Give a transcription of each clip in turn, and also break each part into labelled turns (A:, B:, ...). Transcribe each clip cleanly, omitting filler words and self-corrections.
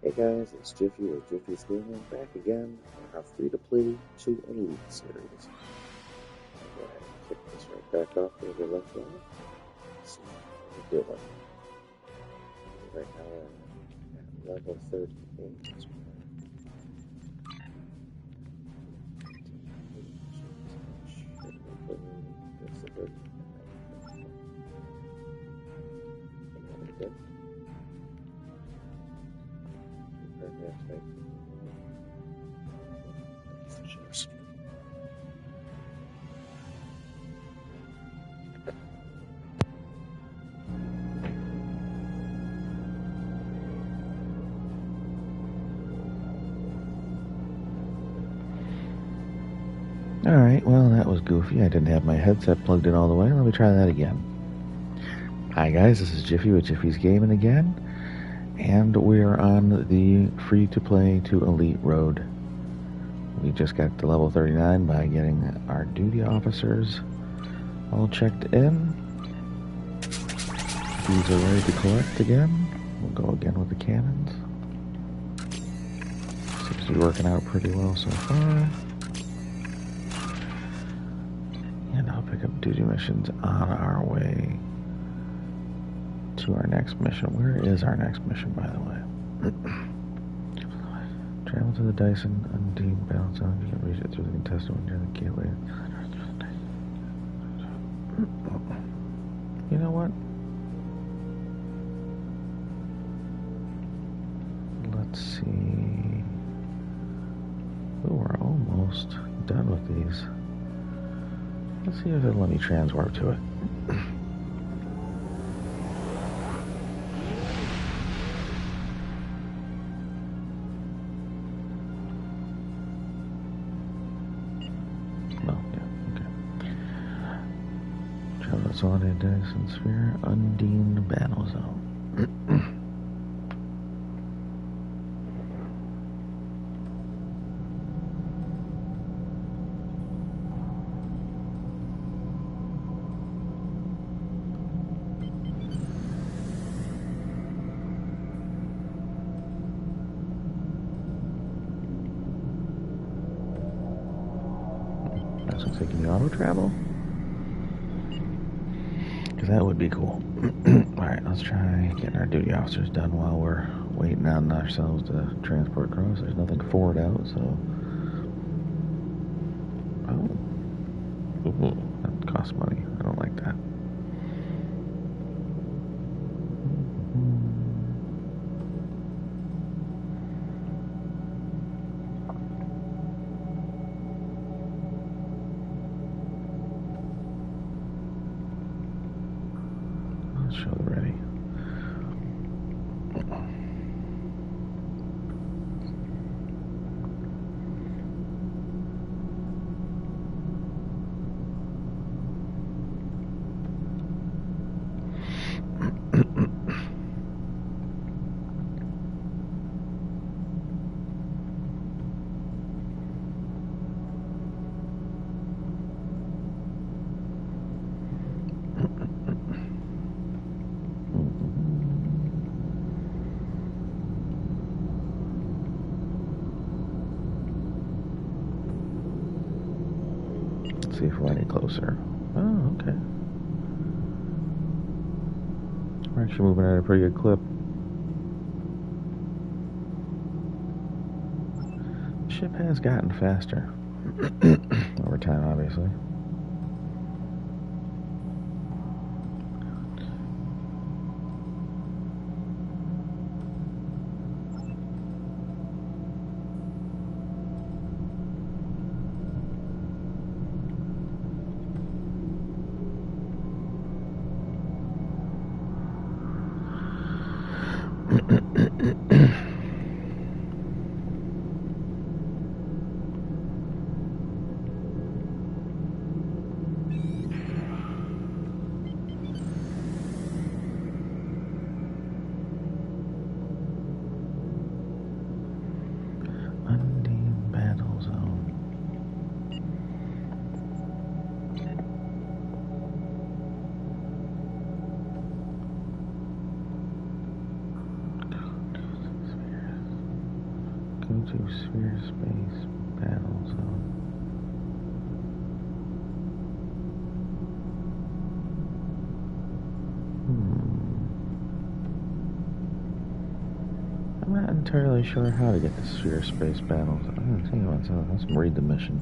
A: Hey guys, it's Jiffy or Jiffy's Gaming back again for our free-to-play to Elite series. I'll go ahead and kick this right back off where we left off. Let's see how we're doing. Right now we're at level 38.
B: Alright, well, that was goofy. I didn't have my headset plugged in all the way. Let me try that again. Hi guys, this is Jiffy with Jiffy's Gaming again, and we're on the free-to-play to Elite road. We just got to level 39 by getting our duty officers all checked in. These are ready to collect again. We'll go again with the cannons. Seems to be working out pretty well so far. And I'll pick up duty missions on our way to our next mission. Where is our next mission, by the way? Travel to the Dyson Undead Battle Zone. You can reach it through the contestant when near the gateway. You know what? Let's see. Oh, we're almost done with these. Let's see if it'll let me transwarp to it. Well, yeah, okay. Travel to the Dyson Sphere, Undine Battle Zone. Looks like the auto travel, because that would be cool. Alright, let's try getting our duty officers done while we're waiting on ourselves to transport across. There's nothing forward out, so that costs money. I don't like that. Show the ready. See if we're any closer. Oh, okay. We're actually moving at a pretty good clip. The ship has gotten faster over time, obviously. Undine Battle Zone. to sphere space battle zone. I'm not entirely sure how to get the sphere space battles. I'm gonna tell you what, so let's read the mission.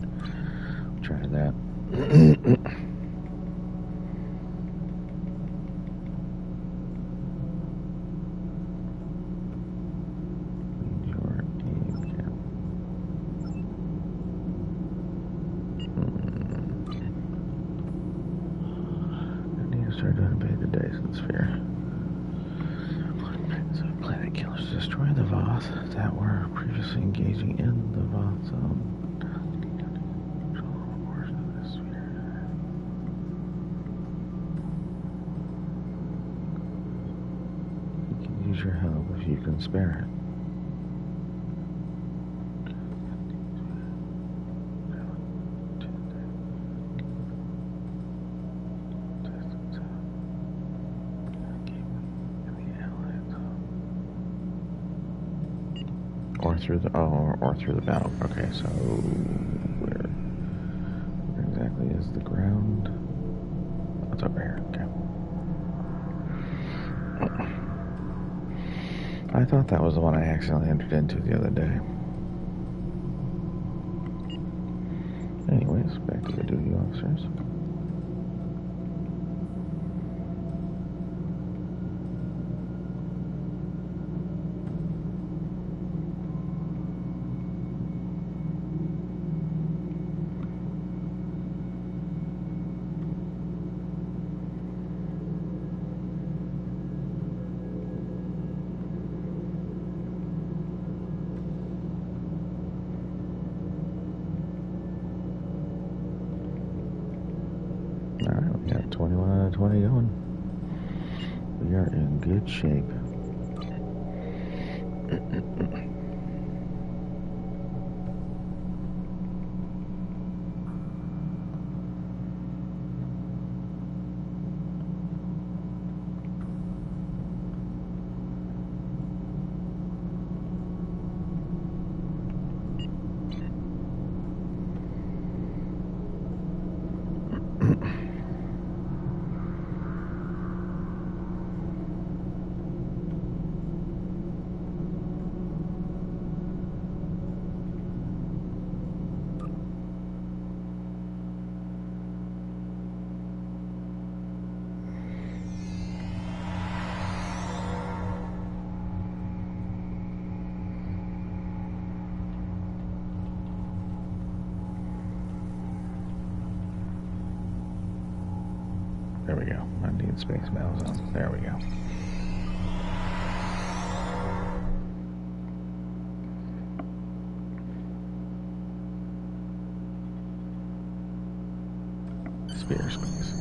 B: Try that. I need to start doing a beta days in sphere. So planet killers destroy the Voth that were previously engaging in the Voth zone. Control a portion of the sphere. You can use your help if you can spare it. Or through the battle. Okay, so where exactly is the ground? Oh, it's over here. Okay. I thought that was the one I accidentally entered into the other day. Anyways, back to the duty officers. Alright, we got 21 out of 20 going. We are in good shape. There we go. Undead space battle zone. There we go. Sphere space.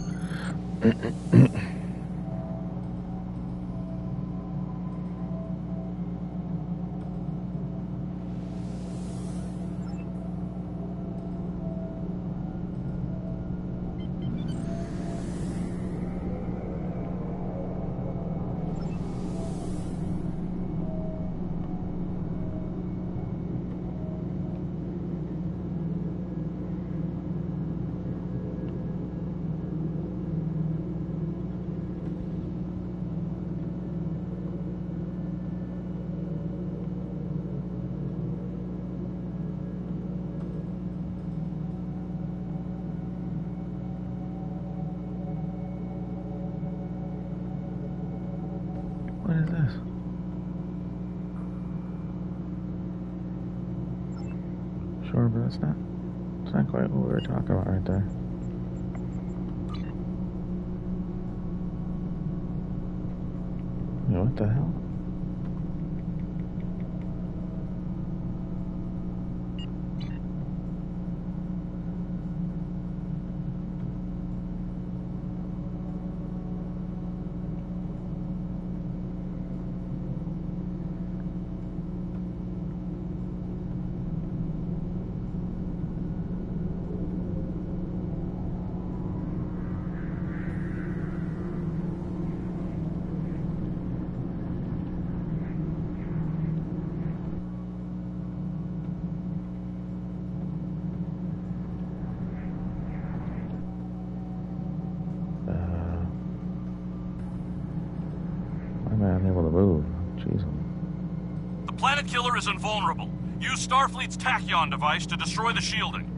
B: What is this? Sure, but it's not quite what we were talking about right there. Yeah, what the hell? able to move. Jeez.
C: The planet killer is invulnerable. Use Starfleet's tachyon device to destroy the shielding.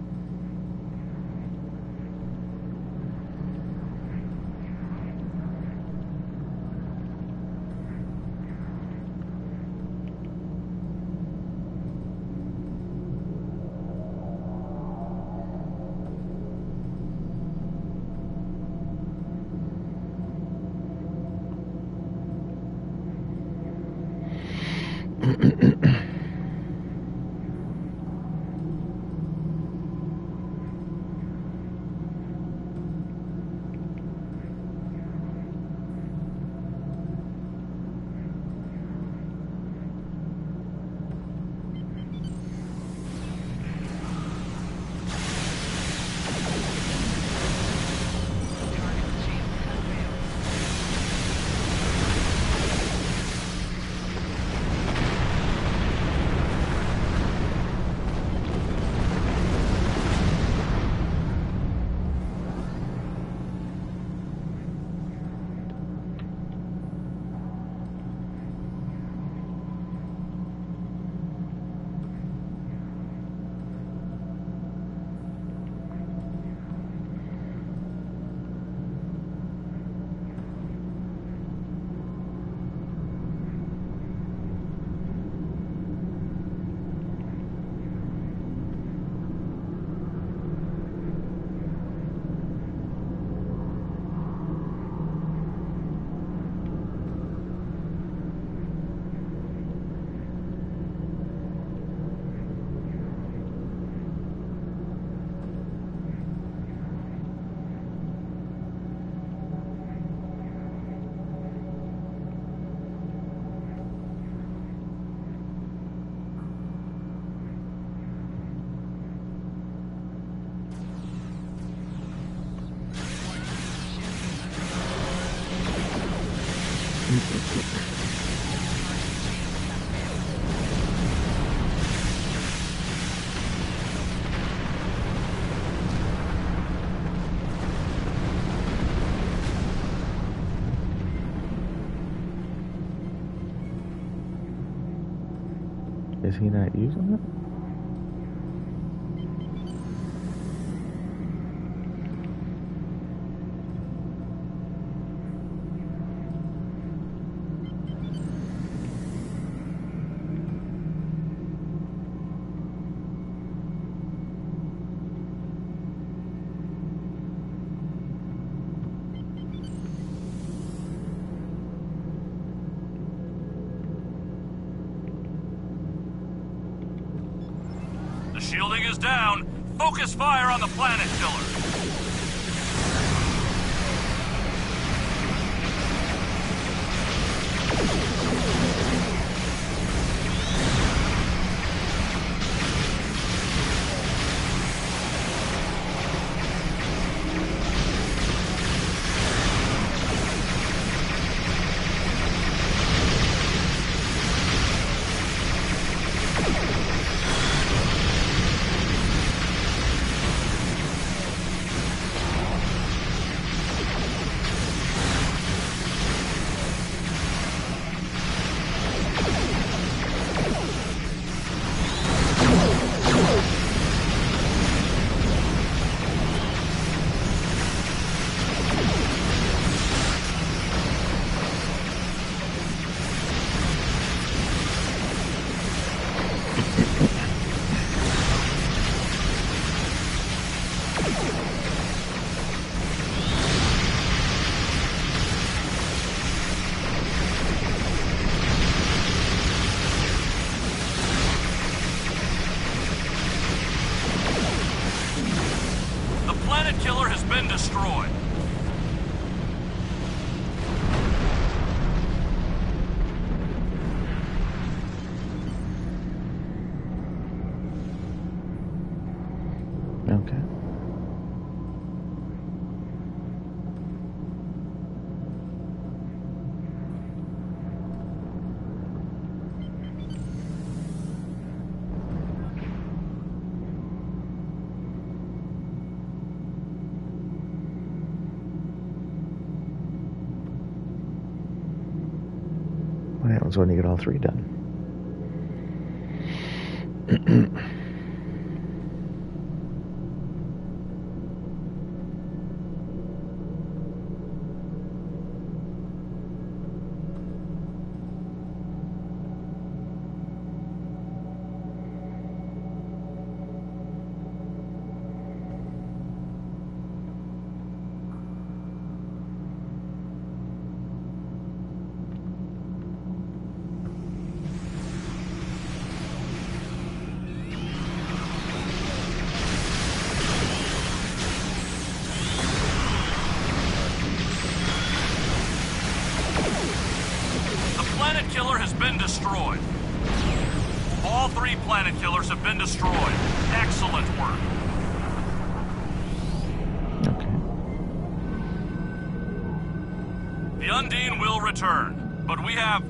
B: Is he not using it?
C: The shielding is down. Focus fire on the planet killer. Killer has been destroyed.
B: Okay. What happens when you get all 3 done?
C: Planet Killer has been destroyed. All 3 Planet Killers have been destroyed. Excellent work.
B: Okay.
C: The Undine will return, but we have...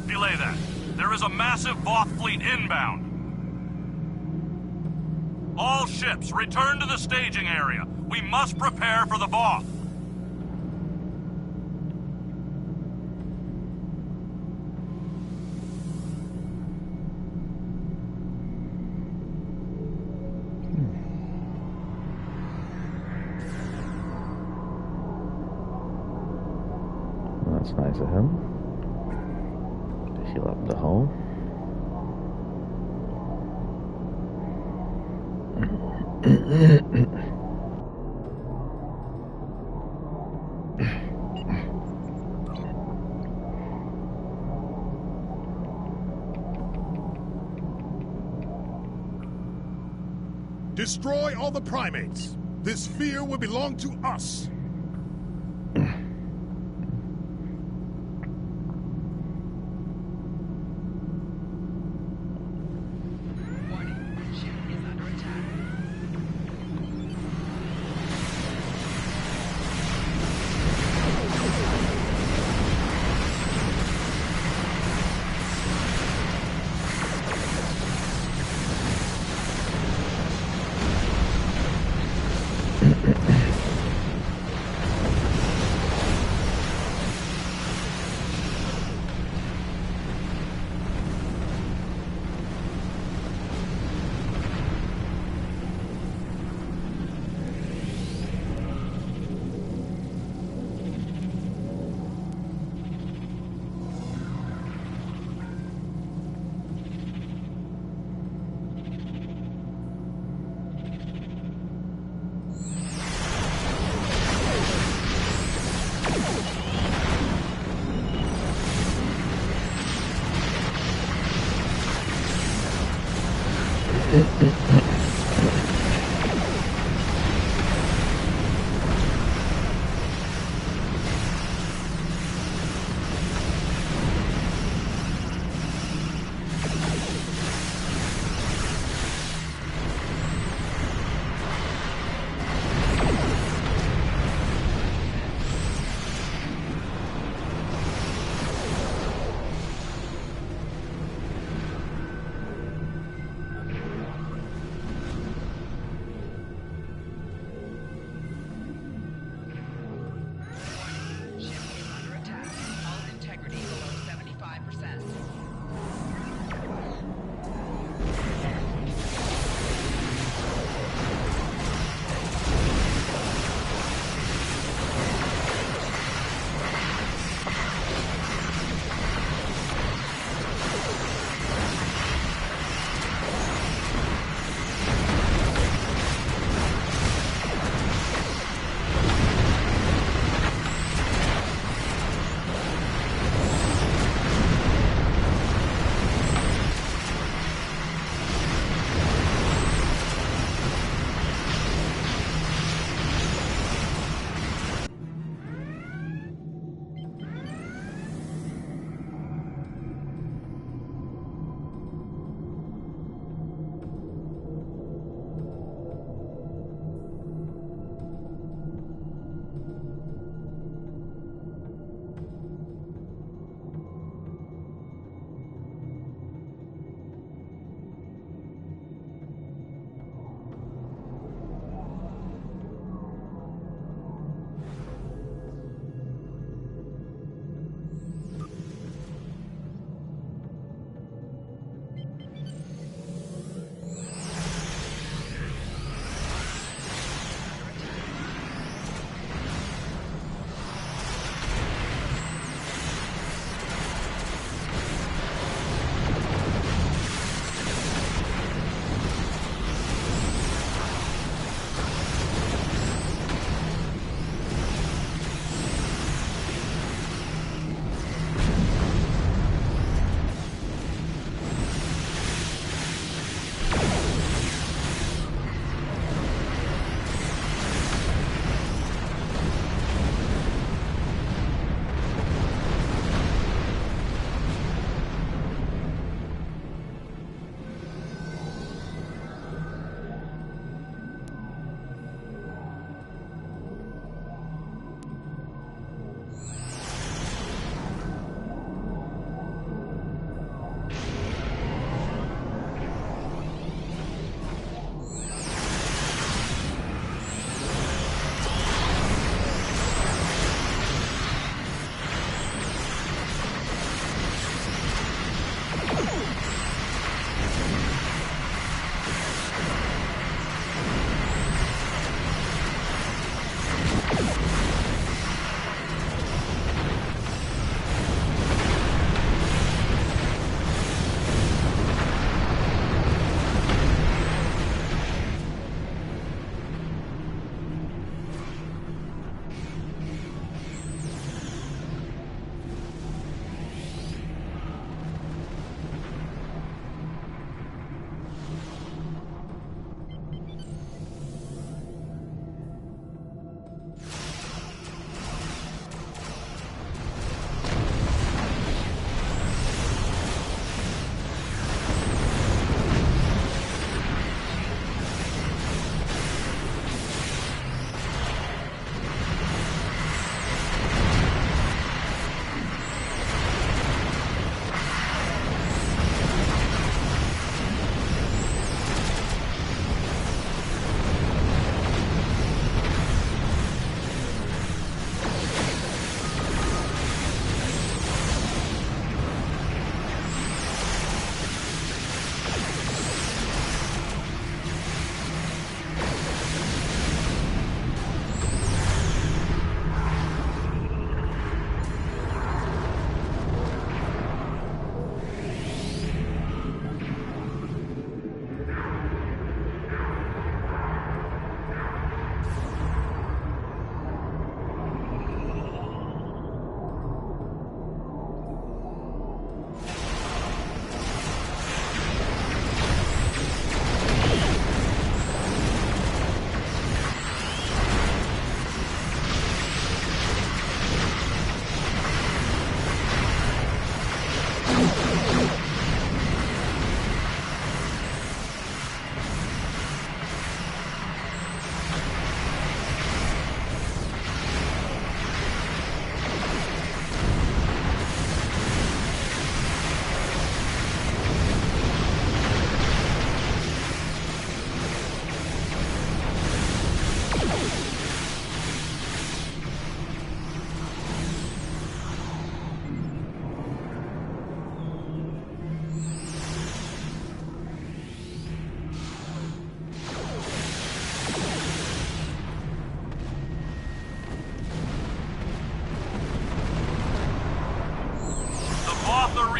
C: Delay that. There is a massive Voth fleet inbound. All ships, return to the staging area. We must prepare for the Voth.
B: That's nice of him. To heal up the hull.
D: Destroy all the primates. This sphere will belong to us.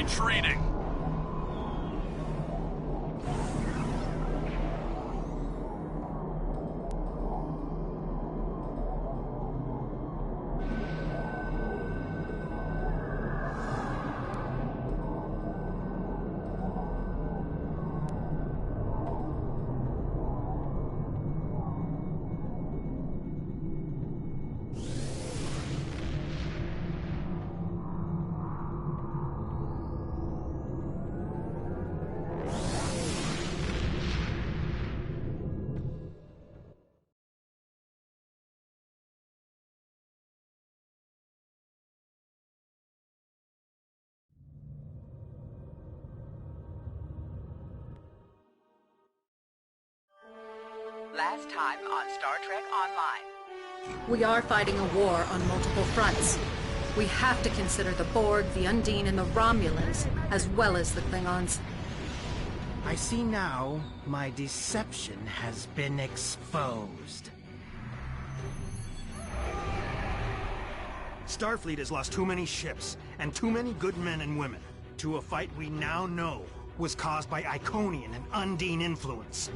C: retreating.
E: Last time on Star Trek Online.
F: We are fighting a war on multiple fronts. We have to consider the Borg, the Undine, and the Romulans, as well as the Klingons.
G: I see now my deception has been exposed. Starfleet has lost too many ships and too many good men and women to a fight we now know was caused by Iconian and Undine influence.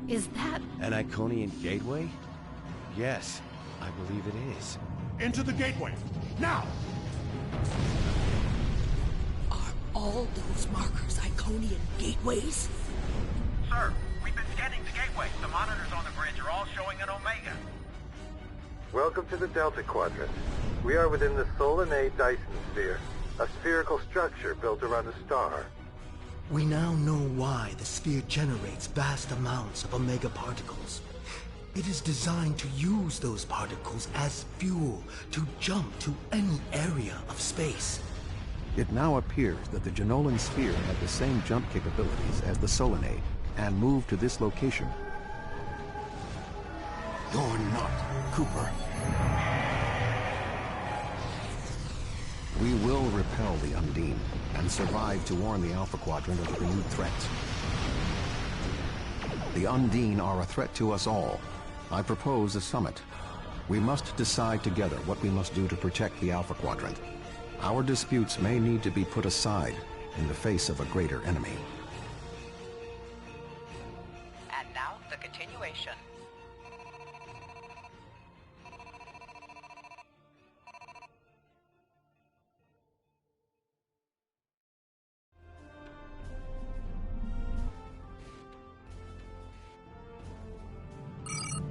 F: Is that...
H: An Iconian gateway? Yes, I believe it is.
D: Into the gateway! Now!
I: Are all those markers Iconian gateways?
J: Sir, we've been scanning the gateway. The monitors on the bridge are all showing an Omega.
K: Welcome to the Delta Quadrant. We are within the Solanae Dyson Sphere, a spherical structure built around a star.
G: We now know why the sphere generates vast amounts of Omega particles. It is designed to use those particles as fuel to jump to any area of space.
L: It now appears that the Jenolan sphere had the same jump capabilities as the Solanae, and moved to this location.
D: You're not Cooper.
L: We will repel the Undine, and survive to warn the Alpha Quadrant of the renewed threats. The Undine are a threat to us all. I propose a summit. We must decide together what we must do to protect the Alpha Quadrant. Our disputes may need to be put aside in the face of a greater enemy.
E: And now, the continuation.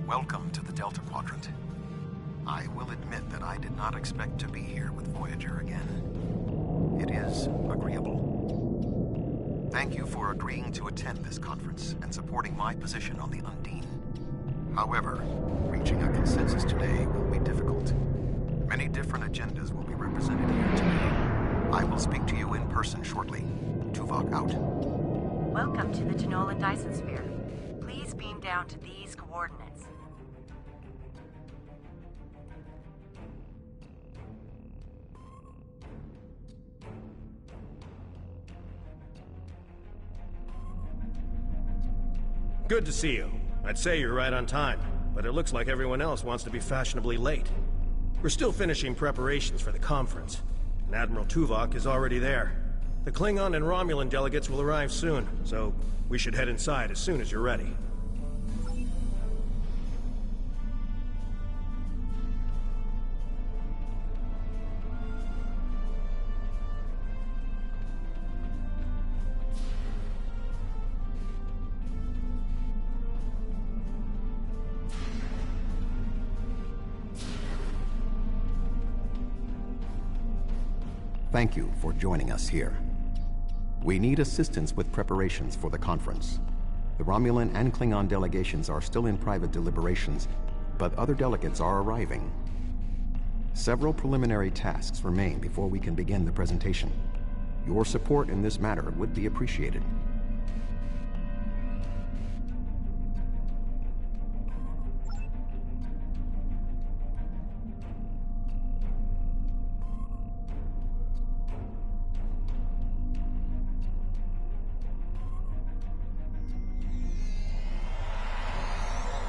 L: Welcome to the Delta Quadrant. I will admit that I did not expect to be here with Voyager again. It is agreeable. Thank you for agreeing to attend this conference and supporting my position on the Undine. However, reaching a consensus today will be difficult. Many different agendas will be represented here today. I will speak to you in person shortly. Tuvok out.
M: Welcome to the Jenolan Dyson Sphere. Please beam down to these coordinates.
N: Good to see you. I'd say you're right on time, but it looks like everyone else wants to be fashionably late. We're still finishing preparations for the conference, and Admiral Tuvok is already there. The Klingon and Romulan delegates will arrive soon, so we should head inside as soon as you're ready.
L: Thank you for joining us here. We need assistance with preparations for the conference. The Romulan and Klingon delegations are still in private deliberations, but other delegates are arriving. Several preliminary tasks remain before we can begin the presentation. Your support in this matter would be appreciated.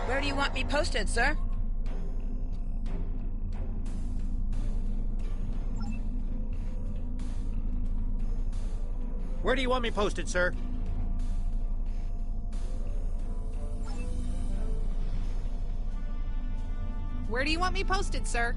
O: Where do you want me posted, sir?
N: Where do you want me posted, sir?
P: Where do you want me posted, sir?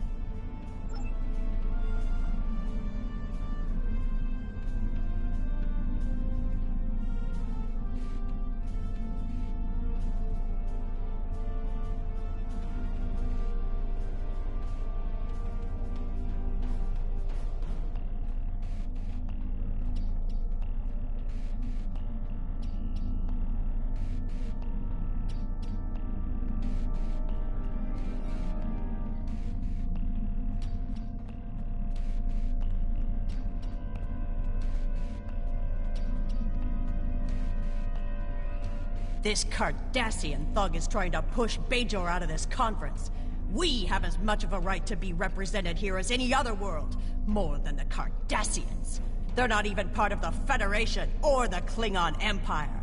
I: This Cardassian thug is trying to push Bajor out of this conference. We have as much of a right to be represented here as any other world, more than the Cardassians. They're not even part of the Federation or the Klingon Empire.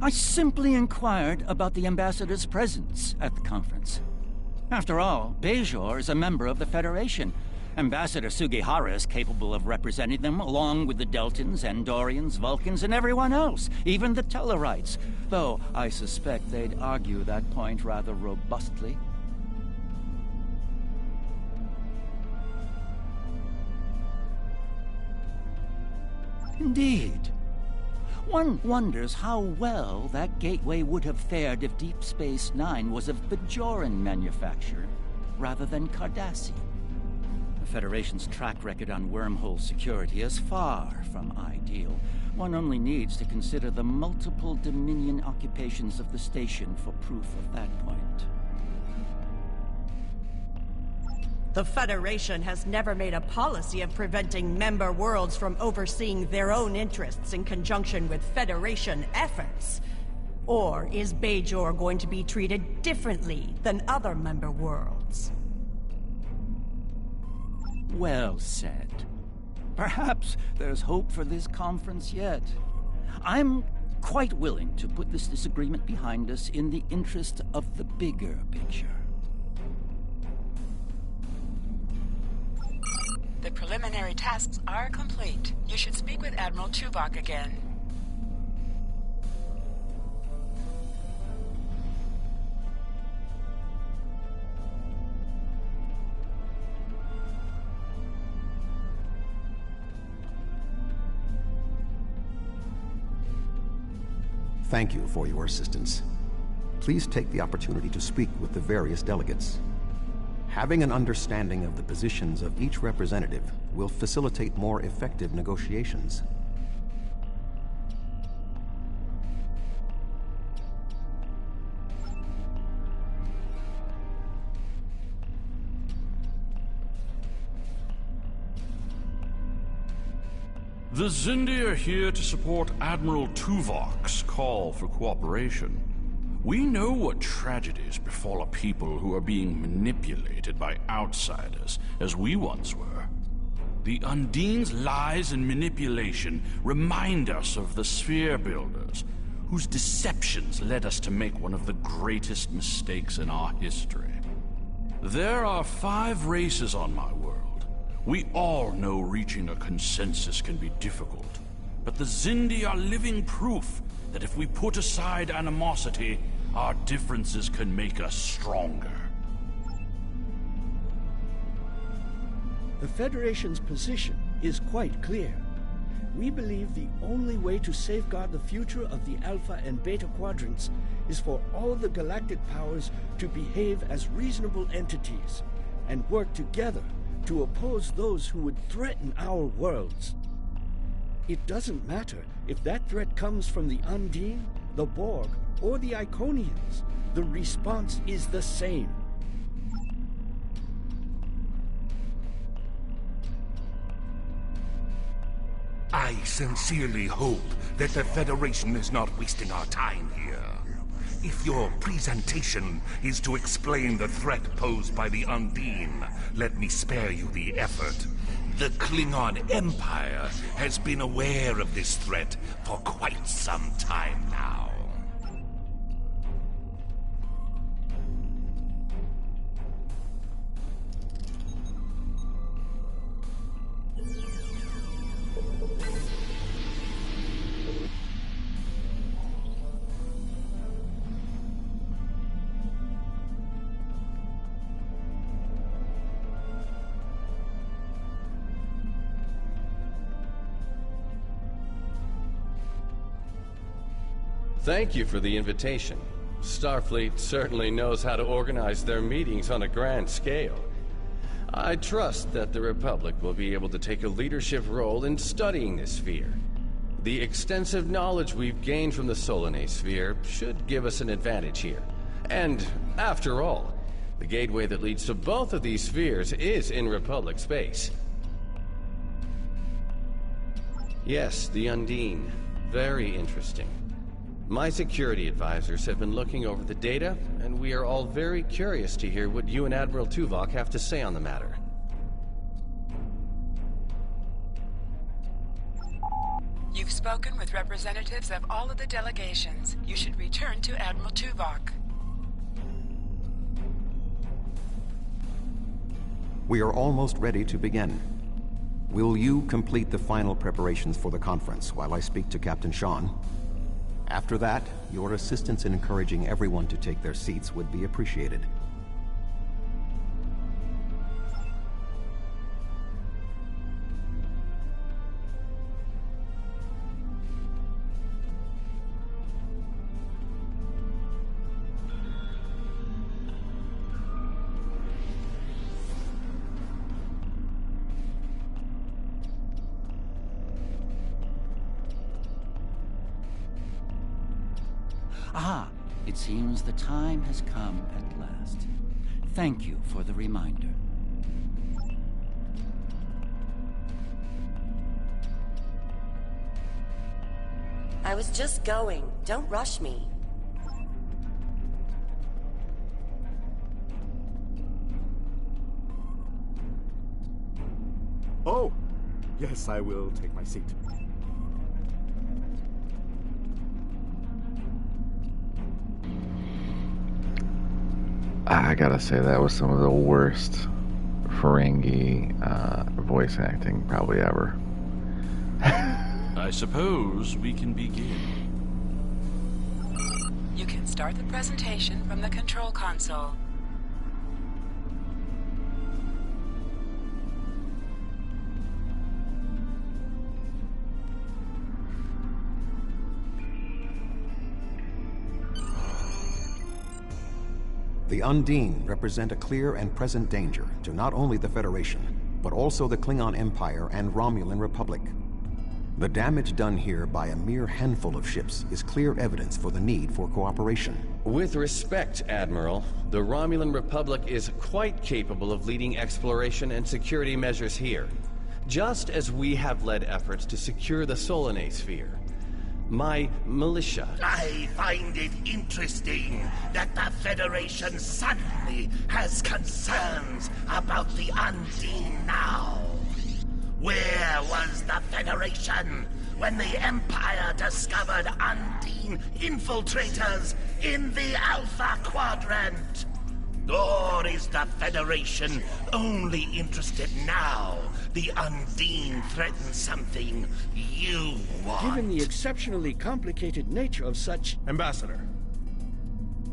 Q: I simply inquired about the ambassador's presence at the conference. After all, Bajor is a member of the Federation. Ambassador Sugihara is capable of representing them, along with the Deltans, Andorians, Vulcans, and everyone else, even the Tellarites. Though I suspect they'd argue that point rather robustly. Indeed. One wonders how well that gateway would have fared if Deep Space Nine was of Bajoran manufacture, rather than Cardassian. The Federation's track record on wormhole security is far from ideal. One only needs to consider the multiple Dominion occupations of the station for proof of that point.
I: The Federation has never made a policy of preventing member worlds from overseeing their own interests in conjunction with Federation efforts. Or is Bajor going to be treated differently than other member worlds?
Q: Well said. Perhaps there's hope for this conference yet. I'm quite willing to put this disagreement behind us in the interest of the bigger picture.
E: The preliminary tasks are complete. You should speak with Admiral Tuvok again.
L: Thank you for your assistance. Please take the opportunity to speak with the various delegates. Having an understanding of the positions of each representative will facilitate more effective negotiations.
C: The Xindi are here to support Admiral Tuvok's call for cooperation. We know what tragedies befall a people who are being manipulated by outsiders, as we once were. The Undine's lies and manipulation remind us of the Sphere Builders, whose deceptions led us to make one of the greatest mistakes in our history. There are 5 races on my world. We all know reaching a consensus can be difficult, but the Xindi are living proof that if we put aside animosity, our differences can make us stronger.
R: The Federation's position is quite clear. We believe the only way to safeguard the future of the Alpha and Beta Quadrants is for all the galactic powers to behave as reasonable entities and work together to oppose those who would threaten our worlds. It doesn't matter if that threat comes from the Undine, the Borg, or the Iconians. The response is the same.
D: I sincerely hope that the Federation is not wasting our time here. If your presentation is to explain the threat posed by the Undine, let me spare you the effort. The Klingon Empire has been aware of this threat for quite some time now.
S: Thank you for the invitation. Starfleet certainly knows how to organize their meetings on a grand scale. I trust that the Republic will be able to take a leadership role in studying this sphere. The extensive knowledge we've gained from the Solanae sphere should give us an advantage here. And, after all, the gateway that leads to both of these spheres is in Republic space. Yes, the Undine. Very interesting. My security advisors have been looking over the data, and we are all very curious to hear what you and Admiral Tuvok have to say on the matter.
E: You've spoken with representatives of all of the delegations. You should return to Admiral Tuvok.
L: We are almost ready to begin. Will you complete the final preparations for the conference while I speak to Captain Sean? After that, your assistance in encouraging everyone to take their seats would be appreciated.
Q: Ah, it seems the time has come at last. Thank you for the reminder.
T: I was just going. Don't rush me.
U: Oh, yes, I will take my seat.
B: I gotta say, that was some of the worst Ferengi voice acting probably ever.
C: I suppose we can begin.
E: You can start the presentation from the control console.
L: The Undine represent a clear and present danger to not only the Federation, but also the Klingon Empire and Romulan Republic. The damage done here by a mere handful of ships is clear evidence for the need for cooperation.
S: With respect, Admiral, the Romulan Republic is quite capable of leading exploration and security measures here, just as we have led efforts to secure the Solanae sphere. My militia...
D: I find it interesting that the Federation suddenly has concerns about the Undine now. Where was the Federation when the Empire discovered Undine infiltrators in the Alpha Quadrant? Or is the Federation only interested now the Undine threatens something you want?
R: Given the exceptionally complicated nature of such...
N: Ambassador,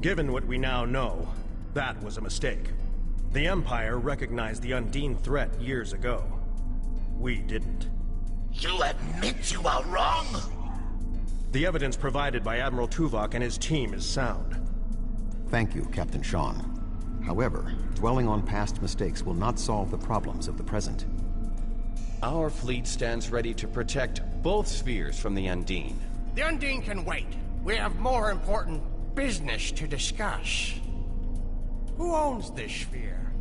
N: given what we now know, that was a mistake. The Empire recognized the Undine threat years ago. We didn't.
D: You admit you are wrong?
N: The evidence provided by Admiral Tuvok and his team is sound.
L: Thank you, Captain Sean. However, dwelling on past mistakes will not solve the problems of the present.
S: Our fleet stands ready to protect both spheres from the Undine.
J: The Undine can wait. We have more important business to discuss. Who owns this sphere?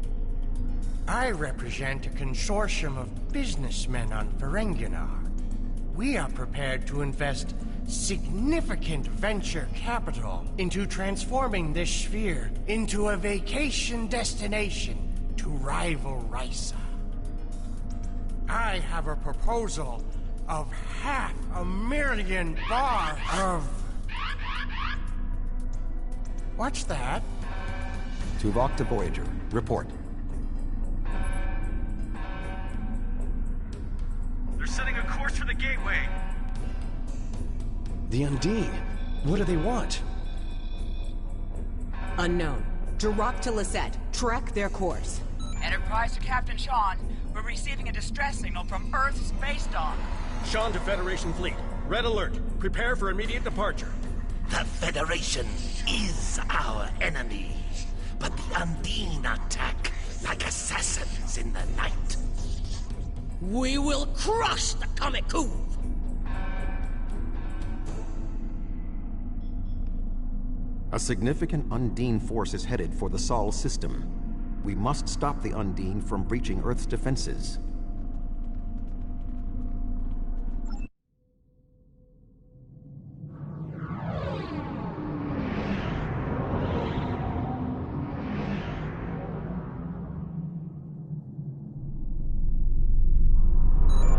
J: I represent a consortium of businessmen on Ferenginar. We are prepared to invest significant venture capital into transforming this sphere into a vacation destination to rival Risa. I have a proposal of $500,000 of... What's that?
L: Tuvok to Voyager. Report.
J: They're setting a course for the gateway.
S: The Undine? What do they want?
V: Unknown. Direct to Lisette. Track their course.
E: Enterprise to Captain Sean. We're receiving a distress signal from Earth's space dock.
N: Sean to Federation Fleet. Red alert. Prepare for immediate departure.
D: The Federation is our enemy, but the Undine attack like assassins in the night.
A: We will crush the Comic-Coup!
L: A significant Undine force is headed for the Sol system. We must stop the Undine from breaching Earth's defenses.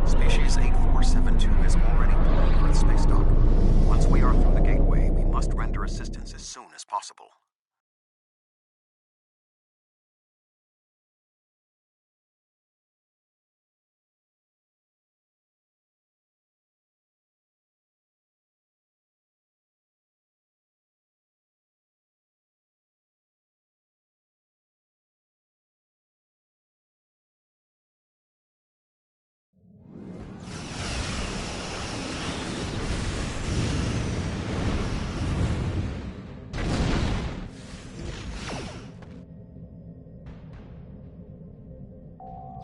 L: Species 8472 is already boarding Earth space dock. Once we are through the gateway, we must render assistance as soon as possible.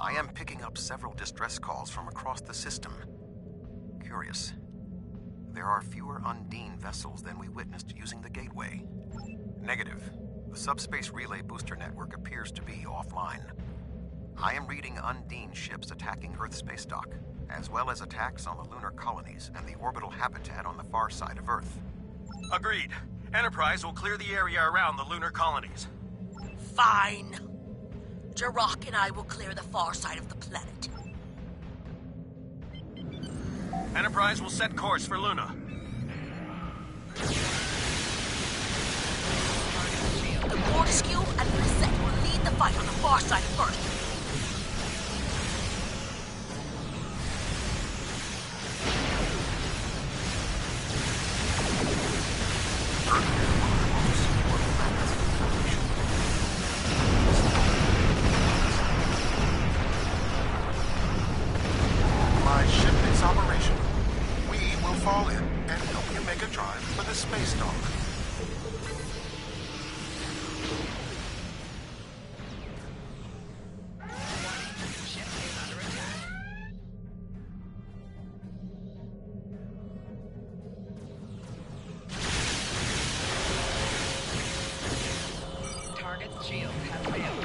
L: I am picking up several distress calls from across the system. Curious. There are fewer Undine vessels than we witnessed using the gateway. Negative. The subspace relay booster network appears to be offline. I am reading Undine ships attacking Earth space dock, as well as attacks on the lunar colonies and the orbital habitat on the far side of Earth.
N: Agreed. Enterprise will clear the area around the lunar colonies.
A: Fine. Jirok and I will clear the far side of the planet.
N: Enterprise will set course for Luna.
A: The Fortescue and Lisette will lead the fight on the far side of Earth.
F: My ship is operational. We will fall in and help you make a drive for the space dock.
E: Target's shields have failed.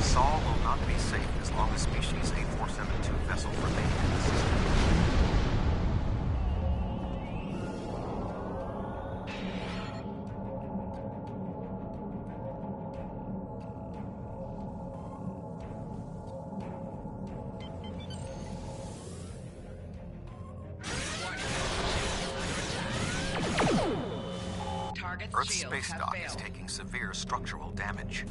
L: Sol will not be safe as long as Species 8472 vessels remain in the system.
E: Target's
L: Earth's
E: shields
L: space
E: have
L: dock is
E: failed.
L: taking severe structural damage.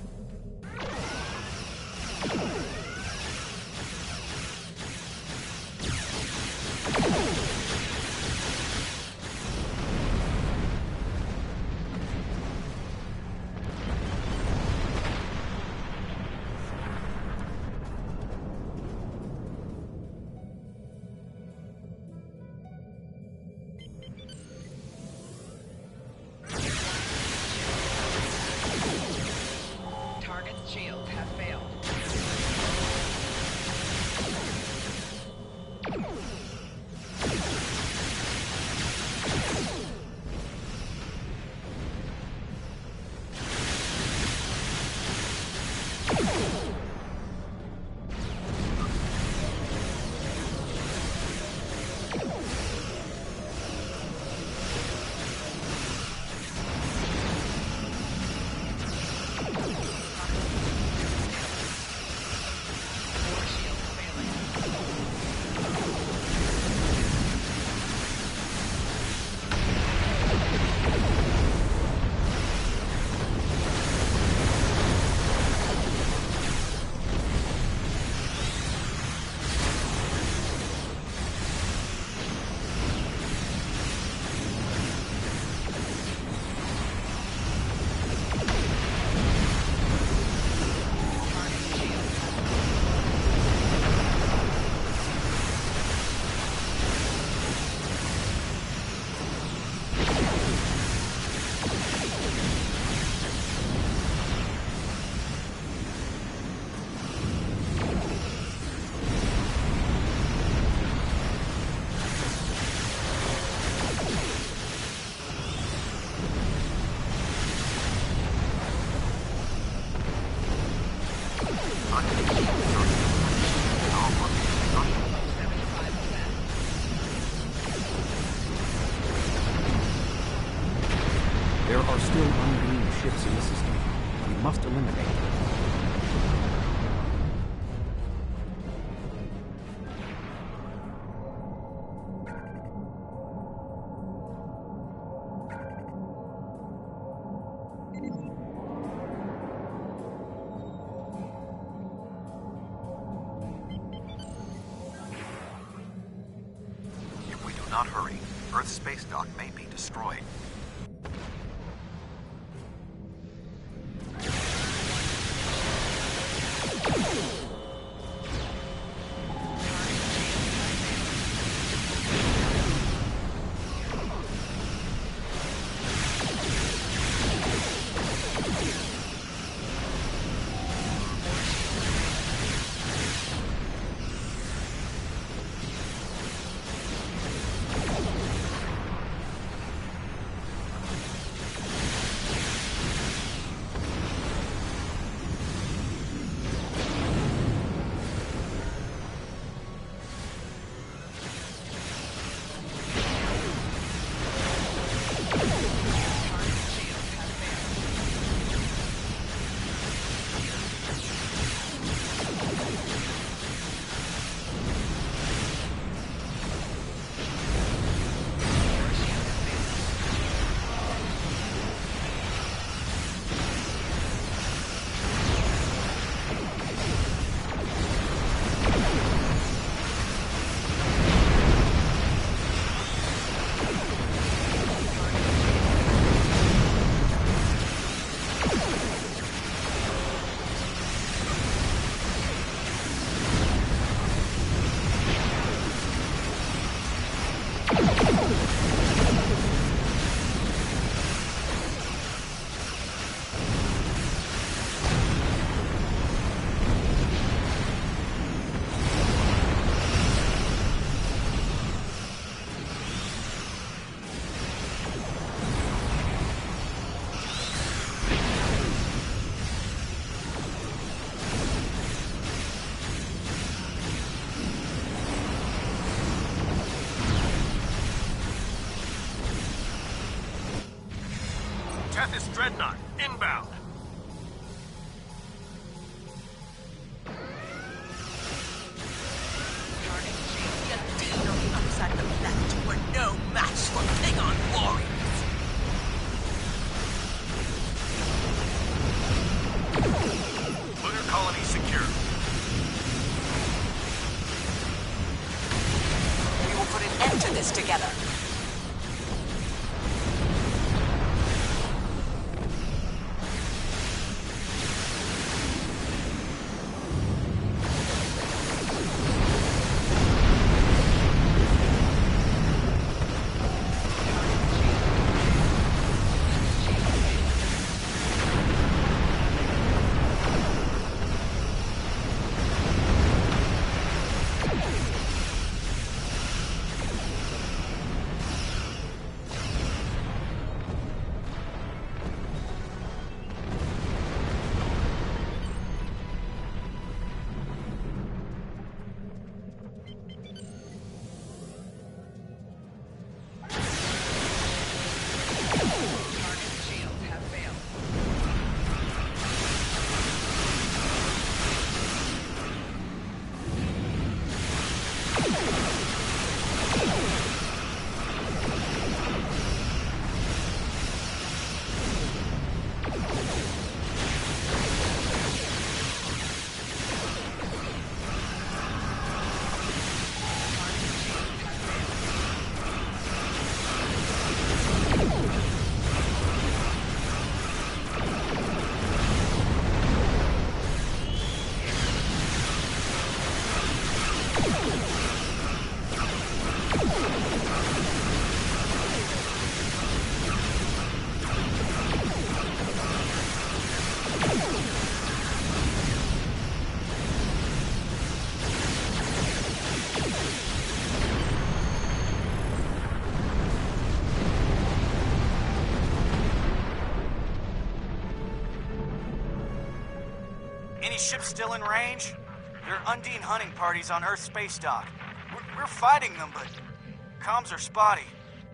H: not hurry. Earth's space dock may be destroyed.
K: Tethys Dreadnought, inbound.
A: The Undine on the other side of the planet were no match for Klingon warriors.
K: Lunar colony secure.
V: We will put an end to this together.
W: Any ships still in range? There are Undine hunting parties on Earth's space dock. We're fighting them, but comms are spotty.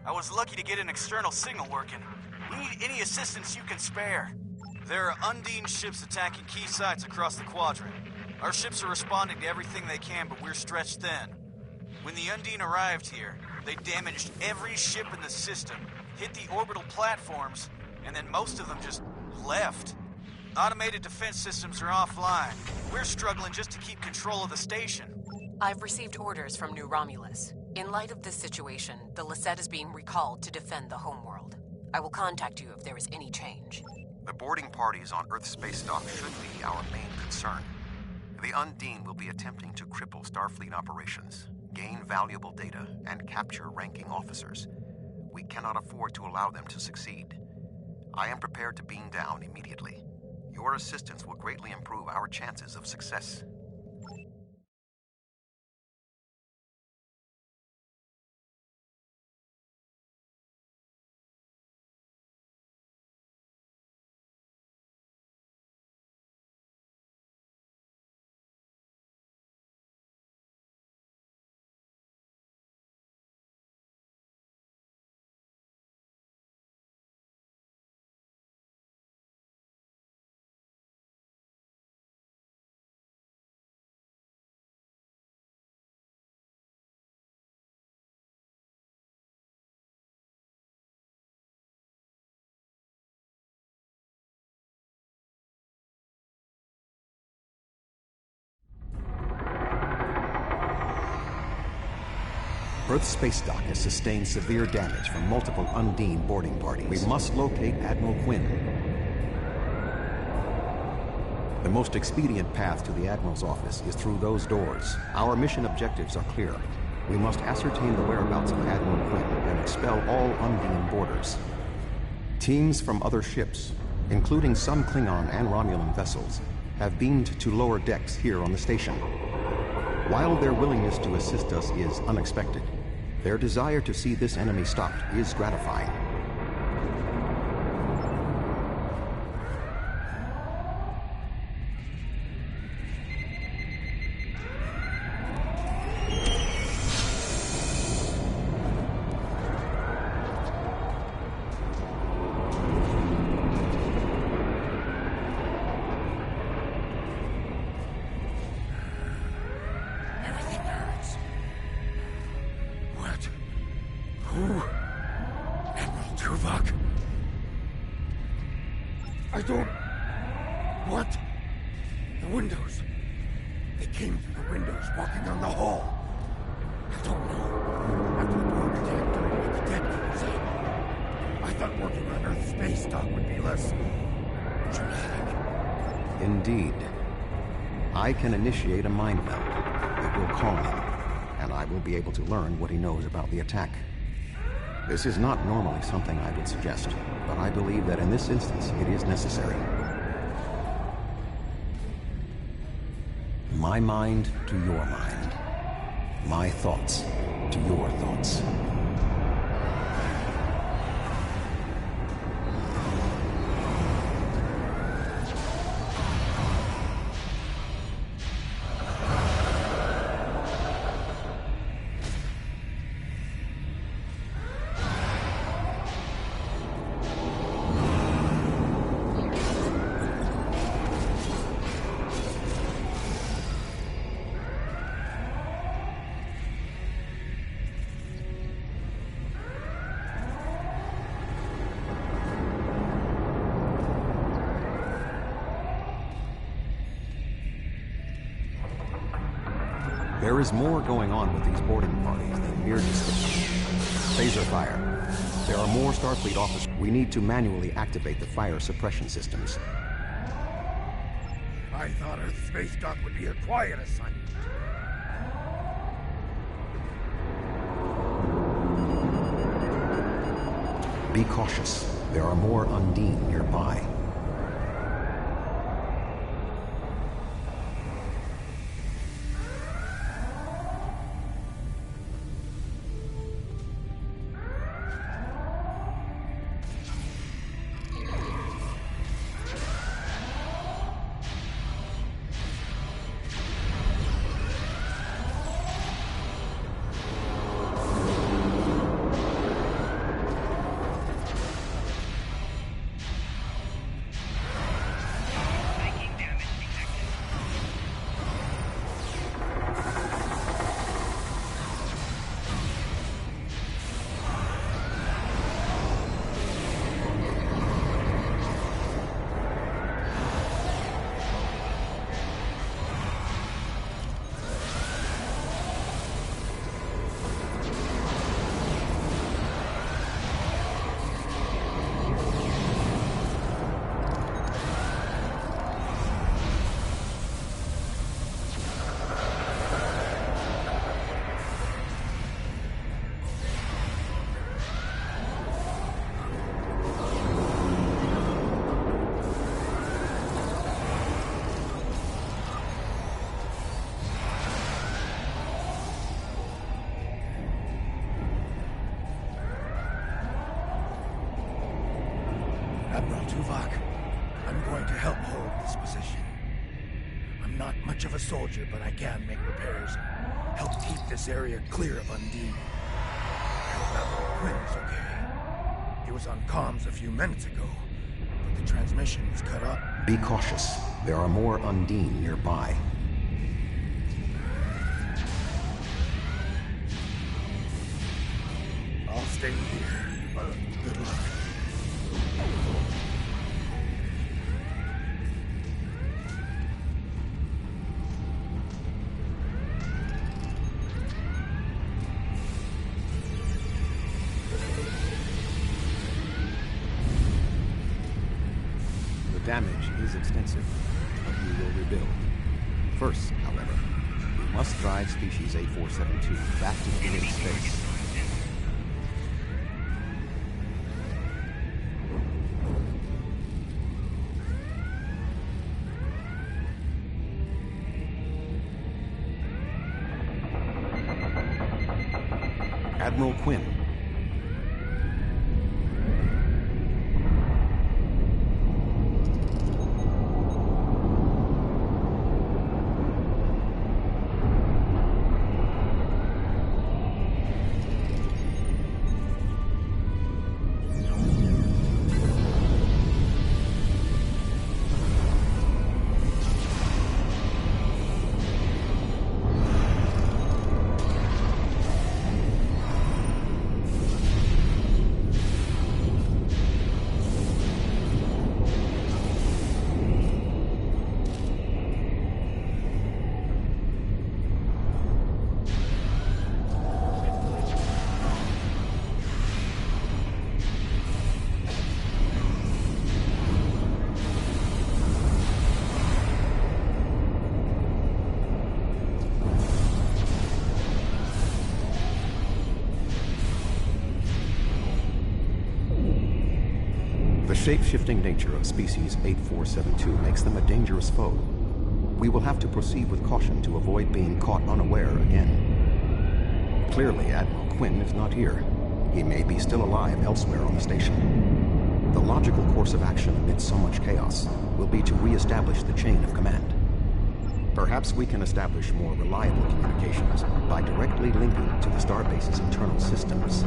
W: I was lucky to get an external signal working. We need any assistance you can spare. There are Undine ships attacking key sites across the quadrant. Our ships are responding to everything they can, but we're stretched thin. When the Undine arrived here, they damaged every ship in the system, hit the orbital platforms, and then most of them just left. Automated defense systems are offline. We're struggling just to keep control of the station.
G: I've received orders from New Romulus. In light of this situation, the Lisette is being recalled to defend the homeworld. I will contact you if there is any change.
H: The boarding parties on Earth's space dock should be our main concern. The Undine will be attempting to cripple Starfleet operations, gain valuable data, and capture ranking officers. We cannot afford to allow them to succeed. I am prepared to beam down immediately. Your assistance will greatly improve our chances of success.
L: Earth's space dock has sustained severe damage from multiple Undine boarding parties. We must locate Admiral Quinn. The most expedient path to the Admiral's office is through those doors. Our mission objectives are clear. We must ascertain the whereabouts of Admiral Quinn and expel all Undine boarders. Teams from other ships, including some Klingon and Romulan vessels, have beamed to lower decks here on the station. While their willingness to assist us is unexpected, their desire to see this enemy stopped is gratifying.
J: I don't... What? The windows. They came through the windows, walking down the hall. I don't know. After the bomb attack during what the dead people said. I thought working on Earth's space dock would be less... dramatic.
L: Indeed. I can initiate a mind meld. It will calm him, and I will be able to learn what he knows about the attack. This is not normally something I would suggest, but I believe that in this instance it is necessary. My mind to your mind. My thoughts to your thoughts. There is more going on with these boarding parties than mere discussion. Phaser fire. There are more Starfleet officers. We need to manually activate the fire suppression systems.
J: I thought Earth's space dock would be a quiet assignment.
L: Be cautious. There are more Undine nearby.
F: Admiral Tuvok, I'm going to help hold this position. I'm not much of a soldier, but I can make repairs and help keep this area clear of Undine. I hope Admiral Quinn is okay. He was on comms a few minutes ago, but the transmission was cut up.
L: Be cautious. There are more Undine nearby.
F: I'll stay here. Good luck.
L: The damage is extensive, but we will rebuild. First, however, we must drive species 8472 back to human space. Admiral Quinn. The shape-shifting nature of species 8472 makes them a dangerous foe. We will have to proceed with caution to avoid being caught unaware again. Clearly, Admiral Quinn is not here. He may be still alive elsewhere on the station. The logical course of action amid so much chaos will be to re-establish the chain of command. Perhaps we can establish more reliable communications by directly linking to the starbase's internal systems.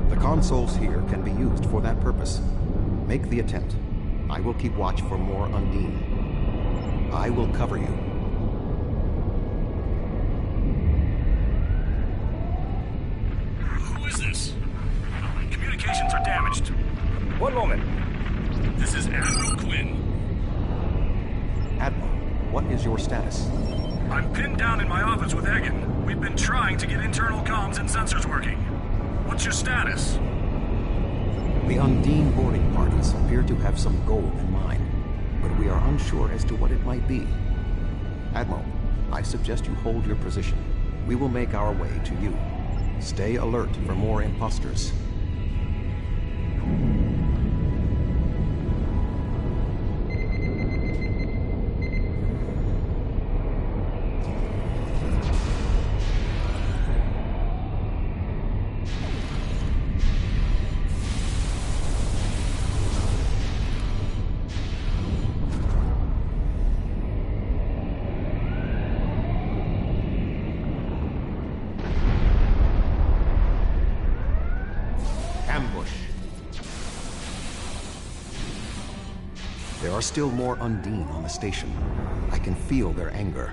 L: The consoles here can be used for that purpose. Make the attempt. I will keep watch for more Undine. I will cover you.
K: Who is this? Communications are damaged.
M: One moment.
K: This is Admiral Quinn.
L: Admiral, what is your status?
K: I'm pinned down in my office with Egan. We've been trying to get internal comms and sensors working. What's your status?
L: The Undine boarding parties appear to have some goal in mind, but we are unsure as to what it might be. Admiral, I suggest you hold your position. We will make our way to you. Stay alert for more imposters. There are still more Undine on the station. I can feel their anger.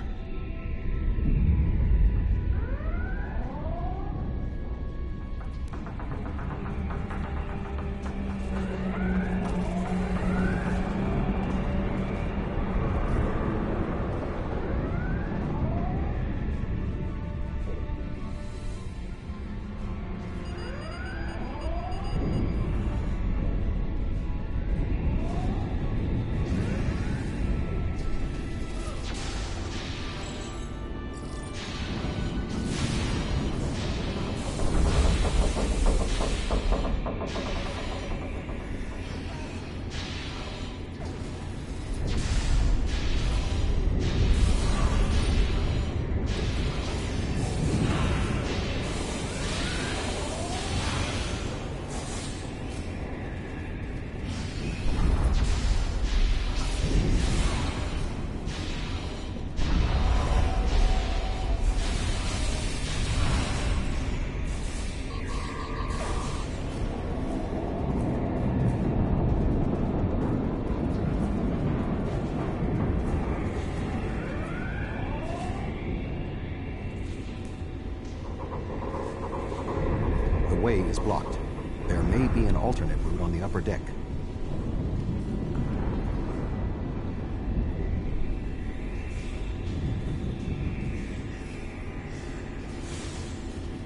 L: way is blocked. There may be an alternate route on the upper deck.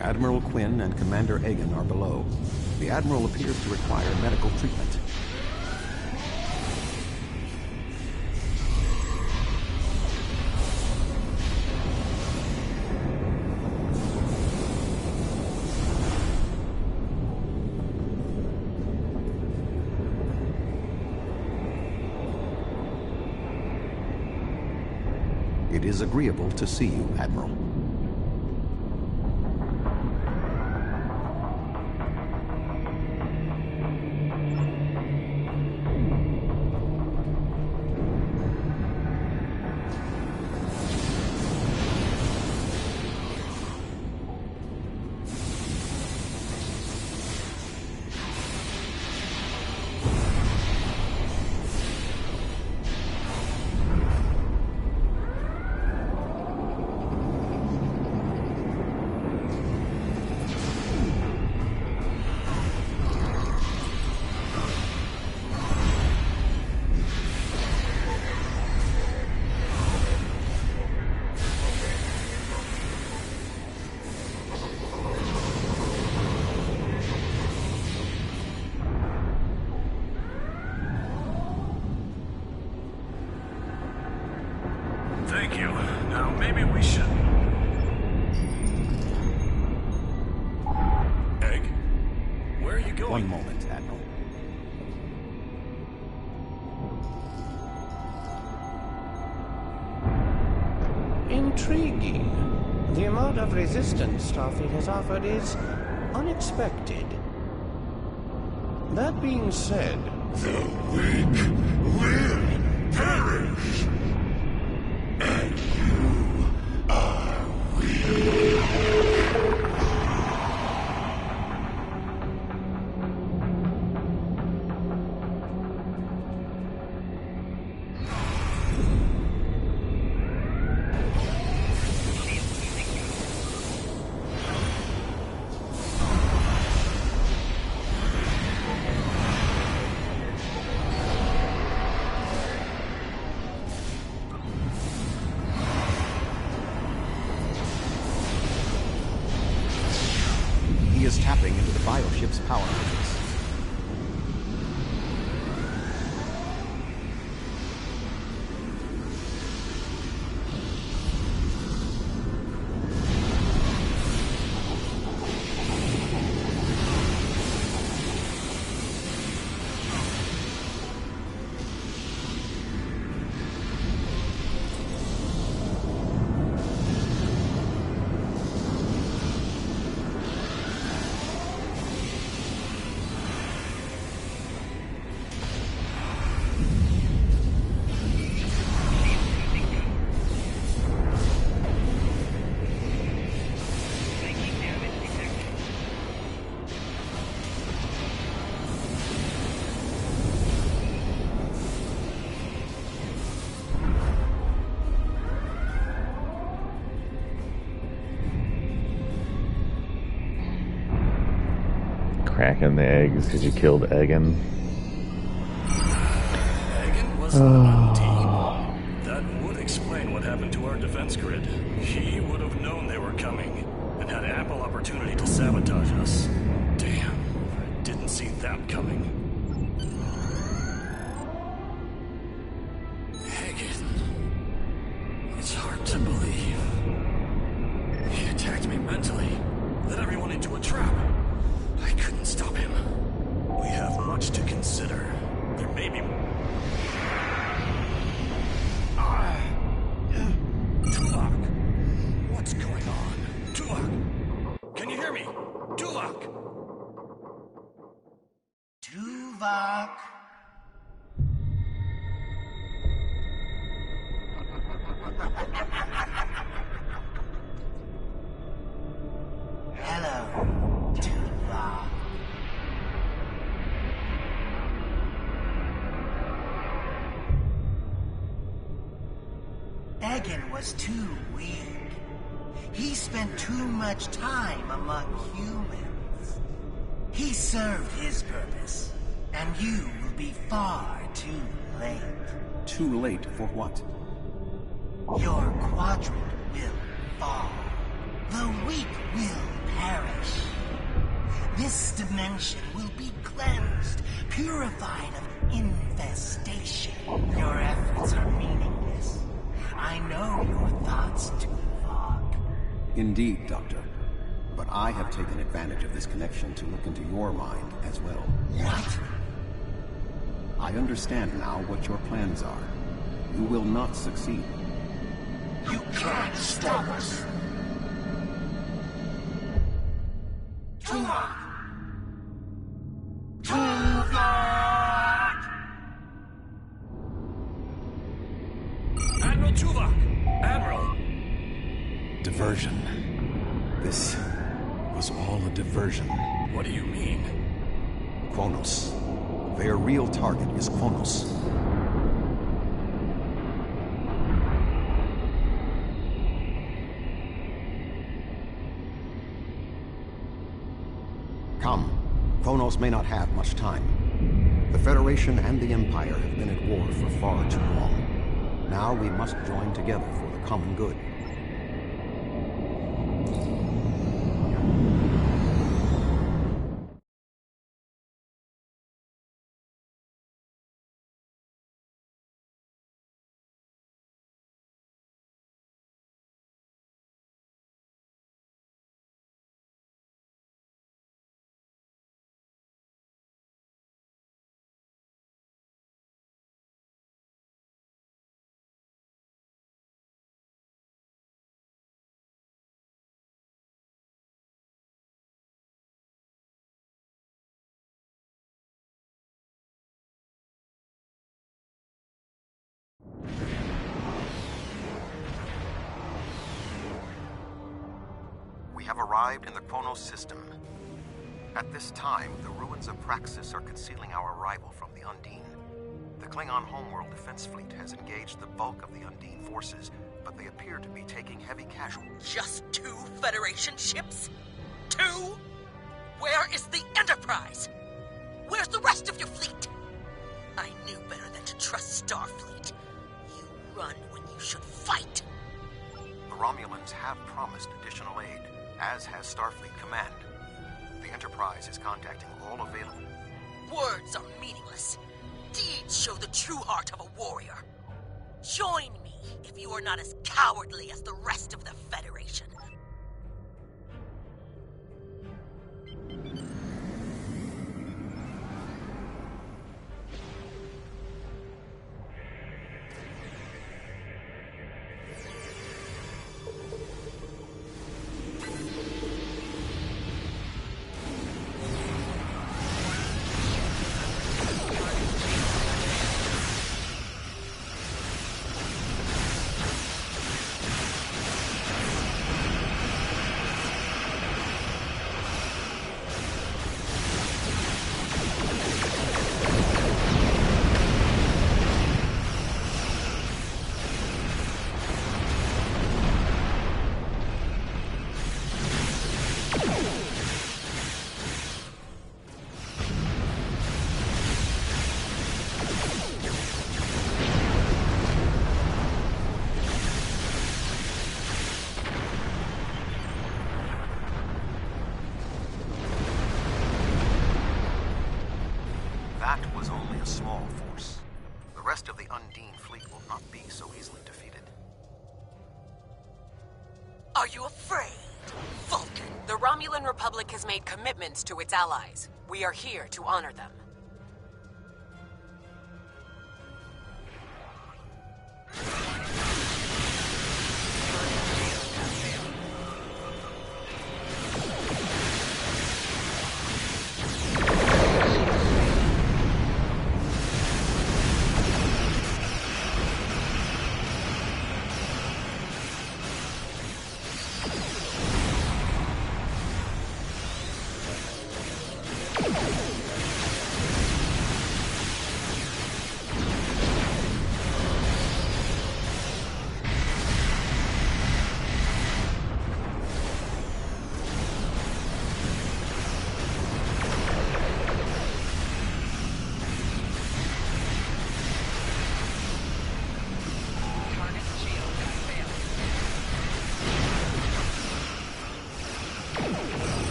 L: Admiral Quinn and Commander Egan are below. The Admiral appears to require medical treatment. It is agreeable to see you, Admiral.
K: Thank you. Now, maybe we should... Egg? Where are you going?
L: One moment, Admiral.
J: Intriguing. The amount of resistance Starfleet has offered is unexpected. That being said...
D: The weak will perish. And you are weak.
L: He is tapping into the bioship's power matrix.
B: Cracking the eggs because you killed Egan.
K: Egan was on team. That would explain what happened to our defense grid. He would have known they were coming and had ample opportunity to sabotage us. Damn, I didn't see that coming. Egan. It's hard to believe. He attacked me mentally, led everyone into a trap. I couldn't stop him. We have much to consider. There may be... Tuvok! What's going on? Tuvok! Can you hear me? Tuvok!
M: Tuvok! Hello. Egan was too weak. He spent too much time among humans. He served his purpose, and you will be far too late.
U: Too late for what?
M: Your quadrant will fall. The weak will perish. This dimension will be cleansed, purified of infestation. Your efforts are meaningless. I know your thoughts, Tuvok.
L: Indeed, Doctor. But I have taken advantage of this connection to look into your mind as well.
M: What?
L: I understand now what your plans are. You will not succeed.
M: You can't stop us. Tuvok! Tuvok!
K: Admiral Tuvok! Admiral!
U: Diversion. This was all a diversion.
K: What do you mean?
L: Kronos. Their real target is Kronos. Come. Kronos may not have much time. The Federation and the Empire have been at war for far too long. Now we must join together for the common good.
H: We have arrived in the Kronos system. At this time, the ruins of Praxis are concealing our arrival from the Undine. The Klingon homeworld defense fleet has engaged the bulk of the Undine forces, but they appear to be taking heavy casualties.
A: Just 2 Federation ships? 2? Where is the Enterprise? Where's the rest of your fleet? I knew better than to trust Starfleet. You run when you should fight.
H: The Romulans have promised additional aid, as has Starfleet Command. The Enterprise is contacting all available.
A: Words are meaningless. Deeds show the true heart of a warrior. Join me if you are not as cowardly as the rest of the Federation.
H: That was only a small force. The rest of the Undine fleet will not be so easily defeated.
A: Are you afraid, Vulcan?
G: The Romulan Republic has made commitments to its allies. We are here to honor them.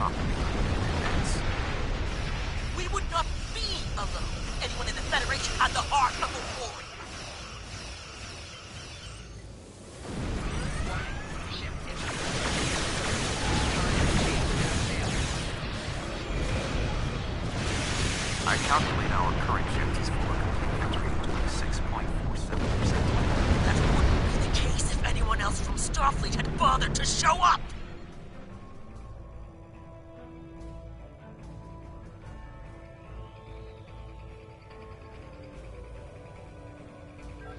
H: stopping it.
A: We would not be alone if anyone in the Federation had the heart of a warrior.
H: I calculate our current shift is for a complete victory of 26.47%.
A: That wouldn't be the case if anyone else from Starfleet had bothered to show up!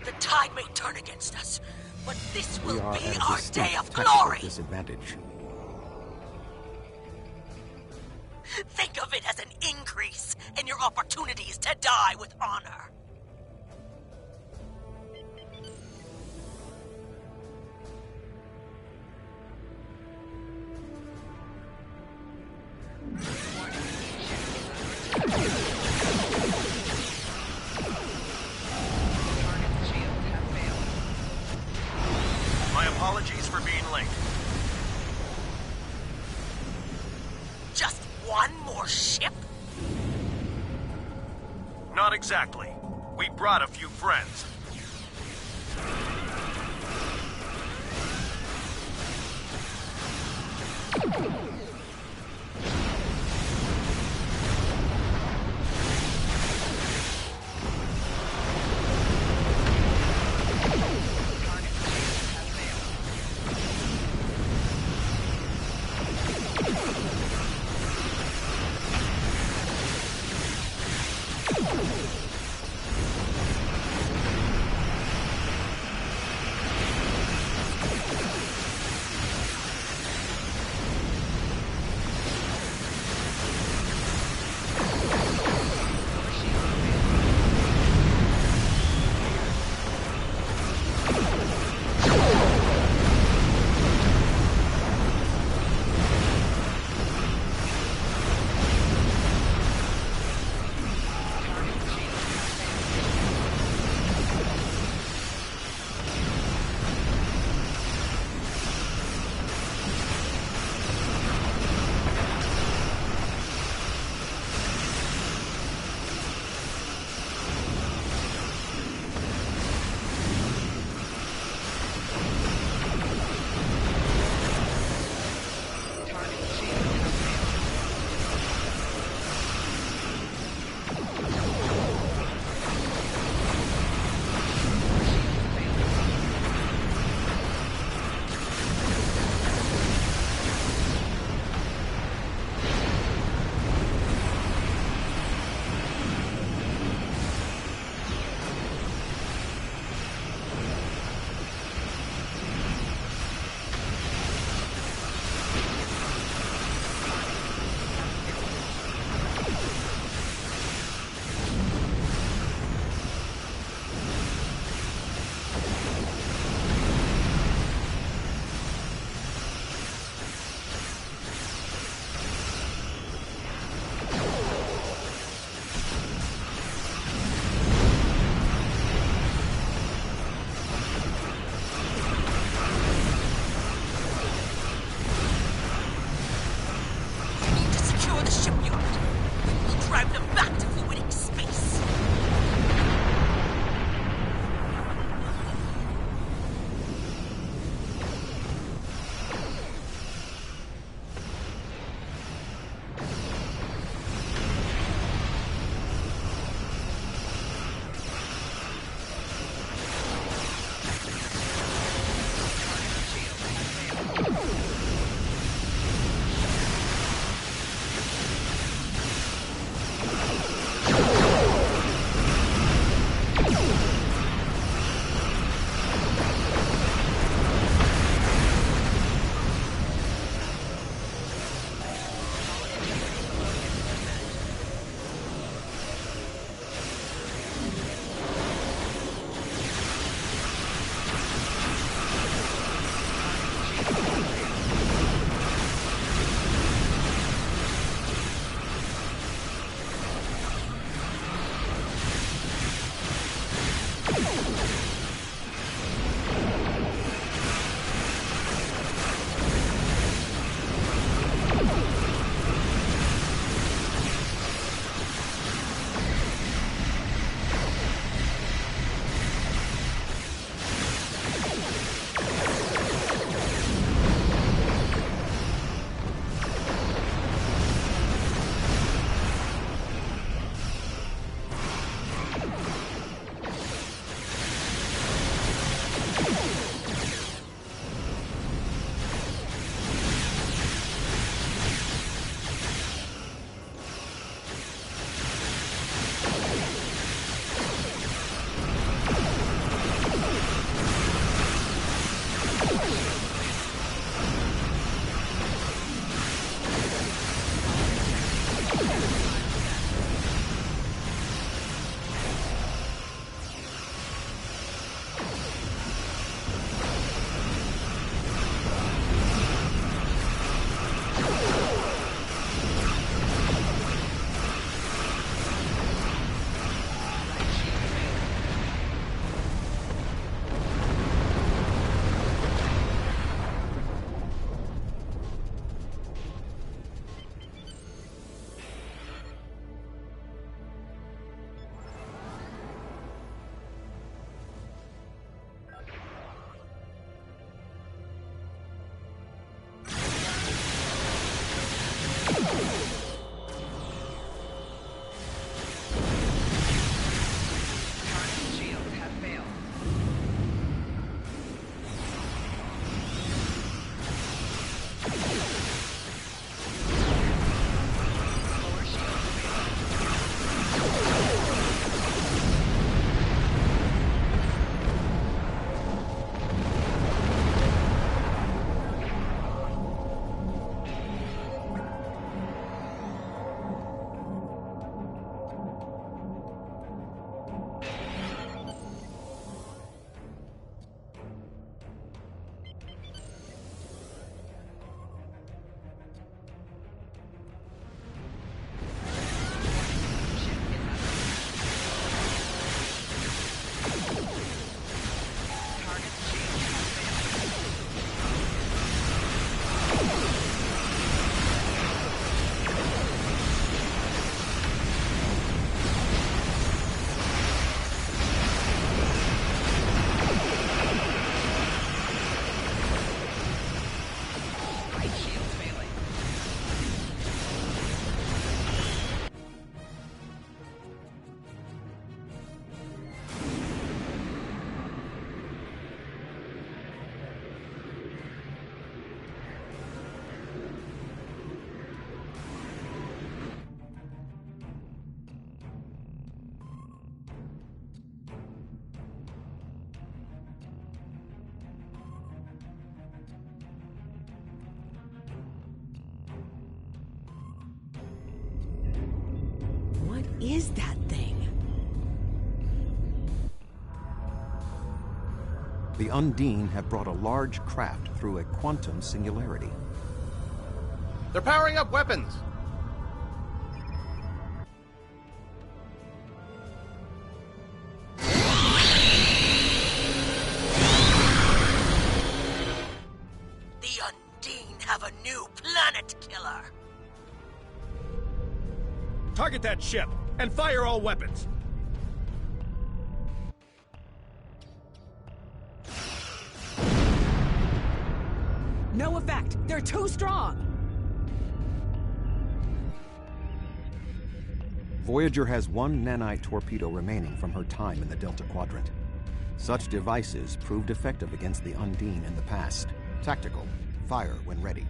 A: The tide may turn against us, but this will be our day of glory!
L: Disadvantage.
A: Think of it as an increase in your opportunities to die with honor.
N: My apologies for being late.
A: Just one more ship?
N: Not exactly. We brought a few friends.
V: is that thing?
L: The Undine have brought a large craft through a quantum singularity.
N: They're powering up weapons!
A: The Undine have a new planet killer!
N: Target that ship, and fire all weapons!
V: No effect! They're too strong!
L: Voyager has one nanite torpedo remaining from her time in the Delta Quadrant. Such devices proved effective against the Undine in the past. Tactical. Fire when ready.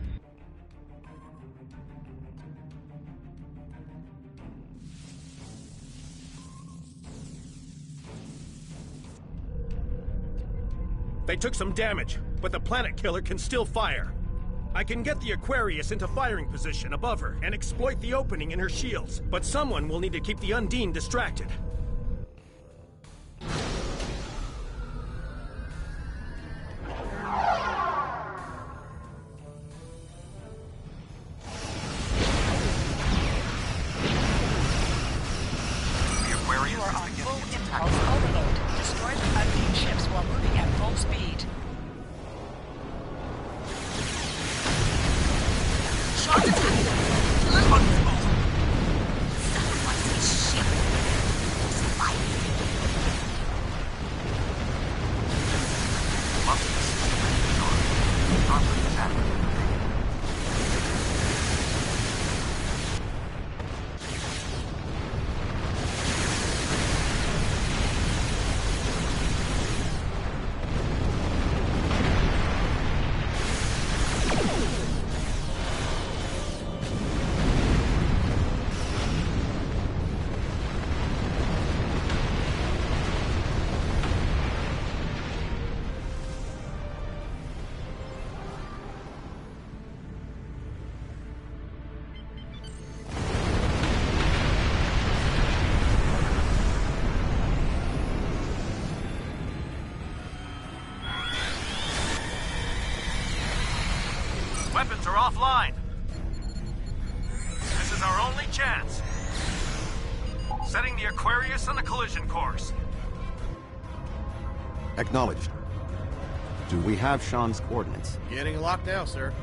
N: They took some damage, but the planet killer can still fire. I can get the Aquarius into firing position above her and exploit the opening in her shields, but someone will need to keep the Undine distracted.
E: You are on full impulse overload. Destroy the Undine ships while moving at full speed.
A: Shot attack! Sacrifice his ship! Survive!
N: Weapons are offline. This is our only chance. Setting the Aquarius on a collision course.
L: Acknowledged. Do we have Sean's coordinates?
N: Getting locked now, sir.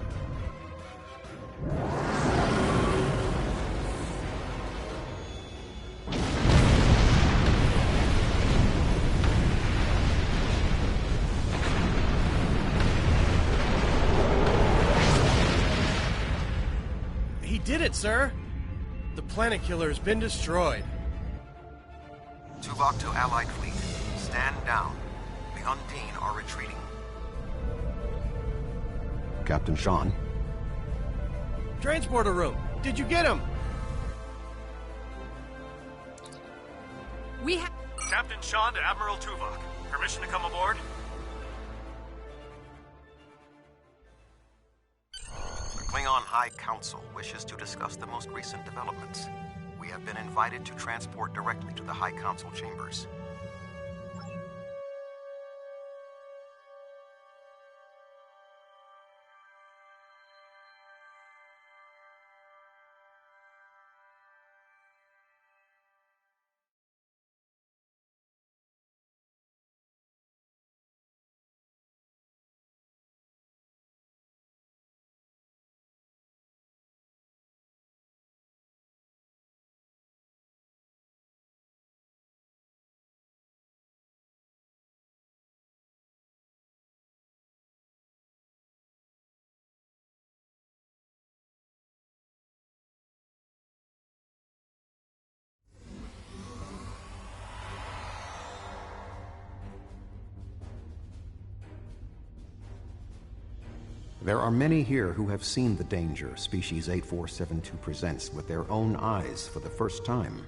N: He did it, sir! The planet killer has been destroyed.
H: Tuvok to Allied fleet. Stand down. The Undine are retreating.
L: Captain Sean.
N: Transporter room. Did you get him?
V: We have...
N: Captain Sean to Admiral Tuvok. Permission to come aboard?
H: The Klingon High Council wishes to discuss the most recent developments. We have been invited to transport directly to the High Council chambers.
L: There are many here who have seen the danger Species 8472 presents with their own eyes for the first time.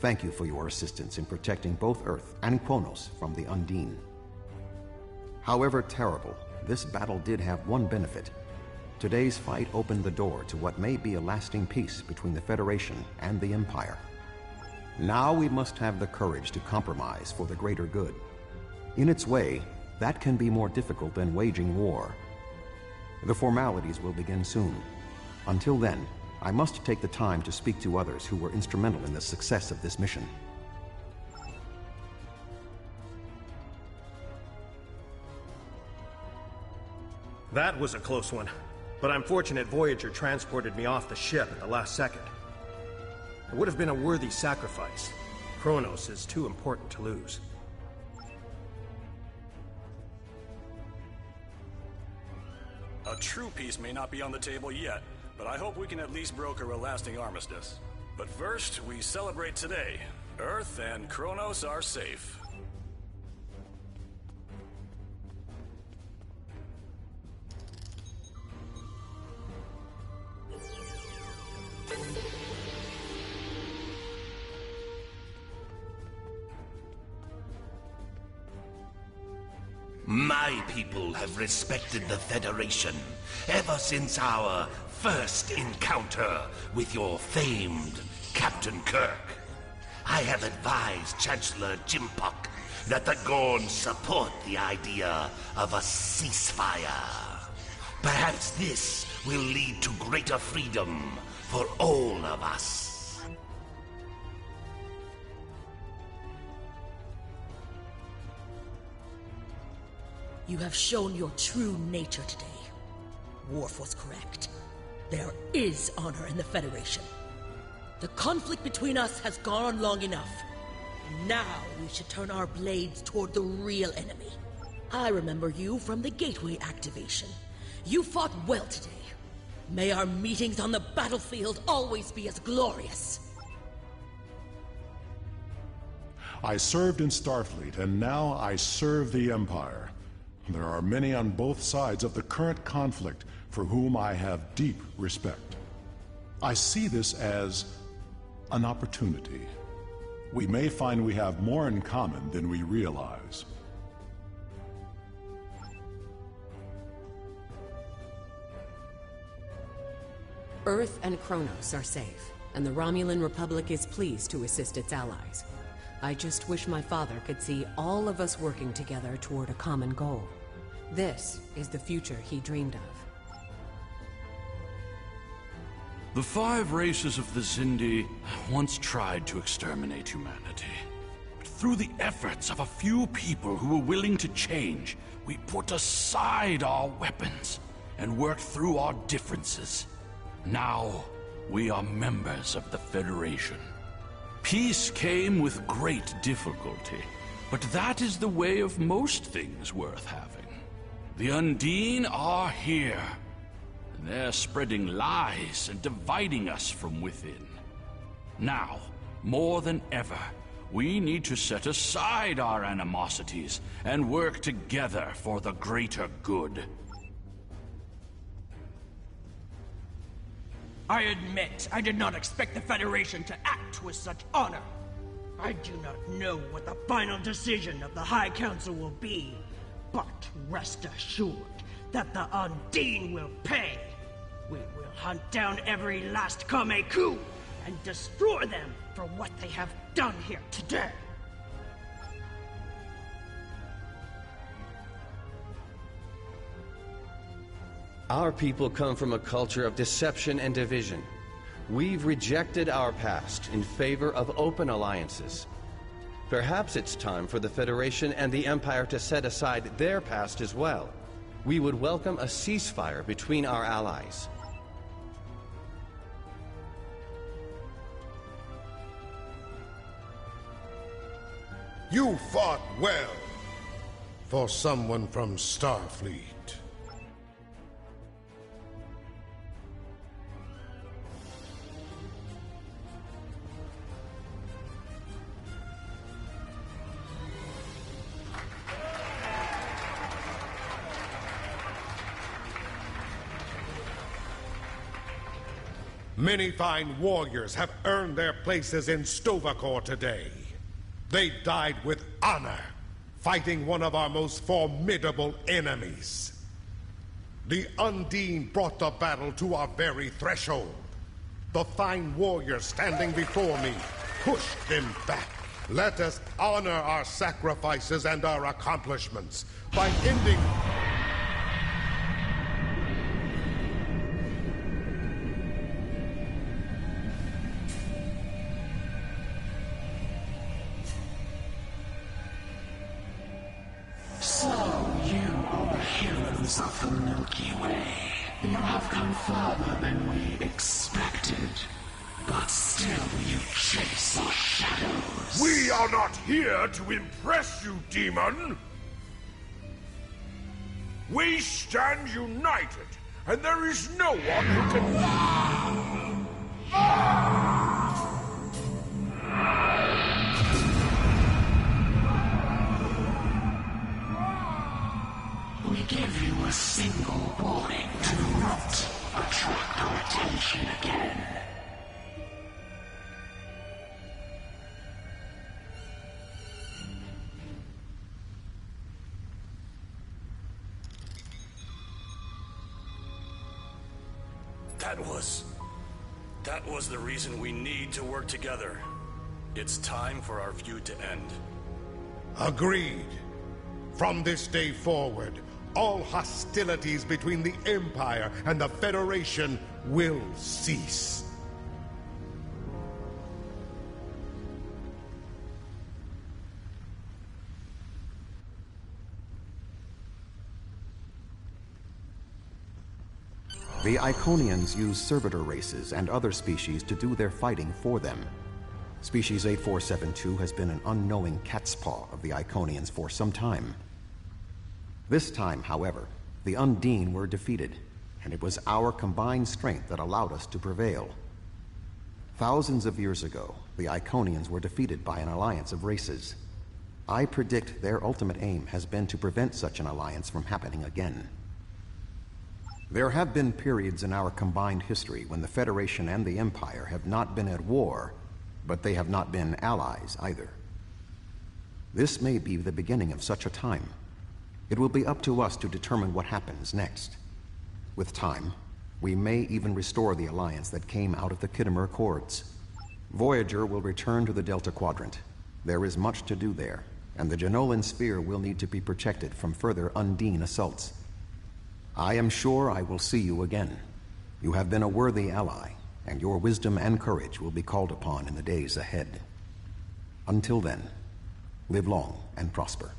L: Thank you for your assistance in protecting both Earth and Kronos from the Undine. However terrible, this battle did have one benefit. Today's fight opened the door to what may be a lasting peace between the Federation and the Empire. Now we must have the courage to compromise for the greater good. In its way, that can be more difficult than waging war. The formalities will begin soon. Until then, I must take the time to speak to others who were instrumental in the success of this mission.
N: That was a close one, but I'm fortunate Voyager transported me off the ship at the last second. It would have been a worthy sacrifice. Kronos is too important to lose.
K: A true peace may not be on the table yet, but I hope we can at least broker a lasting armistice. But first, we celebrate today. Earth and Kronos are safe.
D: My people have respected the Federation ever since our first encounter with your famed Captain Kirk. I have advised Chancellor Jimpok that the Gorns support the idea of a ceasefire. Perhaps this will lead to greater freedom for all of us.
A: You have shown your true nature today. Worf was correct. There is honor in the Federation. The conflict between us has gone on long enough. Now we should turn our blades toward the real enemy. I remember you from the Gateway activation. You fought well today. May our meetings on the battlefield always be as glorious.
I: I served in Starfleet, and now I serve the Empire. There are many on both sides of the current conflict for whom I have deep respect. I see this as an opportunity. We may find we have more in common than we realize.
G: Earth and Kronos are safe, and the Romulan Republic is pleased to assist its allies. I just wish my father could see all of us working together toward a common goal. This is the future he dreamed of.
C: The 5 races of the Xindi once tried to exterminate humanity. But through the efforts of a few people who were willing to change, we put aside our weapons and worked through our differences. Now, we are members of the Federation. Peace came with great difficulty, but that is the way of most things worth having. The Undine are here. They're spreading lies and dividing us from within. Now, more than ever, we need to set aside our animosities and work together for the greater good.
O: I admit, I did not expect the Federation to act with such honor. I do not know what the final decision of the High Council will be, but rest assured that the Undine will pay. We will hunt down every last Kameku and destroy them for what they have done here today.
S: Our people come from a culture of deception and division. We've rejected our past in favor of open alliances. Perhaps it's time for the Federation and the Empire to set aside their past as well. We would welcome a ceasefire between our allies.
P: You fought well for someone from Starfleet. Many fine warriors have earned their places in Stovacor today. They died with honor, fighting one of our most formidable enemies. The Undine brought the battle to our very threshold. The fine warriors standing before me Push them back. Let us honor our sacrifices and our accomplishments by ending...
Q: So, you are the heroes of the Milky Way. You have come further than we expected. But still you chase our shadows.
D: We are not here to impress you, demon! We stand united, and there is no one who can...
Q: We give you a single warning to not attract our attention again.
K: That was the reason we need to work together. It's time for our feud to end.
P: Agreed. From this day forward, all hostilities between the Empire and the Federation will cease.
L: The Iconians use servitor races and other species to do their fighting for them. Species 8472 has been an unknowing cat's paw of the Iconians for some time. This time, however, the Undine were defeated, and it was our combined strength that allowed us to prevail. Thousands of years ago, the Iconians were defeated by an alliance of races. I predict their ultimate aim has been to prevent such an alliance from happening again. There have been periods in our combined history when the Federation and the Empire have not been at war, but they have not been allies either. This may be the beginning of such a time. It will be up to us to determine what happens next. With time, we may even restore the alliance that came out of the Khitomer Accords. Voyager will return to the Delta Quadrant. There is much to do there, and the Jenolan Sphere will need to be protected from further Undine assaults. I am sure I will see you again. You have been a worthy ally, and your wisdom and courage will be called upon in the days ahead. Until then, live long and prosper.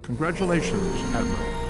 R: Congratulations, Admiral.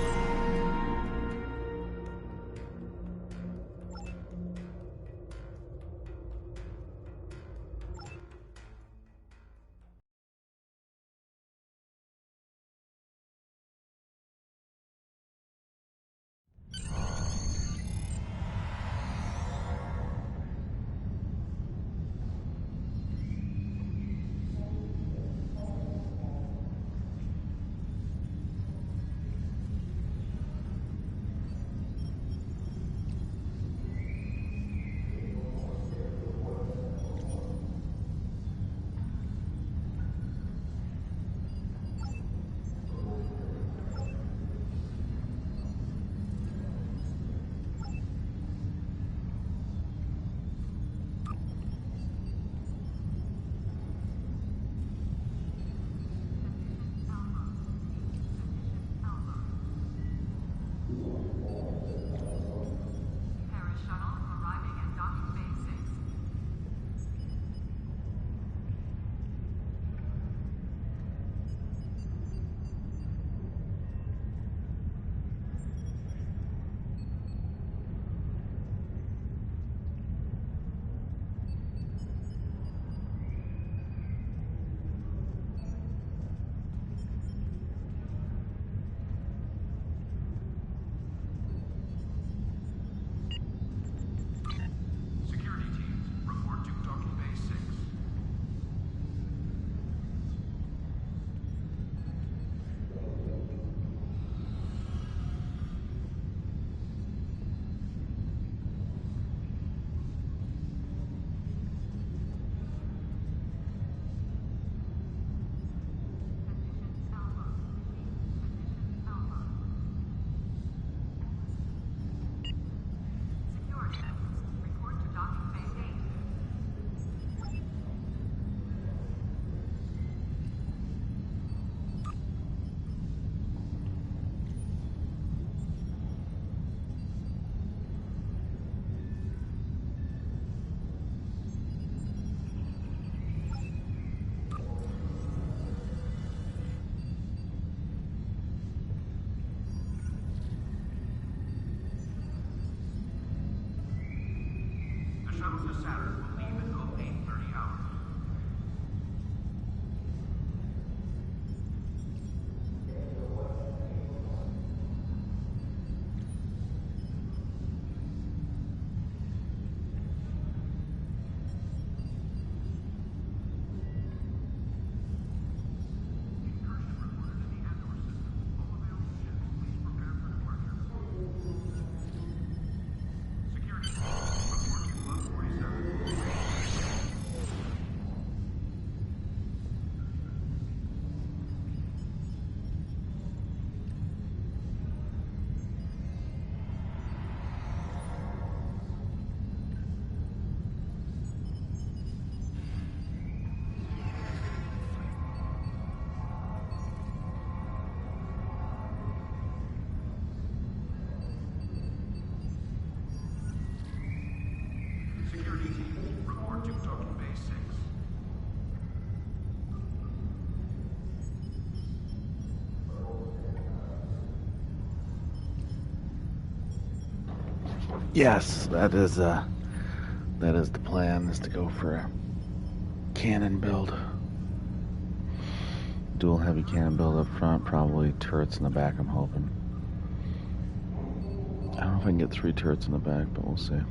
B: Yes, that is the plan, is to go for a cannon build. Dual heavy cannon build up front, probably turrets in the back, I'm hoping. I don't know if I can get 3 turrets in the back, but we'll see.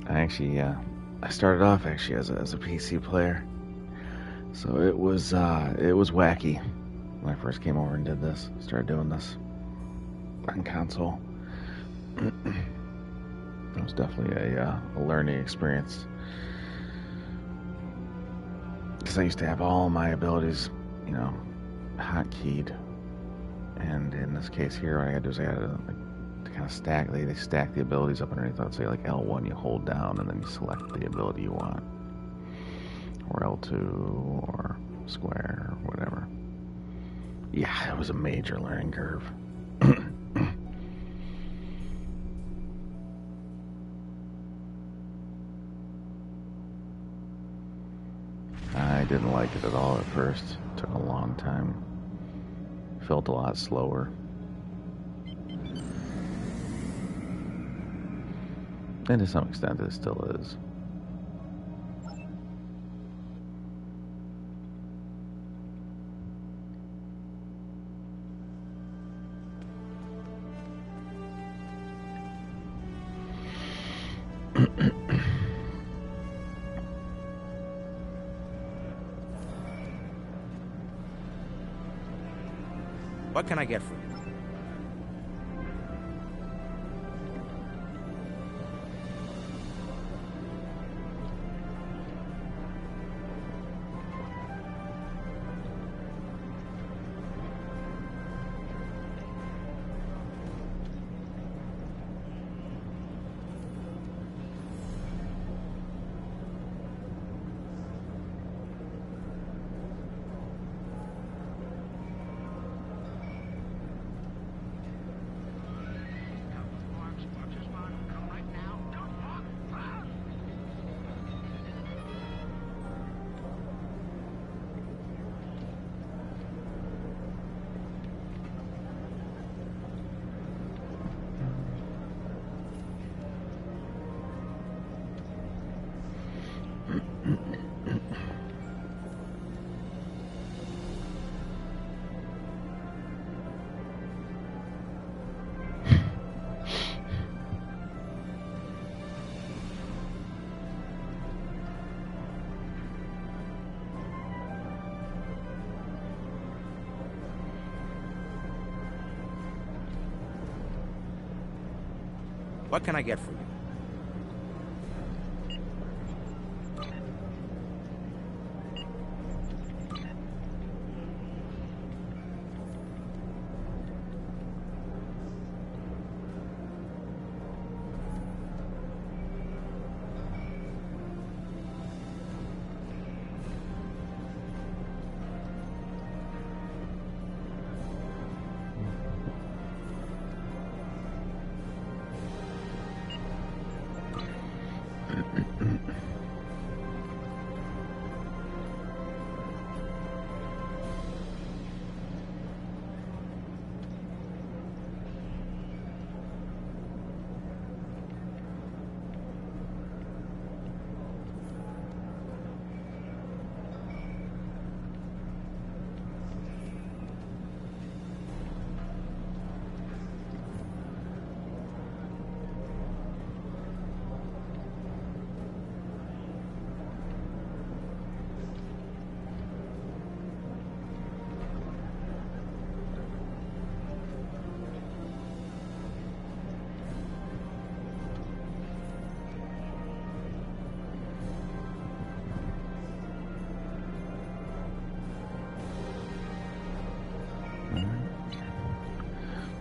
B: I started off actually as a PC player, so it was wacky when I first came over and did this. Started doing this on console. It was definitely a learning experience, because I used to have all my abilities, hotkeyed, and in this case here, what I got to do is I got to kind of stack. They stack the abilities up underneath. I'd say like L1, you hold down, and then you select the ability you want, or L2, or square, or whatever. Yeah, it was a major learning curve. I didn't like it at all at first. It took a long time. Felt a lot slower. And to some extent it still is.
F: What can I get for you? What can I get for you?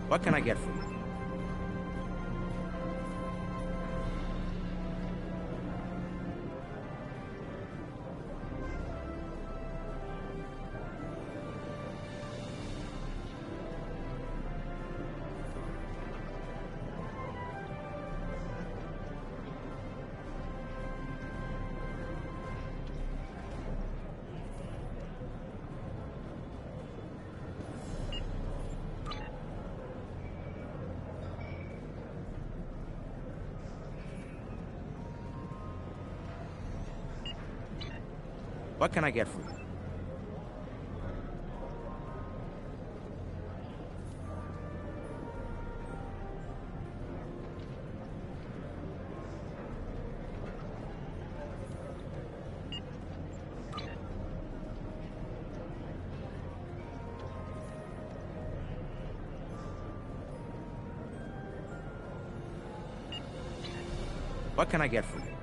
F: What can I get for you? What can I get for you? What can I get for you?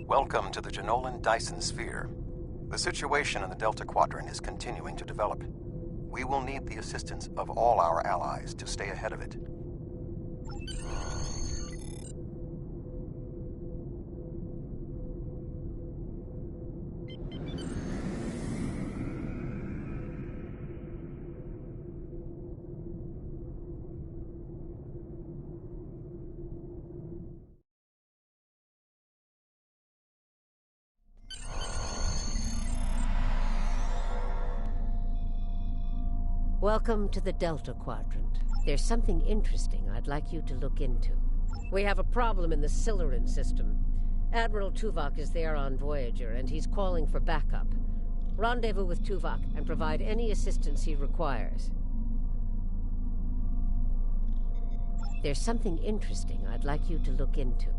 H: Welcome to the Janolan Dyson Sphere. The situation in the Delta Quadrant is continuing to develop. We will need the assistance of all our allies to stay ahead of it.
J: Welcome to the Delta Quadrant. There's something interesting I'd like you to look into. We have a problem in the Sileran system. Admiral Tuvok is there on Voyager, and he's calling for backup. Rendezvous with Tuvok and provide any assistance he requires. There's something interesting I'd like you to look into.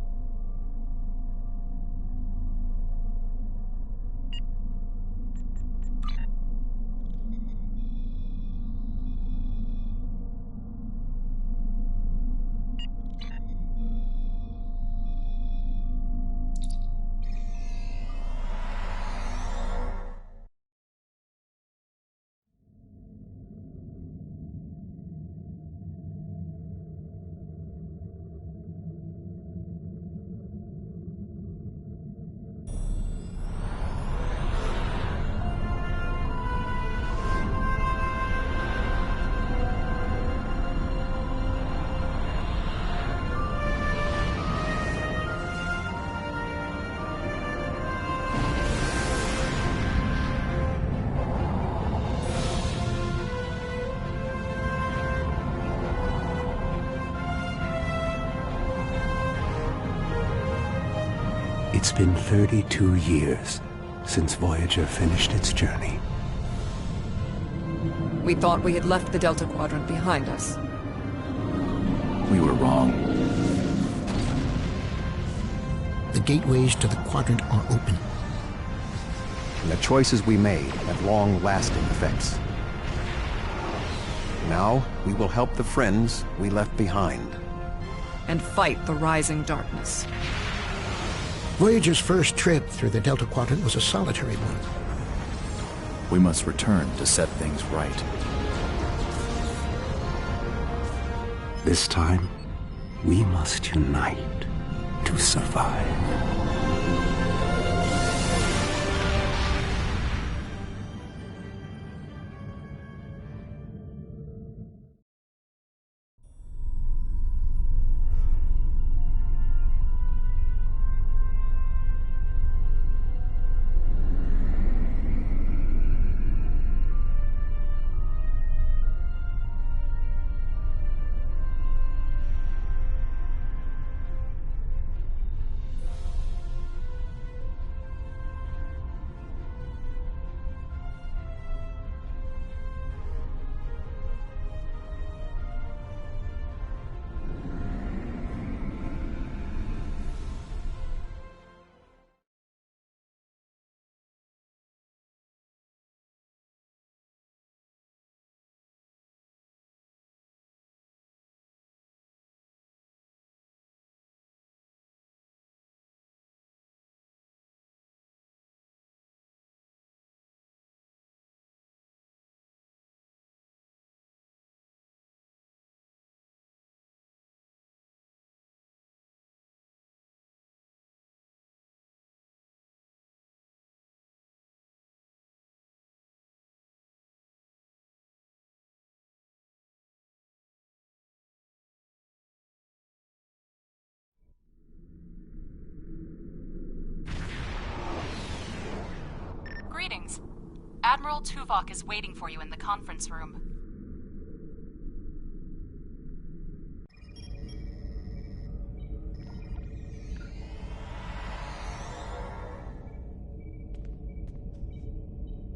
T: It's been 32 years since Voyager finished its journey.
W: We thought we had left the Delta Quadrant behind us.
U: We were wrong.
X: The gateways to the quadrant are open.
L: And the choices we made have long-lasting effects. Now, we will help the friends we left behind.
W: And fight the rising darkness.
X: Voyager's first trip through the Delta Quadrant was a solitary one.
U: We must return to set things right.
T: This time, we must unite to survive.
Y: Greetings. Admiral Tuvok is waiting for you in the conference room.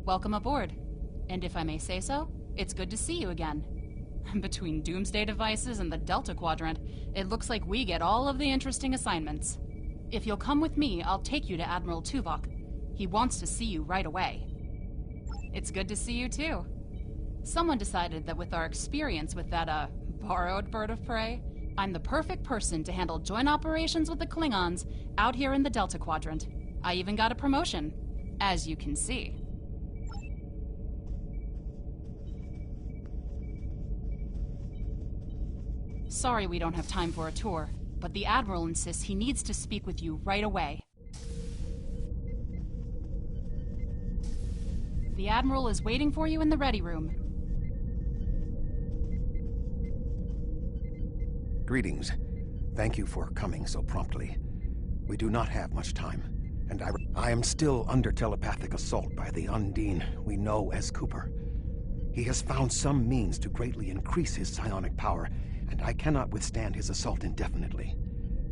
Y: Welcome aboard. And if I may say so, it's good to see you again. Between doomsday devices and the Delta Quadrant, it looks like we get all of the interesting assignments. If you'll come with me, I'll take you to Admiral Tuvok. He wants to see you right away. It's good to see you too. Someone decided that with our experience with that, borrowed bird of prey, I'm the perfect person to handle joint operations with the Klingons out here in the Delta Quadrant. I even got a promotion, as you can see. Sorry we don't have time for a tour, but the Admiral insists he needs to speak with you right away. The Admiral is waiting for you in the ready room.
L: Greetings. Thank you for coming so promptly. We do not have much time, and I am still under telepathic assault by the Undine we know as Cooper. He has found some means to greatly increase his psionic power, and I cannot withstand his assault indefinitely.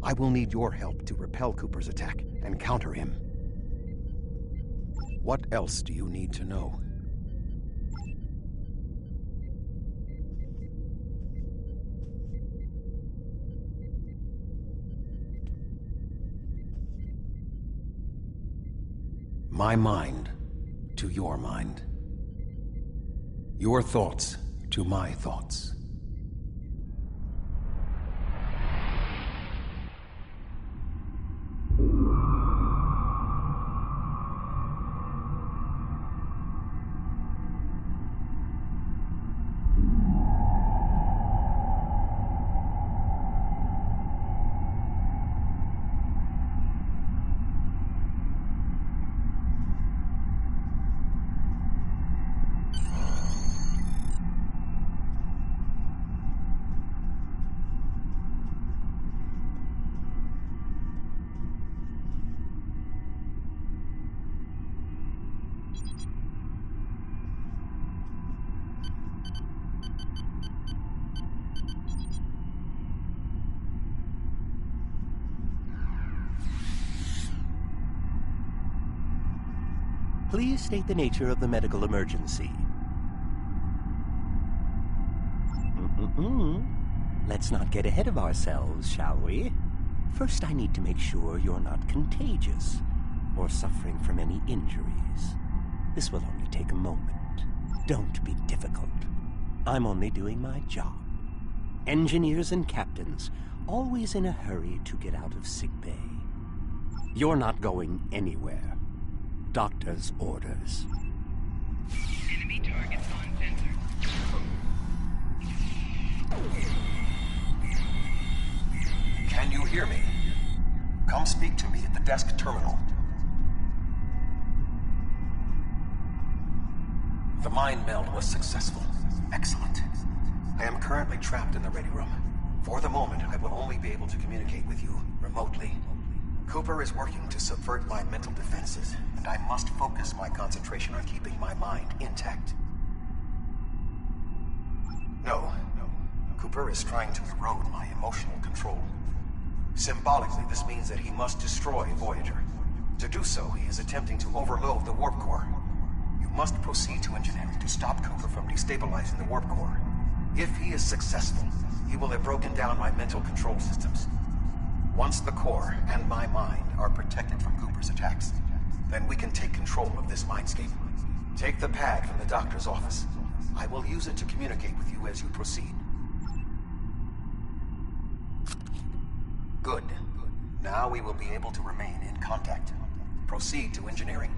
L: I will need your help to repel Cooper's attack and counter him. What else do you need to know? My mind to your mind. Your thoughts to my thoughts.
A: Please state the nature of the medical emergency. Let's not get ahead of ourselves, shall we? First, I need to make sure you're not contagious or suffering from any injuries. This will only take a moment. Don't be difficult. I'm only doing my job. Engineers and captains, always in a hurry to get out of sickbay. You're not going anywhere. Doctor's orders.
E: Enemy targets on sensor.
L: Can you hear me? Come speak to me at the desk terminal. The mind meld was successful. Excellent. I am currently trapped in the ready room. For the moment, I will only be able to communicate with you remotely. Cooper is working to subvert my mental defenses, and I must focus my concentration on keeping my mind intact. No. Cooper is trying to erode my emotional control. Symbolically, this means that he must destroy Voyager. To do so, he is attempting to overload the warp core. You must proceed to engineering to stop Cooper from destabilizing the warp core. If he is successful, he will have broken down my mental control systems. Once the core and my mind are protected from Cooper's attacks, then we can take control of this mindscape. Take the pad from the doctor's office. I will use it to communicate with you as you proceed. Good. Now we will be able to remain in contact. Proceed to engineering.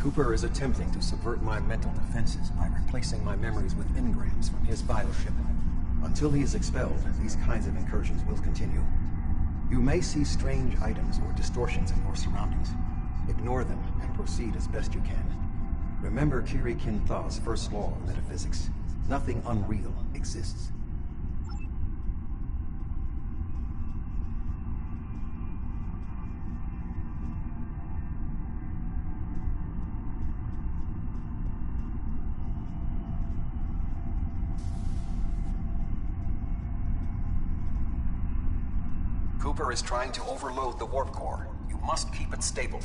L: Cooper is attempting to subvert my mental defenses by replacing my memories with engrams from his bioship. Until he is expelled, these kinds of incursions will continue. You may see strange items or distortions in your surroundings. Ignore them and proceed as best you can. Remember Kiri Kintha's first law of metaphysics. Nothing unreal exists. Cooper is trying to overload the warp core. You must keep it stable.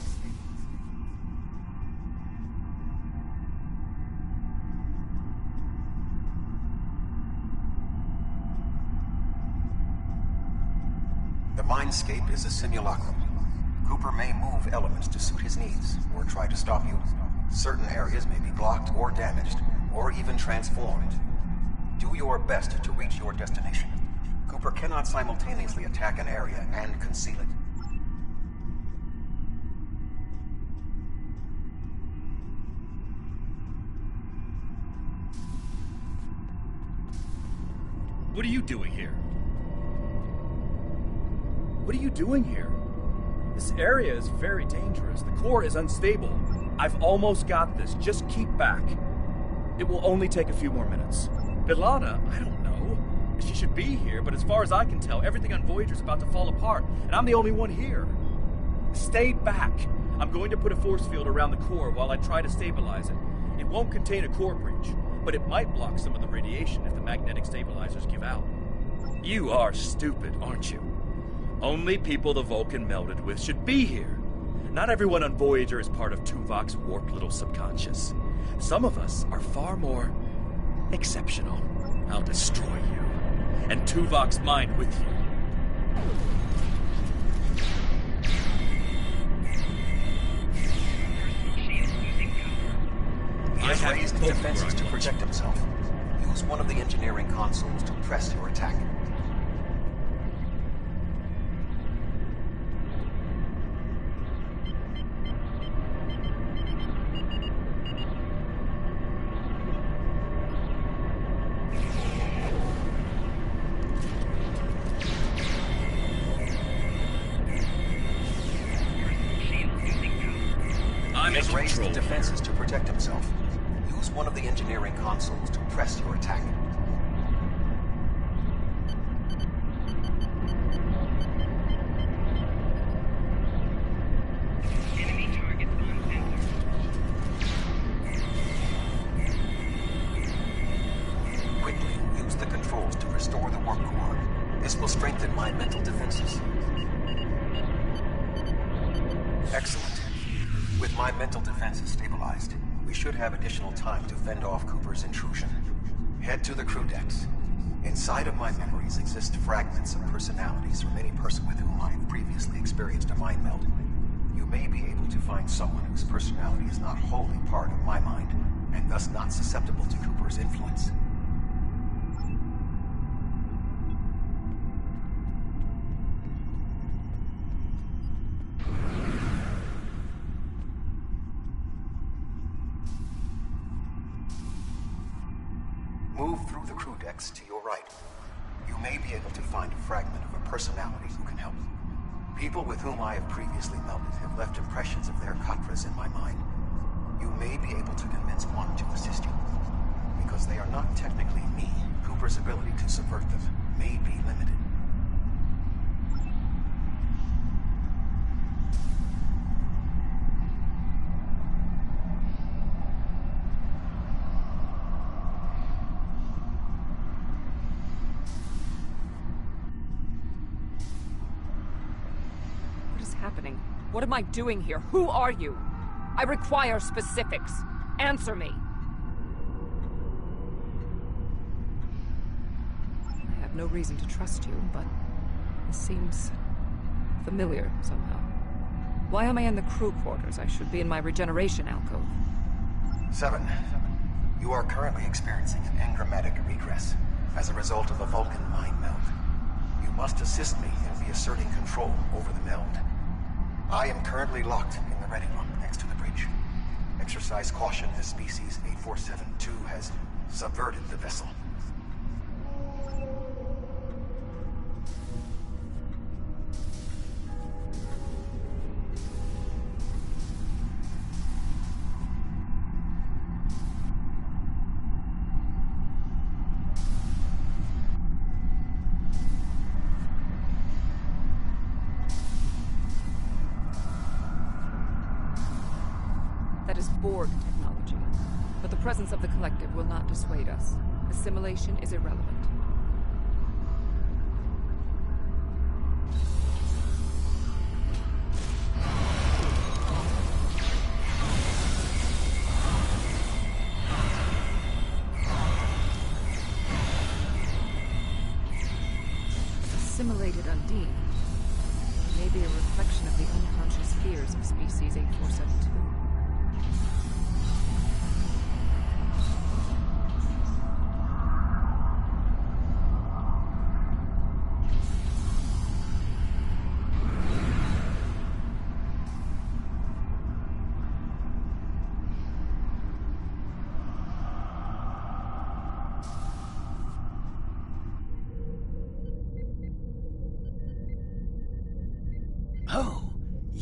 L: The mindscape is a simulacrum. Cooper may move elements to suit his needs, or try to stop you. Certain areas may be blocked or damaged, or even transformed.
H: Do your best to reach your destination. Cooper cannot simultaneously attack an area and conceal it.
G: What are you doing here? What are you doing here? This area is very dangerous. The core is unstable. I've almost got this. Just keep back. It will only take a few more minutes. Bilana, I don't know. She should be here, but as far as I can tell, everything on Voyager's about to fall apart, and I'm the only one here. Stay back. I'm going to put a force field around the core while I try to stabilize it. It won't contain a core breach, but it might block some of the radiation if the magnetic stabilizers give out. You are stupid, aren't you? Only people the Vulcan melded with should be here. Not everyone on Voyager is part of Tuvok's warped little subconscious. Some of us are far more exceptional. I'll destroy you, and Tuvok's mind with you.
H: He has raised the defenses to protect himself. Use one of the engineering consoles to press your attack. He has raised the defenses to protect himself. Use one of the engineering consoles to press your attack.
E: Enemy targets on sensor.
H: Quickly use the controls to restore the warp core. This will strengthen my mental defenses. Excellent. With my mental defenses stabilized, we should have additional time to fend off Cooper's intrusion. Head to the crew decks. Inside of my memories exist fragments of personalities from any person with whom I have previously experienced a mind meld. You may be able to find someone whose personality is not wholly part of my mind, and thus not susceptible to Cooper's influence. Move through the crew decks to your right. You may be able to find a fragment of a personality who can help. People with whom I have previously melded have left impressions of their Katras in my mind. You may be able to convince one to assist you. Because they are not technically me, Cooper's ability to subvert them may be limited.
W: Happening? What am I doing here? Who are you? I require specifics. Answer me. I have no reason to trust you, but this seems familiar somehow. Why am I in the crew quarters? I should be in my regeneration alcove.
H: 7. You are currently experiencing an engrammatic regress as a result of a Vulcan mind meld. You must assist me in reasserting control over the meld. I am currently locked in the ready room next to the bridge. Exercise caution as species 8472 has subverted the vessel.
W: That is Borg technology. But the presence of the Collective will not dissuade us. Assimilation is irrelevant. Assimilated Undine may be a reflection of the unconscious fears of species 8472.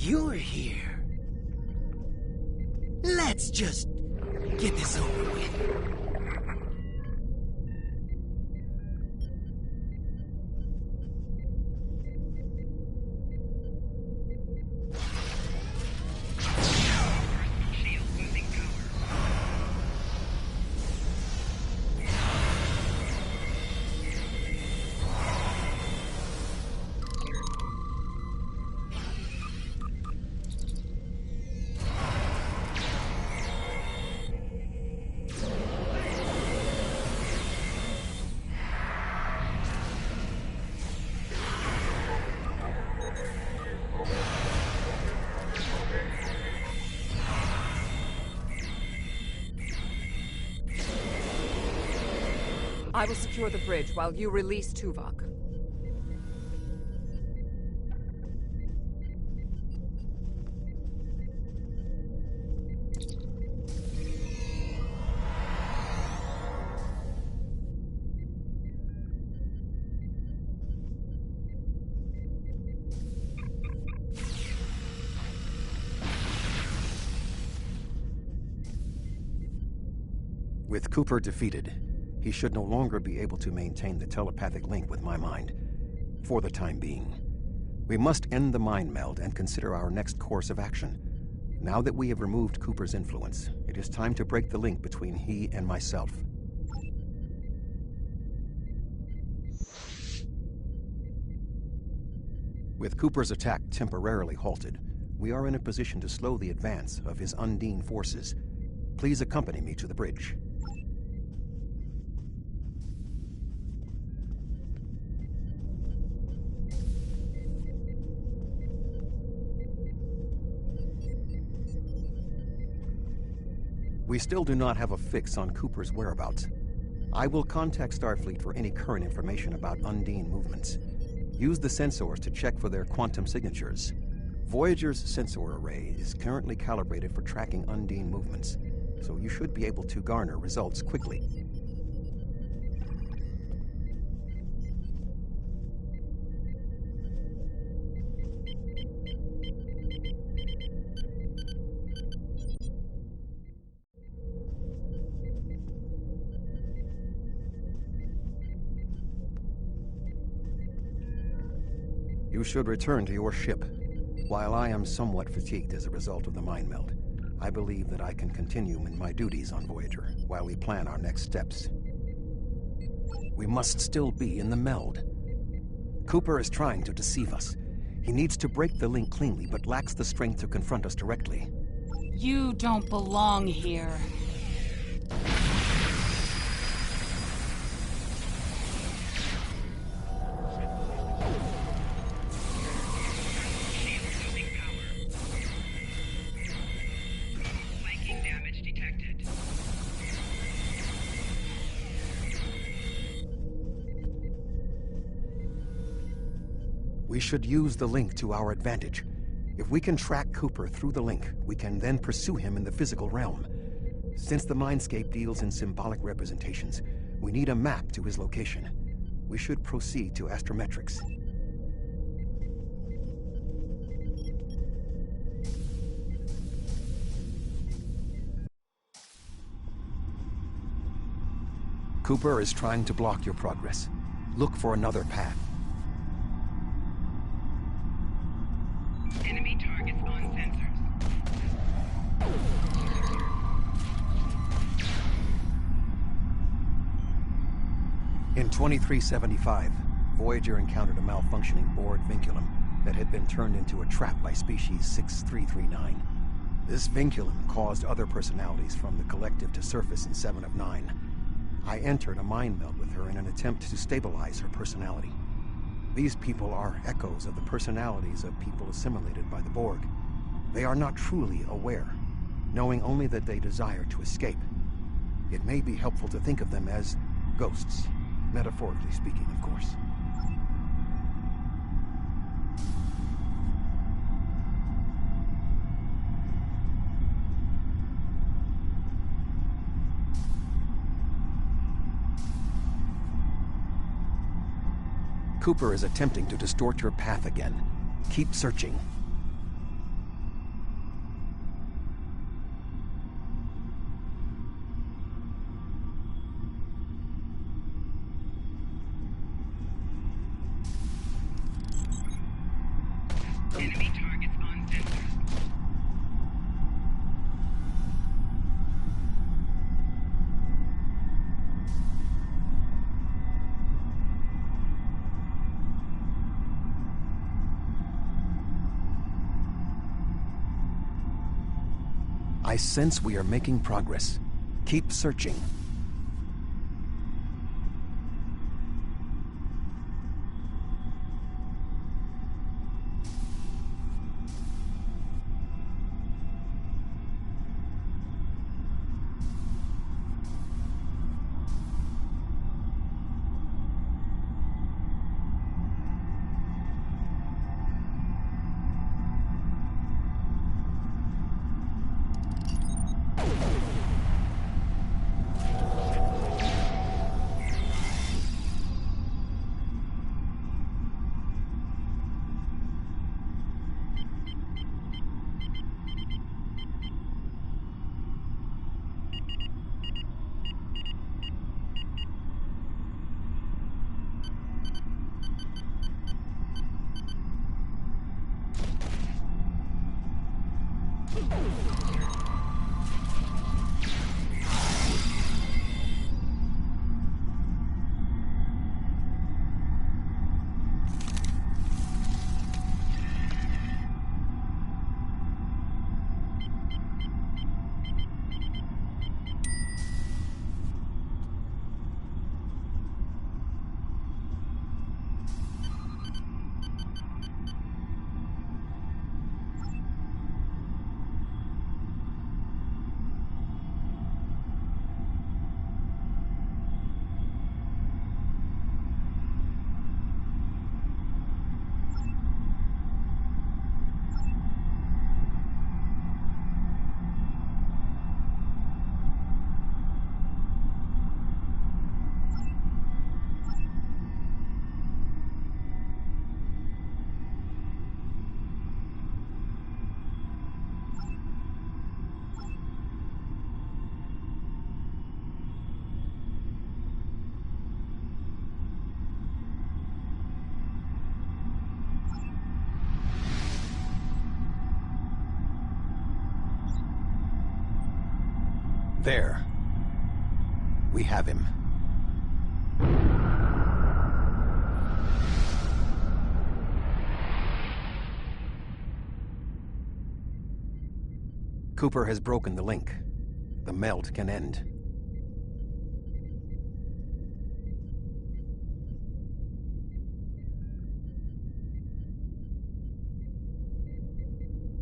C: you're here. Let's just get this over with.
W: I will secure the bridge while you release Tuvok.
L: With Cooper defeated, he should no longer be able to maintain the telepathic link with my mind, for the time being. We must end the mind meld and consider our next course of action. Now that we have removed Cooper's influence, it is time to break the link between he and myself. With Cooper's attack temporarily halted, we are in a position to slow the advance of his Undine forces. Please accompany me to the bridge. We still do not have a fix on Cooper's whereabouts. I will contact Starfleet for any current information about Undine movements. Use the sensors to check for their quantum signatures. Voyager's sensor array is currently calibrated for tracking Undine movements, so you should be able to garner results quickly. You should return to your ship. While I am somewhat fatigued as a result of the mind meld, I believe that I can continue in my duties on Voyager while we plan our next steps. We must still be in the meld. Cooper is trying to deceive us. He needs to break the link cleanly, but lacks the strength to confront us directly.
Y: You don't belong here.
L: We should use the link to our advantage. If we can track Cooper through the link, we can then pursue him in the physical realm. Since the mindscape deals in symbolic representations, we need a map to his location. We should proceed to astrometrics. Cooper is trying to block your progress. Look for another path.
E: Enemy targets on sensors.
L: In 2375, Voyager encountered a malfunctioning board vinculum that had been turned into a trap by species 6339. This vinculum caused other personalities from the collective to surface in 7 of 9. I entered a mind meld with her in an attempt to stabilize her personality. These people are echoes of the personalities of people assimilated by the Borg. They are not truly aware, knowing only that they desire to escape. It may be helpful to think of them as ghosts, metaphorically speaking, of course. Cooper is attempting to distort your path again. Keep searching. I sense we are making progress. Keep searching. There. We have him. Cooper has broken the link. The melt can end.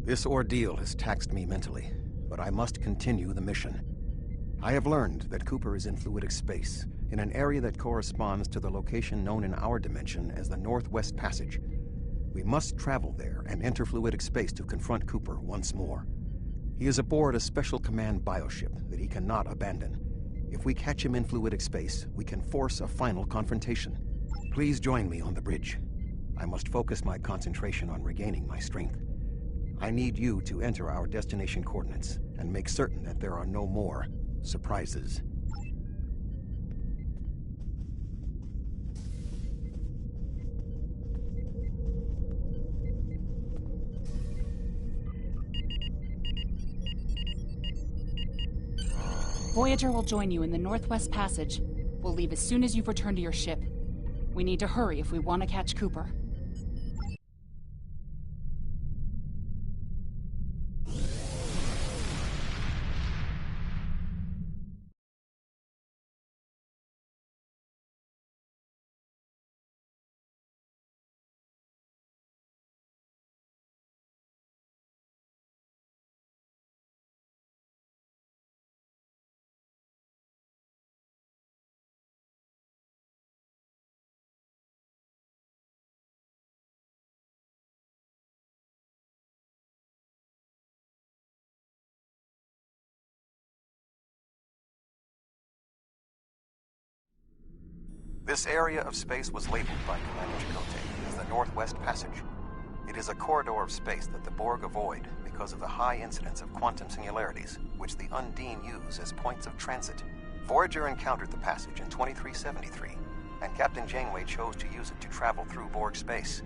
L: This ordeal has taxed me mentally, but I must continue the mission. I have learned that Cooper is in fluidic space, in an area that corresponds to the location known in our dimension as the Northwest Passage. We must travel there and enter fluidic space to confront Cooper once more. He is aboard a special command bioship that he cannot abandon. If we catch him in fluidic space, we can force a final confrontation. Please join me on the bridge. I must focus my concentration on regaining my strength. I need you to enter our destination coordinates and make certain that there are no more surprises.
Y: Voyager will join you in the Northwest Passage. We'll leave as soon as you've returned to your ship. We need to hurry if we want to catch Cooper.
H: This area of space was labeled by Commander Chakotay as the Northwest Passage. It is a corridor of space that the Borg avoid because of the high incidence of quantum singularities, which the Undine use as points of transit. Voyager encountered the passage in 2373, and Captain Janeway chose to use it to travel through Borg space.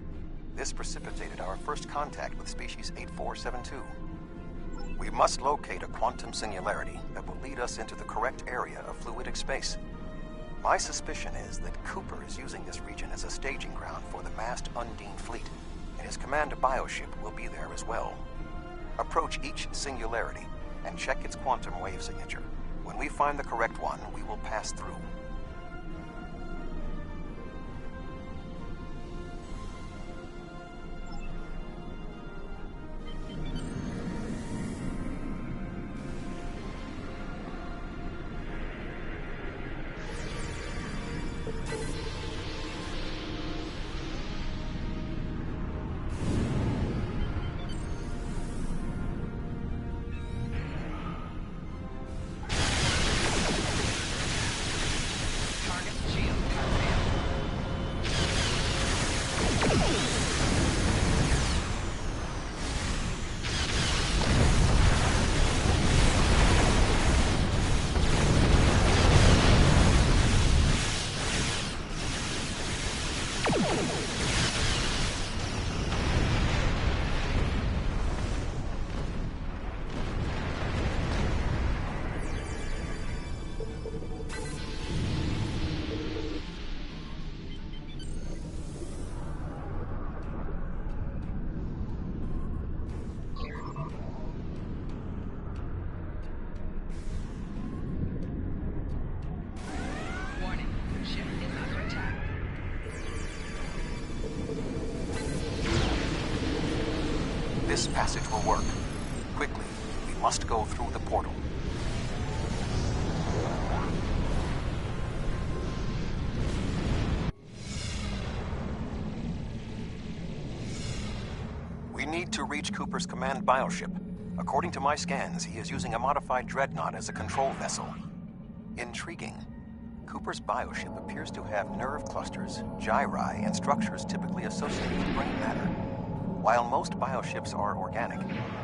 H: This precipitated our first contact with species 8472. We must locate a quantum singularity that will lead us into the correct area of fluidic space. My suspicion is that Cooper is using this region as a staging ground for the massed Undine fleet, and his command bioship will be there as well. Approach each singularity and check its quantum wave signature. When we find the correct one, we will pass through. This passage will work. Quickly, we must go through the portal. We need to reach Cooper's command bioship. According to my scans, he is using a modified dreadnought as a control vessel. Intriguing. Cooper's bioship appears to have nerve clusters, gyri, and structures typically associated with brain matter. While most bioships are organic,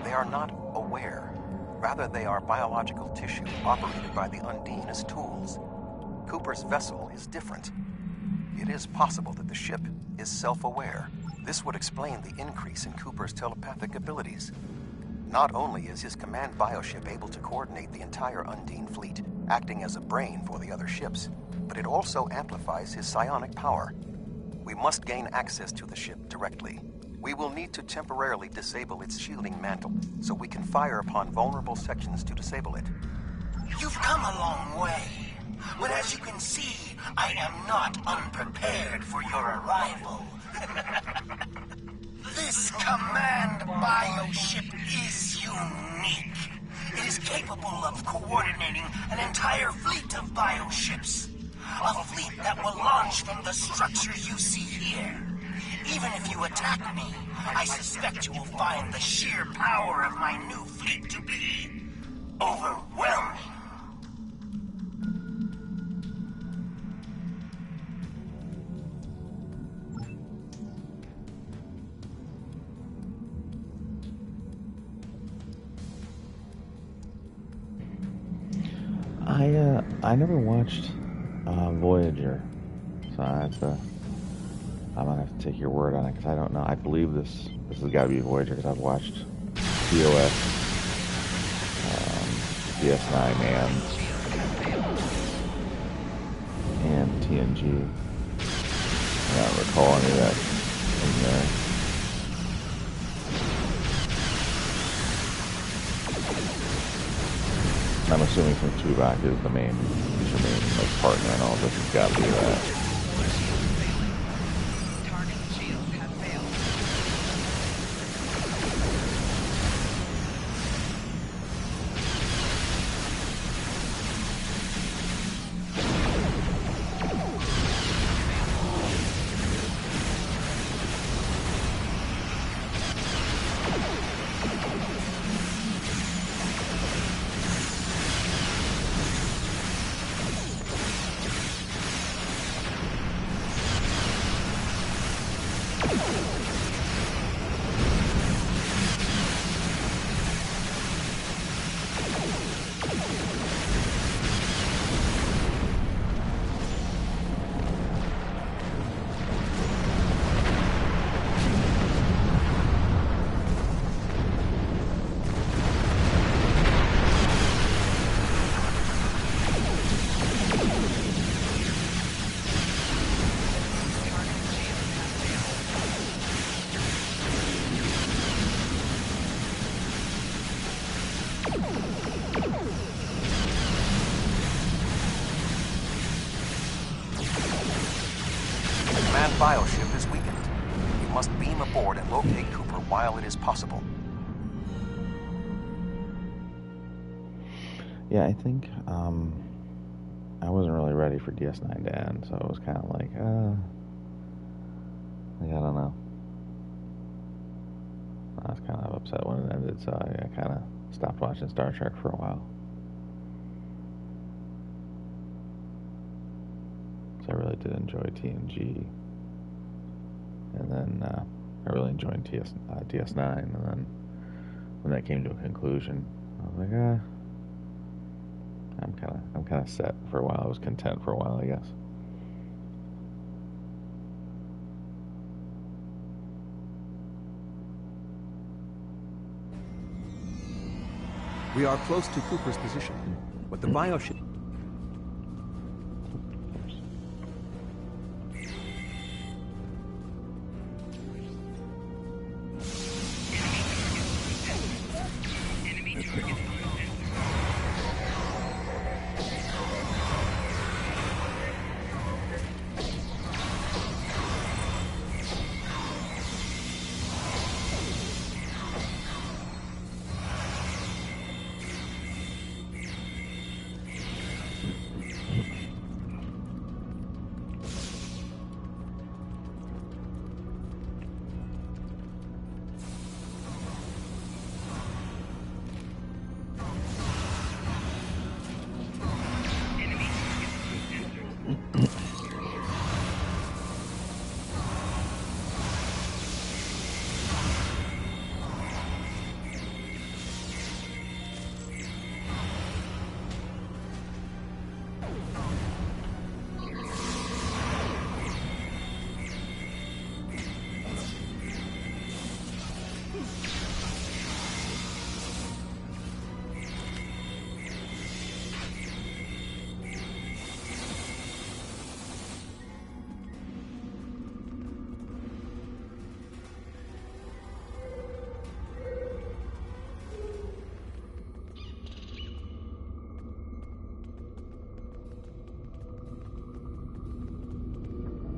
H: they are not aware. Rather, they are biological tissue operated by the Undine as tools. Cooper's vessel is different. It is possible that the ship is self-aware. This would explain the increase in Cooper's telepathic abilities. Not only is his command bioship able to coordinate the entire Undine fleet, acting as a brain for the other ships, but it also amplifies his psionic power. We must gain access to the ship directly. We will need to temporarily disable its shielding mantle, so we can fire upon vulnerable sections to disable it.
C: You've come a long way, but as you can see, I am not unprepared for your arrival. This command bioship is unique. It is capable of coordinating an entire fleet of bioships. A fleet that will launch from the structure you see here. Even if you attack me, I suspect you will find the sheer power of my new fleet to be overwhelming.
B: I never watched Voyager, so I'm gonna have to take your word on it because I don't know. I believe this has got to be Voyager because I've watched TOS, DS9, and TNG. I don't recall any of that in there. I'm assuming from Tuvok is your main like partner and all this has got to be that.
H: bioship is weakened. You must beam aboard and locate Cooper while it is possible.
B: Yeah, I think I wasn't really ready for DS9 to end, so it was kind of like, I don't know. I was kind of upset when it ended, so I kind of stopped watching Star Trek for a while. So I really did enjoy TNG, and then I really enjoyed DS9, and then when that came to a conclusion, I was like, I'm kind of set for a while. I was content for a while, I guess.
L: We are close to Cooper's position, but the bioship...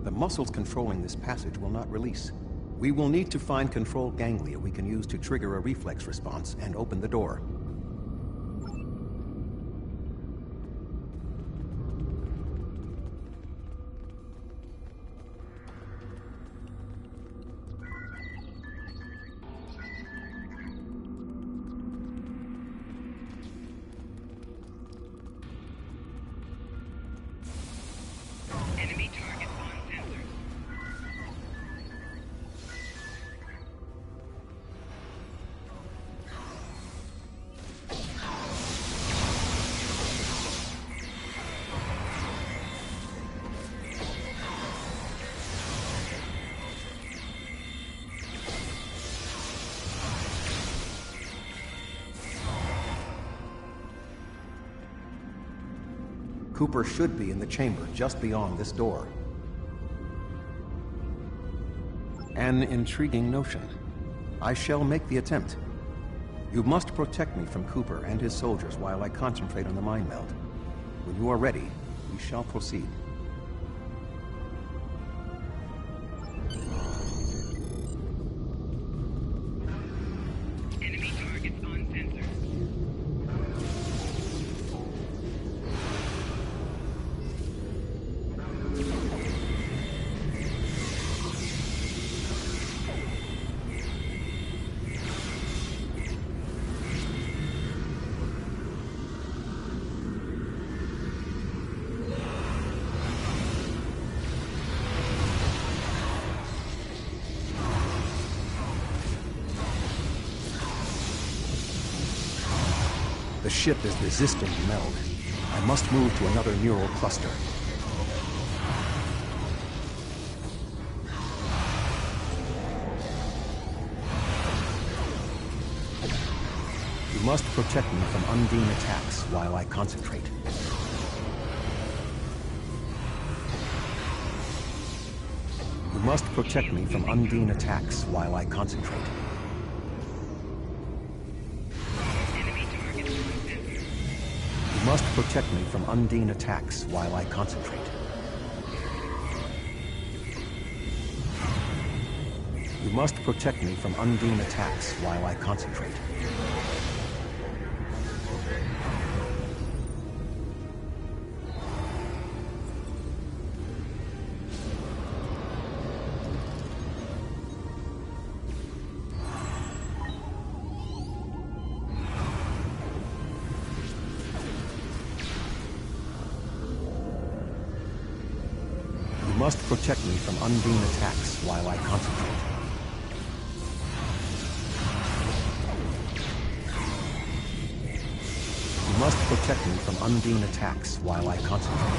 L: The muscles controlling this passage will not release. We will need to find control ganglia we can use to trigger a reflex response and open the door.
E: Enemy target on sensors.
L: Cooper should be in the chamber just beyond this door. An intriguing notion. I shall make the attempt. You must protect me from Cooper and his soldiers while I concentrate on the mind meld. When you are ready, we shall proceed.
E: Enemy targets on sensors.
L: The ship is resisting the meld. I must move to another neural cluster. You must protect me from Undine attacks while I concentrate. You must protect me from Undine attacks while I concentrate. You must protect me from Undine attacks while I concentrate. You must protect me from Undine attacks while I concentrate. You must protect me from Undine attacks while I concentrate. You must protect me from Undine attacks while I concentrate.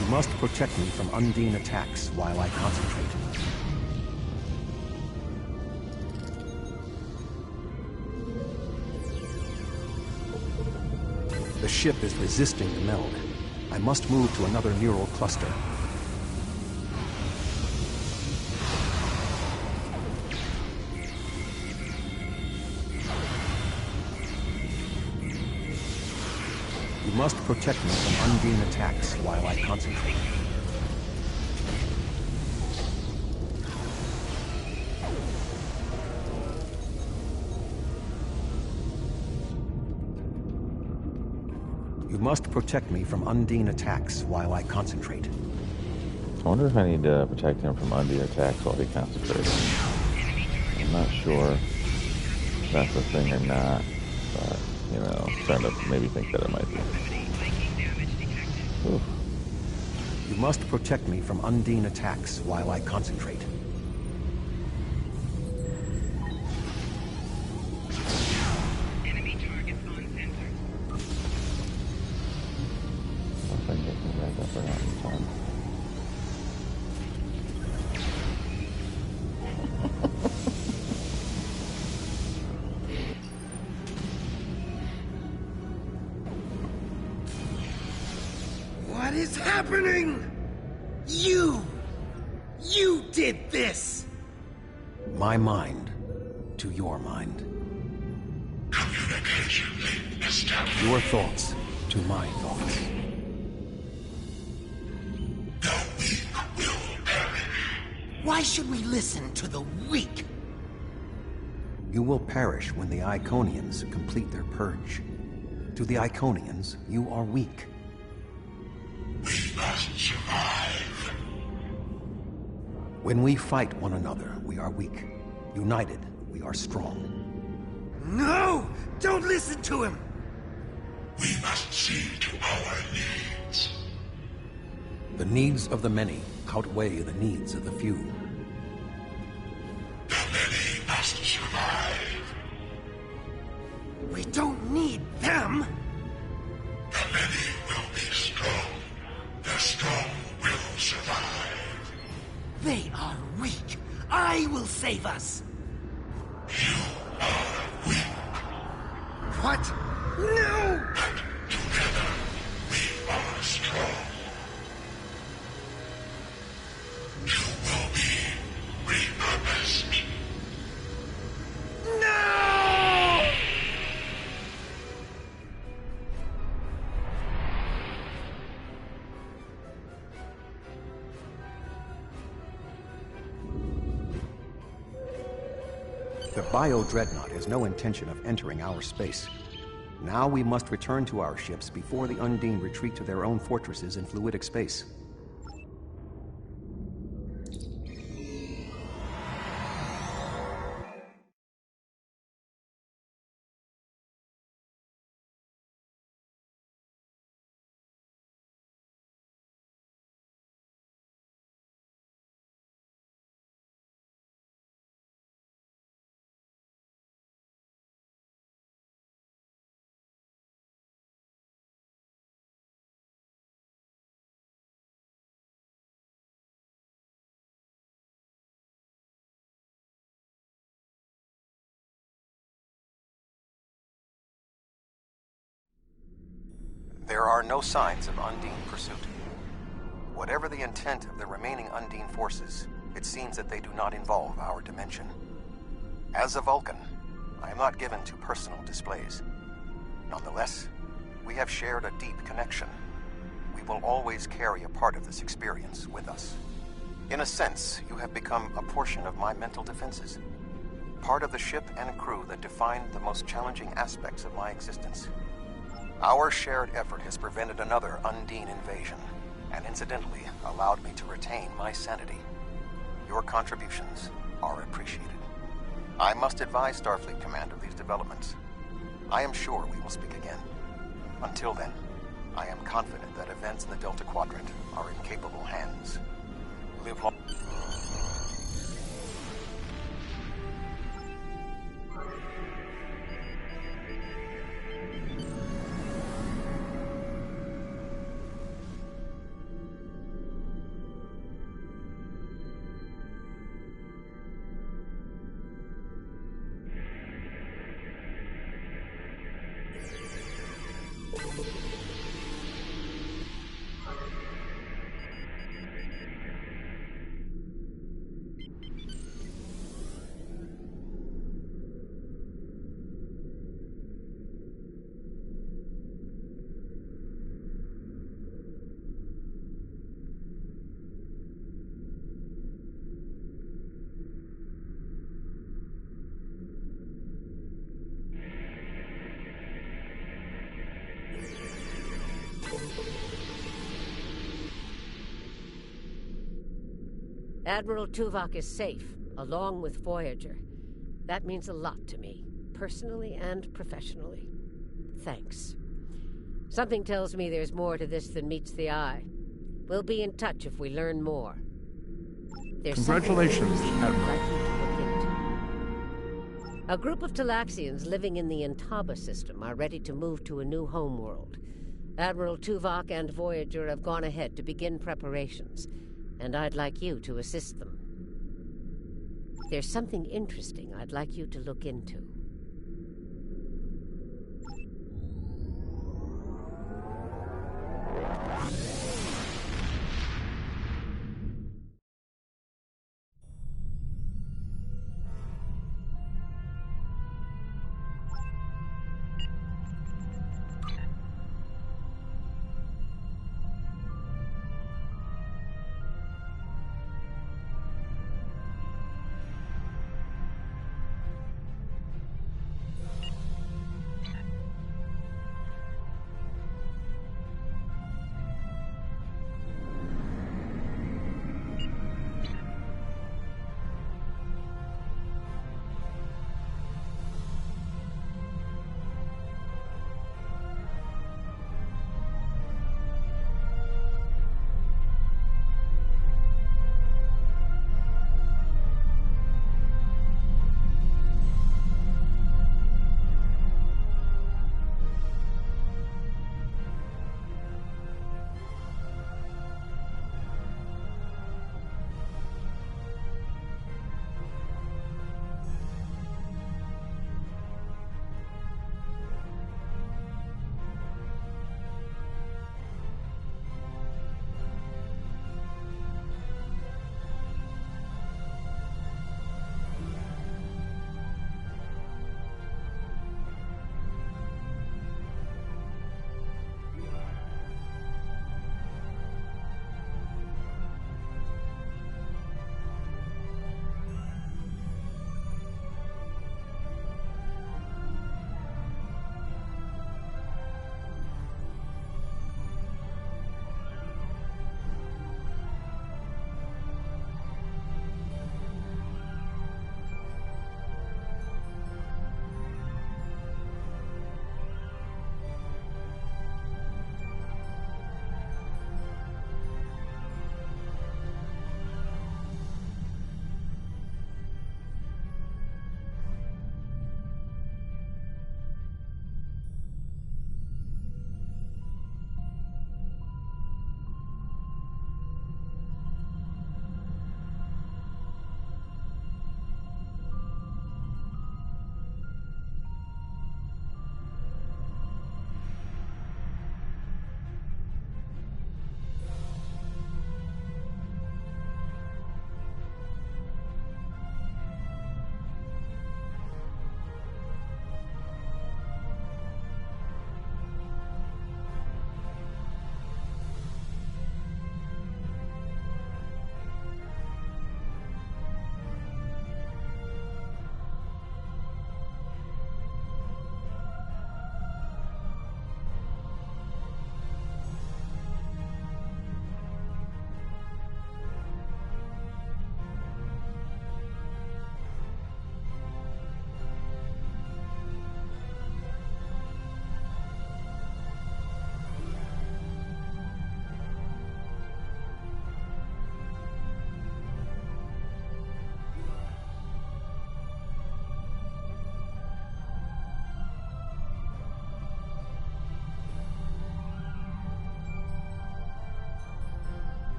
L: You must protect me from Undine attacks while I concentrate. The ship is resisting the meld. I must move to another neural cluster. You must protect me from Undine attacks while I concentrate. You must protect me from Undine attacks while I concentrate.
B: I wonder if I need to protect him from Undine attacks while he concentrates. I'm not sure if that's a thing or not, but, you know, I'm starting to maybe think that it might be. Oof.
L: You must protect me from Undine attacks while I concentrate.
E: Enemy targets on sensor.
B: If I can get him back up or not in time.
C: What is happening? You did this!
L: My mind to your mind.
Q: Communication link established.
L: Your thoughts to my thoughts.
Q: The weak will perish.
C: Why should we listen to the weak?
L: You will perish when the Iconians complete their purge. To the Iconians, you are weak.
Q: We must survive.
L: When we fight one another, we are weak. United, we are strong.
C: No! Don't listen to him!
Q: We must see to our needs.
L: The needs of the many outweigh the needs of the few.
Q: The many must survive.
C: We don't need them!
Q: The many will be strong. The strong will survive.
C: They are weak. I will save us.
Q: You are weak.
C: What? No!
Q: But together we are strong. You will be repurposed.
C: No!
L: The Bio-Dreadnought has no intention of entering our space. Now we must return to our ships before the Undine retreat to their own fortresses in fluidic space. There are no signs of Undine pursuit. Whatever the intent of the remaining Undine forces, it seems that they do not involve our dimension. As a Vulcan, I am not given to personal displays.
H: Nonetheless, we have shared a deep connection. We will always carry a part of this experience with us. In a sense, you have become a portion of my mental defenses. Part of the ship and crew that defined the most challenging aspects of my existence. Our shared effort has prevented another Undine invasion, and incidentally allowed me to retain my sanity. Your contributions are appreciated. I must advise Starfleet Command of these developments. I am sure we will speak again. Until then, I am confident that events in the Delta Quadrant are in capable hands. Live long.
J: Admiral Tuvok is safe, along with Voyager. That means a lot to me, personally and professionally. Thanks. Something tells me there's more to this than meets the eye. We'll be in touch if we learn more.
R: Congratulations, Admiral.
J: A group of Talaxians living in the Intaba system are ready to move to a new homeworld. Admiral Tuvok and Voyager have gone ahead to begin preparations, and I'd like you to assist them. There's something interesting I'd like you to look into.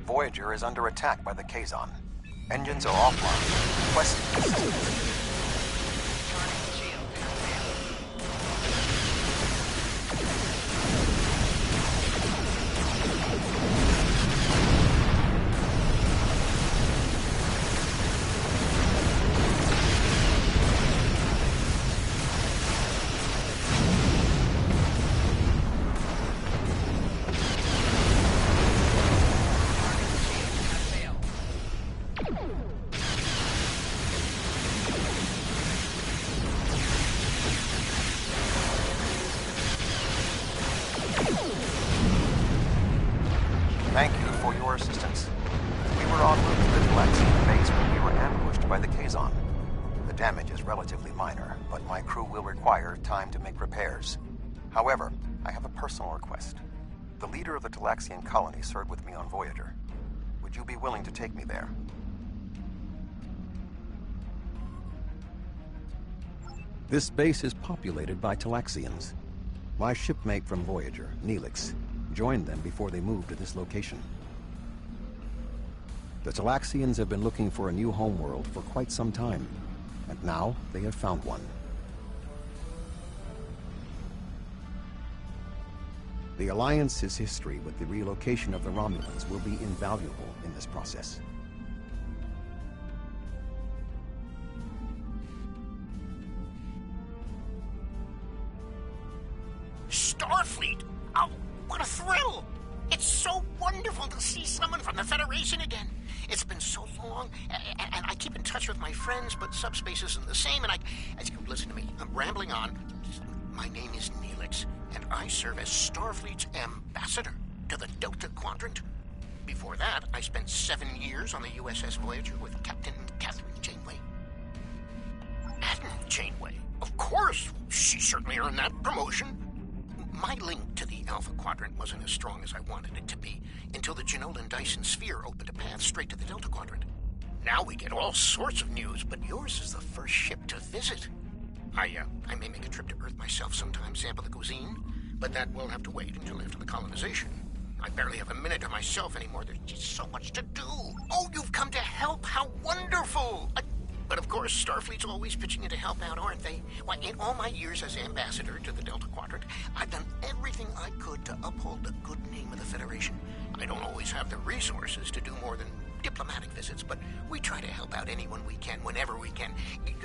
H: Voyager is under attack by the Kazon. Engines are offline. Requesting assistance. Thank you for your assistance. We were en route to the Galaxian base when we were ambushed by the Kazon. The damage is relatively minor, but my crew will require time to make repairs. However, I have a personal request. The leader of the Talaxian colony served with me on Voyager. Would you be willing to take me there? This base is populated by Talaxians. My shipmate from Voyager, Neelix, joined them before they moved to this location. The Talaxians have been looking for a new homeworld for quite some time, and now they have found one. The Alliance's history with the relocation of the Romulans will be invaluable in this process.
C: Starfleet! Oh, what a thrill! It's so wonderful to see someone from the Federation again. It's been so long, and I keep in touch with my friends, but subspace isn't the same, and listen to me, I'm rambling on. My name is Neelix, and I serve as Starfleet's ambassador to the Delta Quadrant. Before that, I spent 7 years on the USS Voyager with Captain Catherine Janeway. Admiral Janeway? Of course! She certainly earned that promotion. My link to the Alpha Quadrant wasn't as strong as I wanted it to be until the Janolan Dyson Sphere opened a path straight to the Delta Quadrant. Now we get all sorts of news, but yours is the first ship to visit. I may make a trip to Earth myself sometime, sample the cuisine, but that will have to wait until after the colonization. I barely have a minute to myself anymore. There's just so much to do. Oh, you've come to help. How wonderful. But of course, Starfleet's always pitching in to help out, aren't they? Why, in all my years as ambassador to the Delta Quadrant, I've done everything I could to uphold the good name of the Federation. I don't always have the resources to do more than diplomatic visits, but we try to help out anyone we can, whenever we can.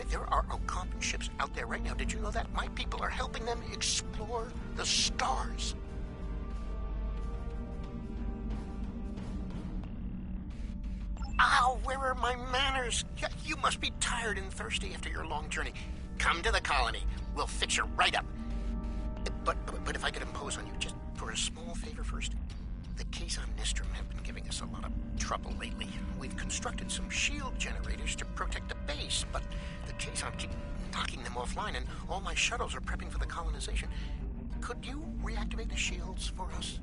C: There are Algonquin ships out there right now. Did you know that? My people are helping them explore the stars. Ow, where are my manners? You must be tired and thirsty after your long journey. Come to the colony. We'll fix you right up. But if I could impose on you just for a small favor first. The Kazon Nistrum have been giving us a lot of trouble lately. We've constructed some shield generators to protect the base, but the Kazon keep knocking them offline, and all my shuttles are prepping for the colonization. Could you reactivate the shields for us?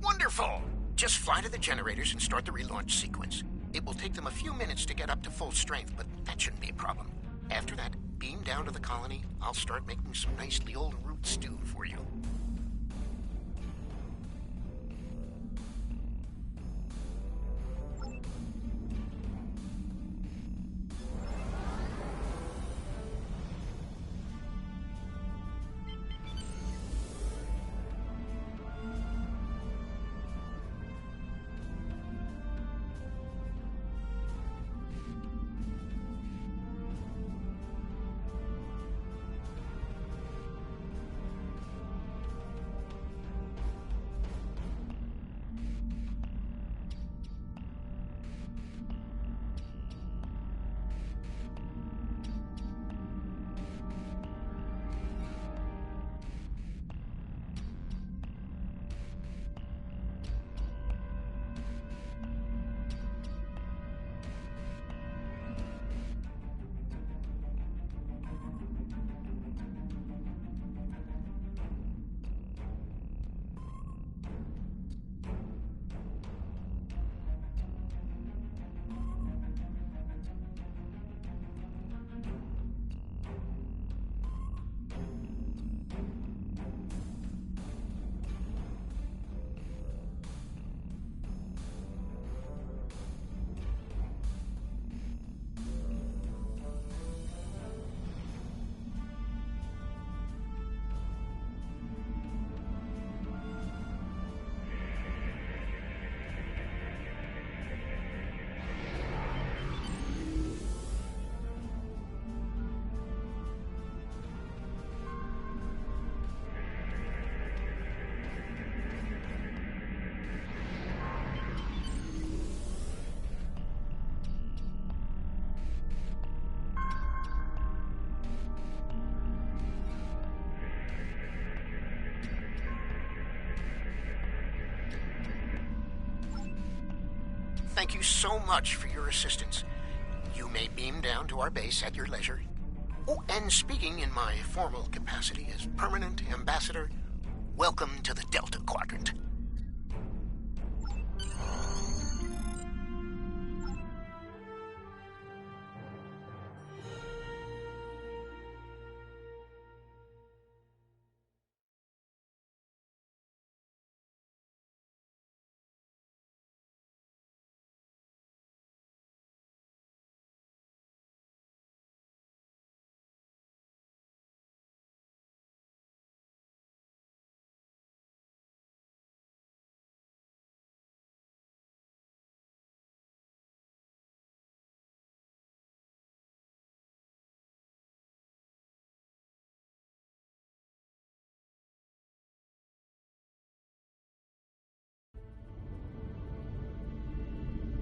C: Wonderful! Just fly to the generators and start the relaunch sequence. It will take them a few minutes to get up to full strength, but that shouldn't be a problem. After that, beam down to the colony. I'll start making some nicely old root stew for you.
X: thank you so much for your assistance. You may beam down to our base at your leisure. Oh, and speaking in my formal capacity as permanent ambassador, welcome to the Delta Quadrant.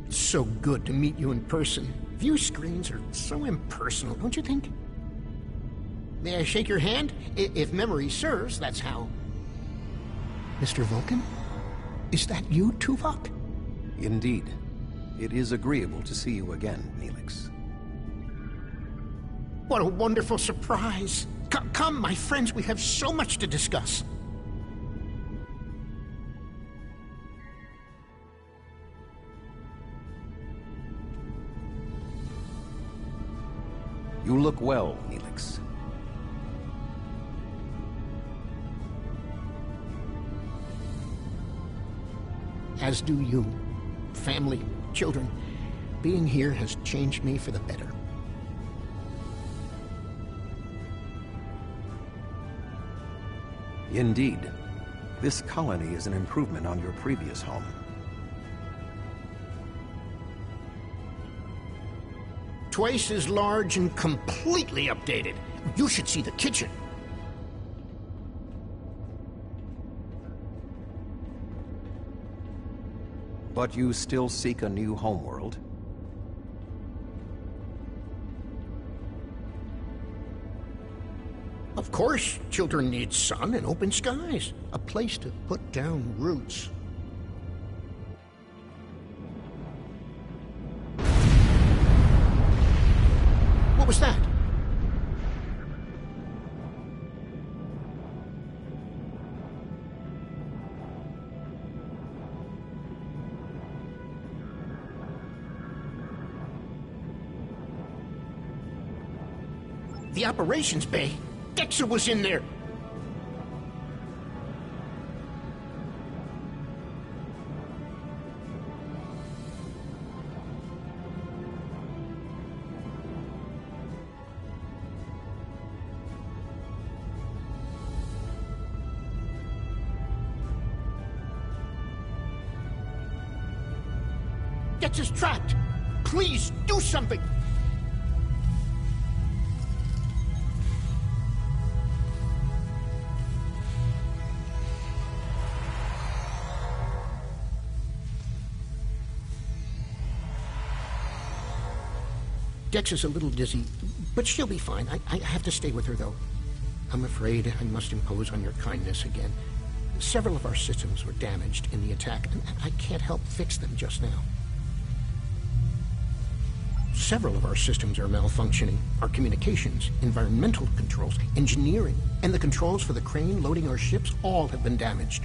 X: It's so good to meet you in person. View screens are so impersonal, don't you think? May I shake your hand? If memory serves, that's how. Mr. Vulcan? Is that you, Tuvok?
L: Indeed. It is agreeable to see you again, Neelix.
X: What a wonderful surprise! Come, my friends, we have so much to discuss.
L: You look well, Neelix.
X: As do you. Family, children. Being here has changed me for the better.
L: Indeed. This colony is an improvement on your previous home.
X: Twice as large and completely updated. You should see the kitchen.
L: But you still seek a new homeworld?
X: Of course, children need sun and open skies. A place to put down roots. What was that? The operations bay? Dexter was in there! Dexter's trapped! Please, do something! Dex is a little dizzy, but she'll be fine. I have to stay with her, though. I'm afraid I must impose on your kindness again. Several of our systems were damaged in the attack, and I can't help fix them just now. Several of our systems are malfunctioning. Our communications, environmental controls, engineering, and the controls for the crane loading our ships all have been damaged.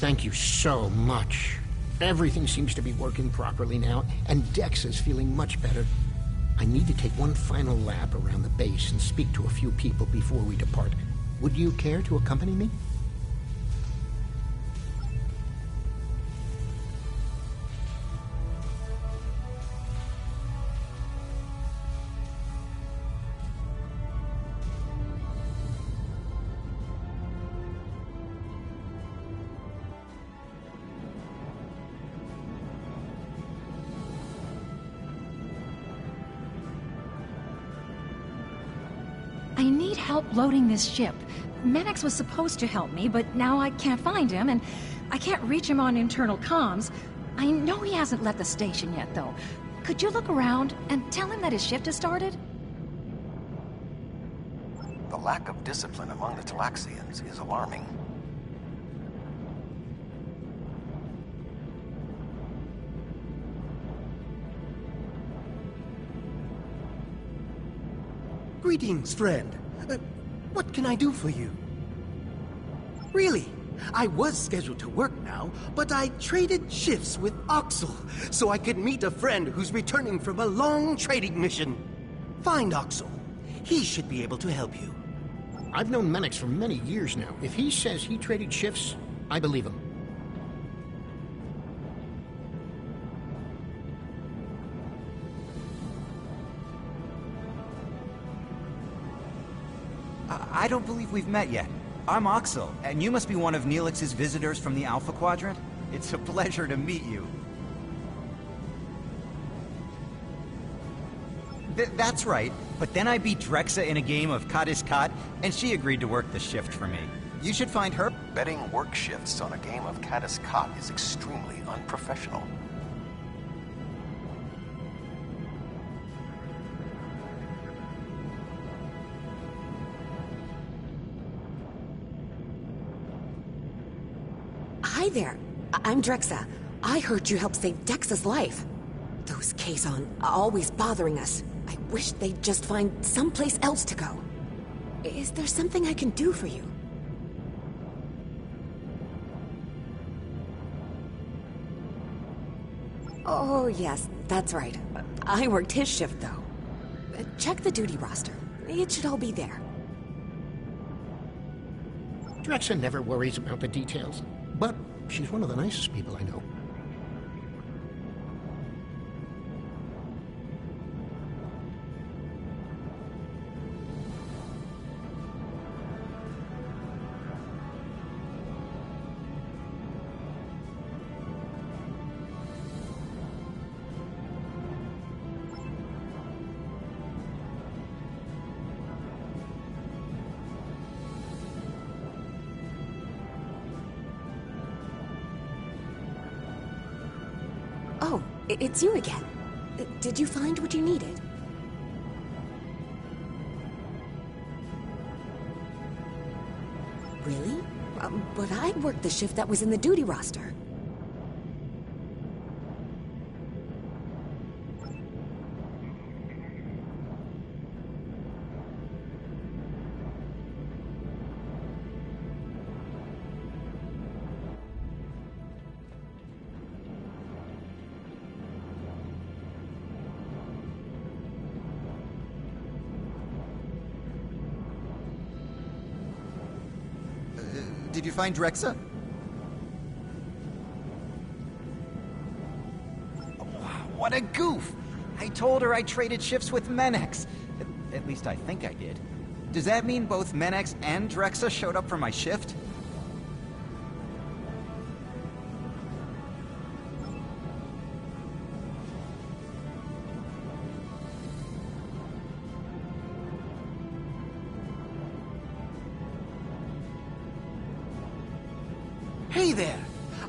X: thank you so much. Everything seems to be working properly now, and Dex is feeling much better. I need to take one final lap around the base and speak to a few people before we depart. Would you care to accompany me?
I: I need help loading this ship. Menex was supposed to help me, but now I can't find him, and I can't reach him on internal comms. I know he hasn't left the station yet, though. Could you look around and tell him that his shift has started?
H: The lack of discipline among the Talaxians is alarming.
C: Greetings, friend. What can I do for you? Really, I was scheduled to work now, but I traded shifts with Oxel so I could meet a friend who's returning from a long trading mission. Find Oxel. He should be able to help you.
X: I've known Menex for many years now. If he says he traded shifts, I believe him.
F: I don't believe we've met yet. I'm Oxel, and you must be one of Neelix's visitors from the Alpha Quadrant. It's a pleasure to meet you. That's right, but then I beat Drexa in a game of Kat is Kat, and she agreed to work the shift for me. You should find her.
H: Betting work shifts on a game of cat is caught is extremely unprofessional.
M: Hi there. I'm Drexa. I heard you helped save Dex's life. Those Kazon are always bothering us. I wish they'd just find someplace else to go. Is there something I can do for you? Oh, yes, that's right. I worked his shift, though. Check the duty roster. It should all be there.
X: Drexa never worries about the details, but she's one of the nicest people I know.
M: Oh, it's you again. Did you find what you needed? Really? But I worked the shift that was in the duty roster.
F: Did you find Drexa? What a goof! I told her I traded shifts with Menex. At least I think I did. Does that mean both Menex and Drexa showed up for my shift?
C: Hey there!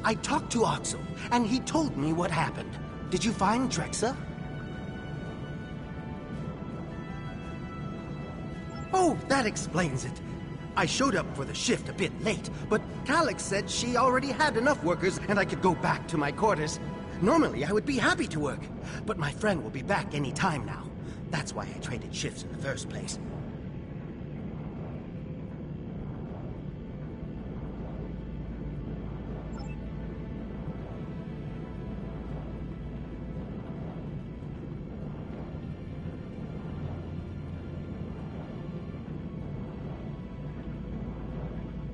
C: I talked to Oxel, and he told me what happened. Did you find Drexa? Oh, that explains it. I showed up for the shift a bit late, but Calix said she already had enough workers and I could go back to my quarters. Normally, I would be happy to work, but my friend will be back any time now. That's why I traded shifts in the first place.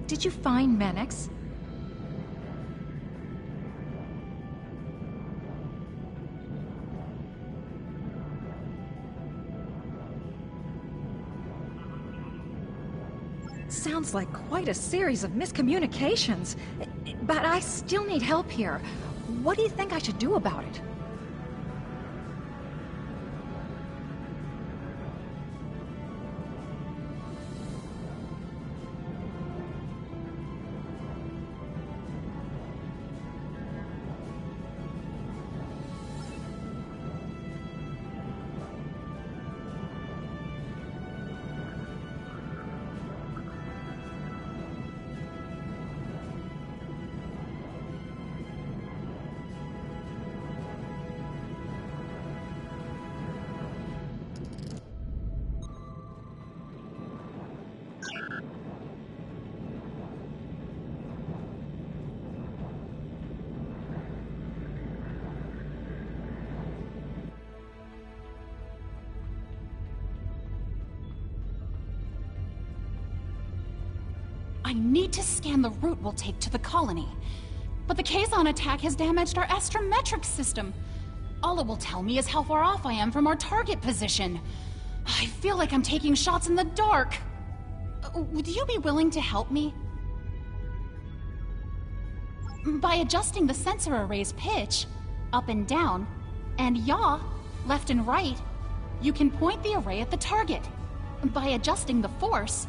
I: Did you find Menex? Sounds like quite a series of miscommunications. But I still need help here. What do you think I should do about it?
Y: I need to scan the route we'll take to the colony. But the Kazon attack has damaged our astrometric system. All it will tell me is how far off I am from our target position. I feel like I'm taking shots in the dark. Would you be willing to help me? By adjusting the sensor array's pitch, up and down, and yaw, left and right, you can point the array at the target. By adjusting the force,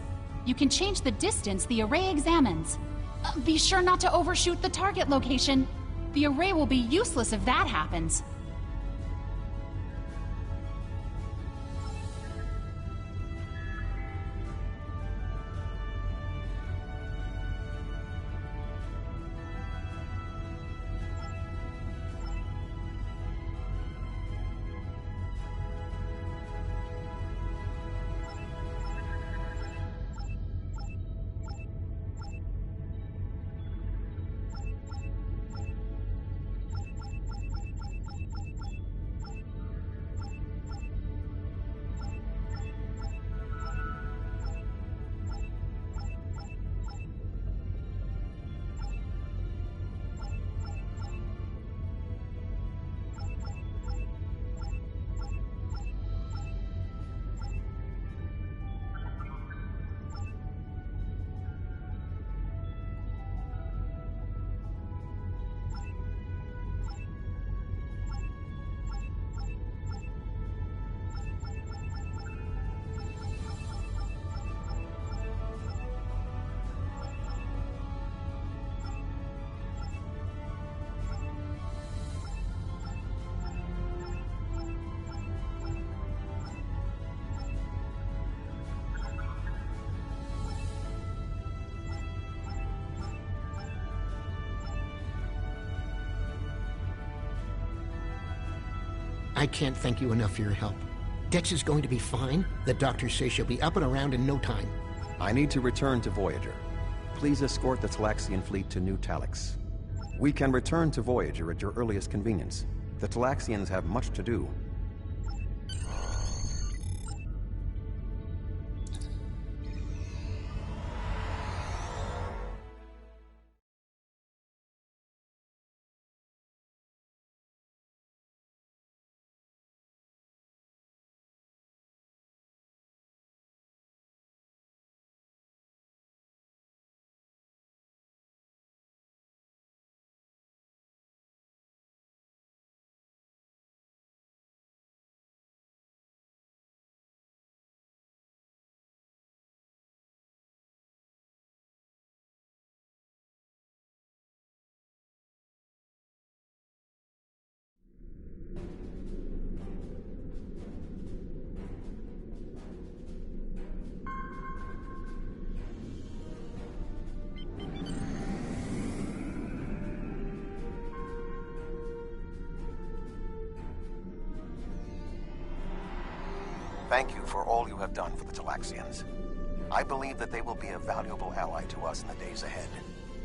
Y: you can change the distance the array examines. Be sure not to overshoot the target location. The array will be useless if that happens.
X: I can't thank you enough for your help. Dex is going to be fine. The doctors say she'll be up and around in no time.
L: I need to return to Voyager. Please escort the Talaxian fleet to New Talix. We can return to Voyager at your earliest convenience. The Talaxians have much to do. Thank you for all you have done for the Talaxians. I believe that they will be a valuable ally to us in the days ahead.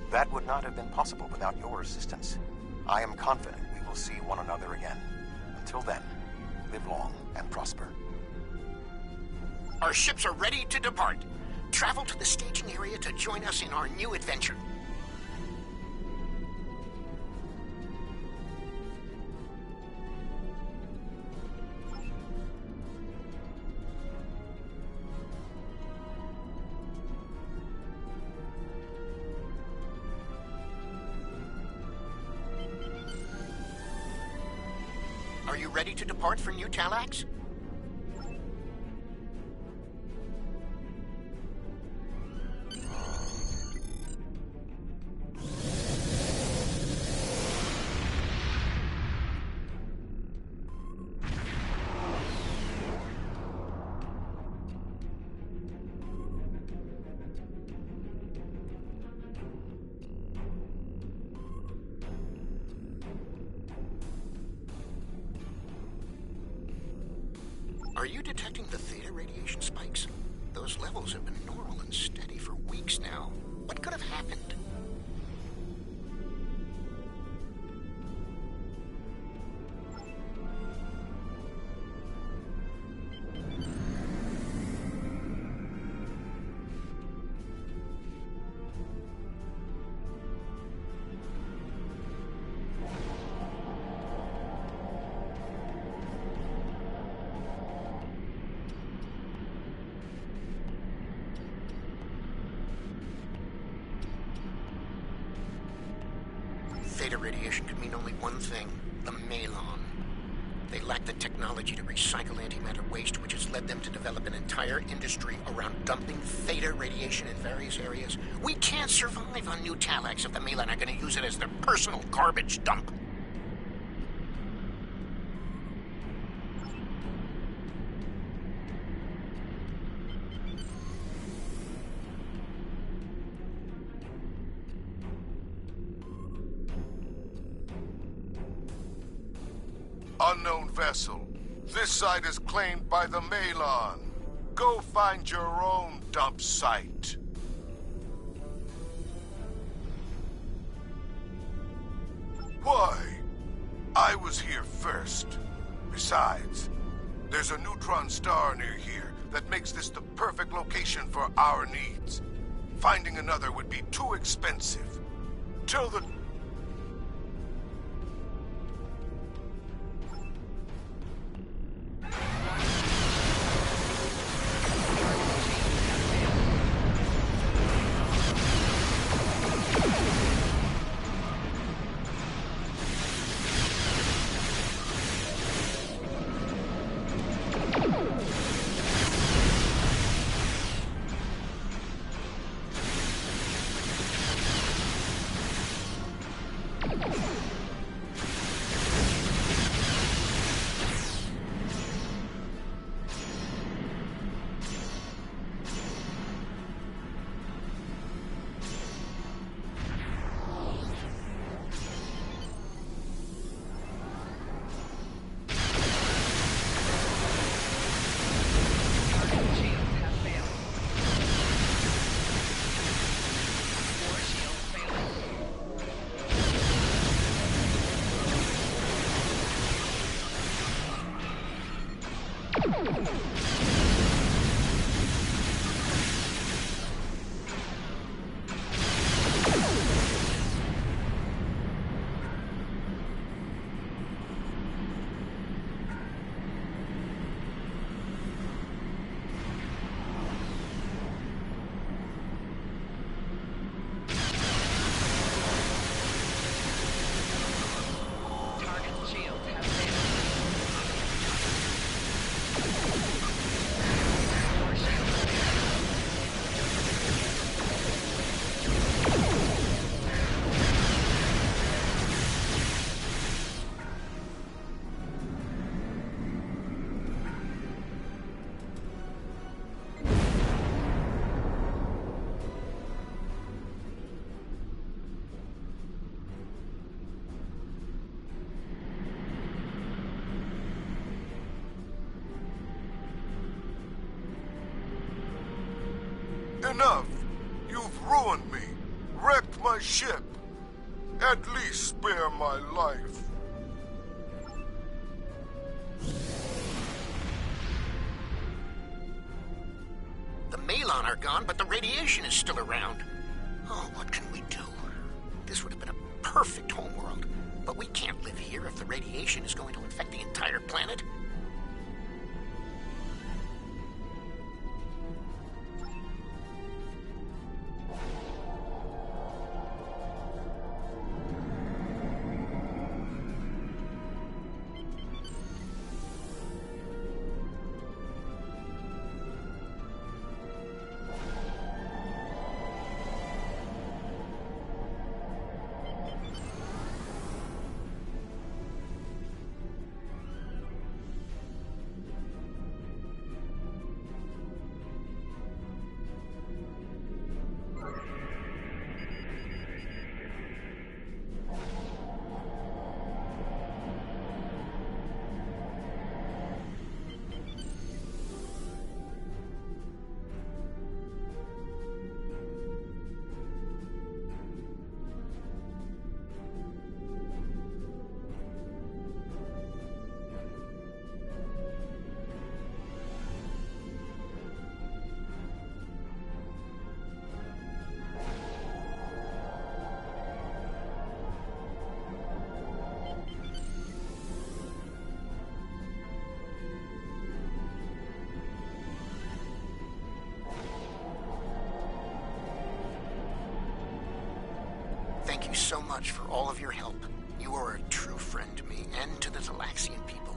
L: That would not have been possible without your assistance. I am confident we will see one another again. Until then, live long and prosper.
X: Our ships are ready to depart. travel to the staging area to join us in our new adventure. Are you ready to depart for New Talax? Are you detecting the theta radiation spikes? Those levels have been normal and steady for weeks now. What could have happened? Theta radiation could mean only one thing: the Malon. They lack the technology to recycle antimatter waste, which has led them to develop an entire industry around dumping theta radiation in various areas. We can't survive on New Talax if the Malon are going to use it as their personal garbage dump.
D: Unknown vessel. This site is claimed by the Malon. Go find your own dump site. Why? I was here first. Besides, there's a neutron star near here that makes this the perfect location for our needs. Finding another would be too expensive. Till the... Enough! You've ruined me, wrecked my ship. At least spare my life.
X: The Malon Melon are gone, but the radiation is still around. Oh, what can we do? This would have been a perfect homeworld, but we can't live here if the radiation is going to infect the entire planet. Thank you so much for all of your help. You are a true friend to me and to the Talaxian people.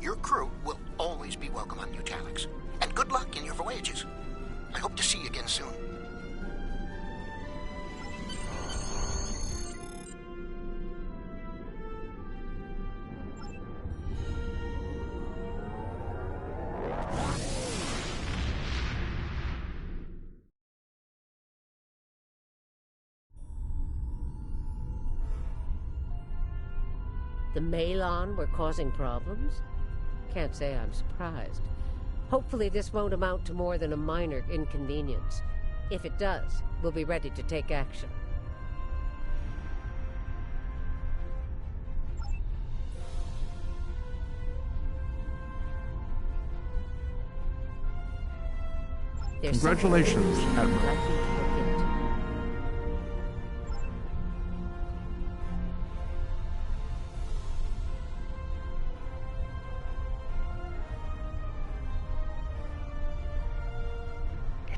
X: Your crew will always be welcome on Nutalix. And good luck in your voyages. I hope to see you again soon.
J: The Melon were causing problems? Can't say I'm surprised. Hopefully this won't amount to more than a minor inconvenience. If it does, we'll be ready to take action.
R: Congratulations, Admiral.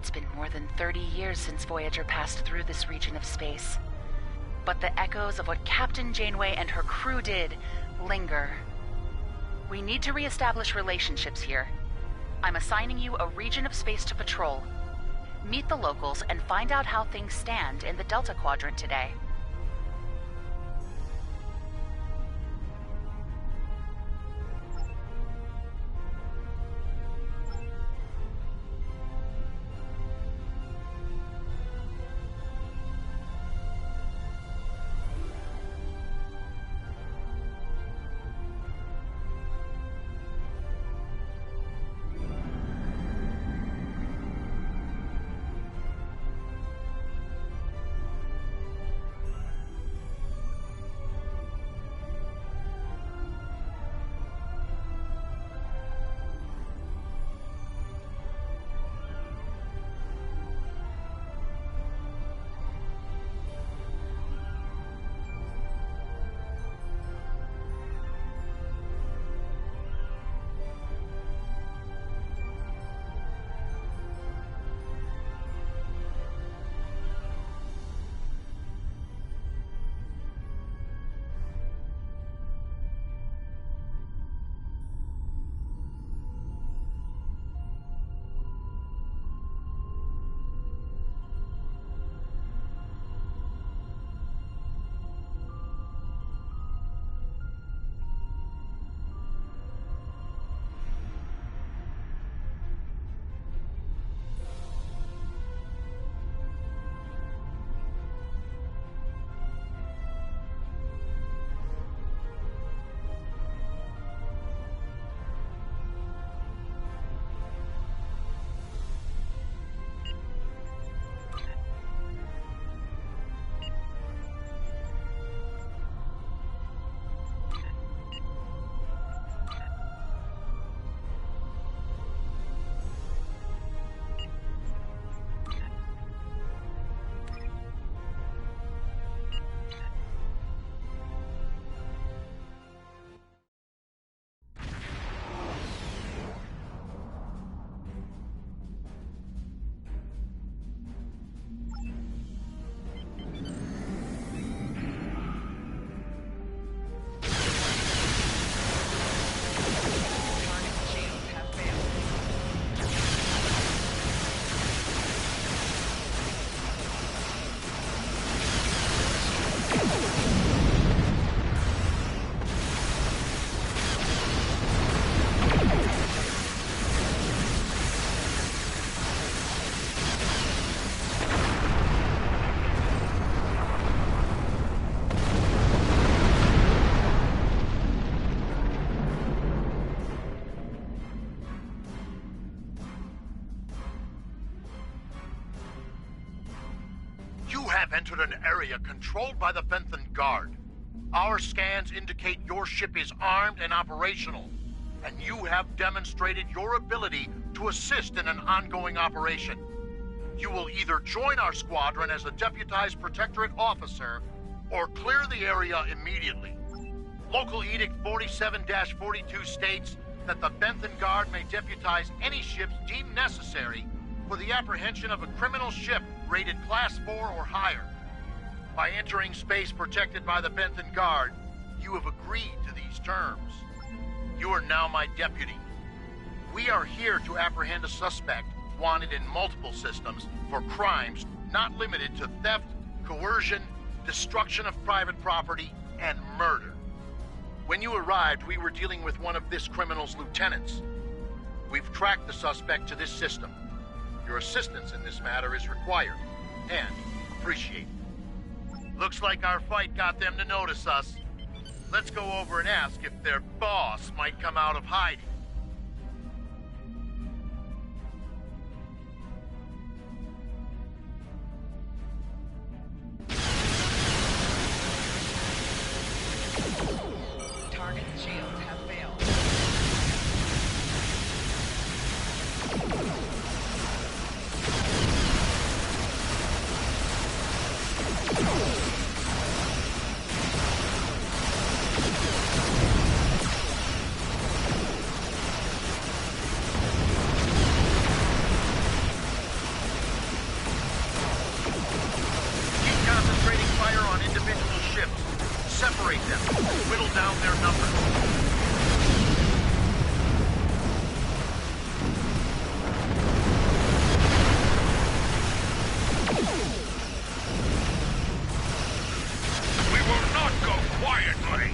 K: It's been more than 30 years since Voyager passed through this region of space. But the echoes of what Captain Janeway and her crew did linger. We need to reestablish relationships here. I'm assigning you a region of space to patrol. Meet the locals and find out how things stand in the Delta Quadrant today.
N: entered an area controlled by the Benthan Guard. Our scans indicate your ship is armed and operational, and you have demonstrated your ability to assist in an ongoing operation. You will either join our squadron as a deputized Protectorate officer, or clear the area immediately. Local Edict 47-42 states that the Benthan Guard may deputize any ships deemed necessary for the apprehension of a criminal ship rated Class 4 or higher. By entering space protected by the Benthan Guard, you have agreed to these terms. You are now my deputy. We are here to apprehend a suspect wanted in multiple systems for crimes not limited to theft, coercion, destruction of private property, and murder. When you arrived, we were dealing with one of this criminal's lieutenants. We've tracked the suspect to this system. Your assistance in this matter is required and appreciated. Looks like our fight got them to notice us. Let's go over and ask if their boss might come out of hiding.
E: Target's shields have failed.
N: Keep concentrating fire on individual ships. Separate them. Whittle down their numbers.
D: We will not go quietly.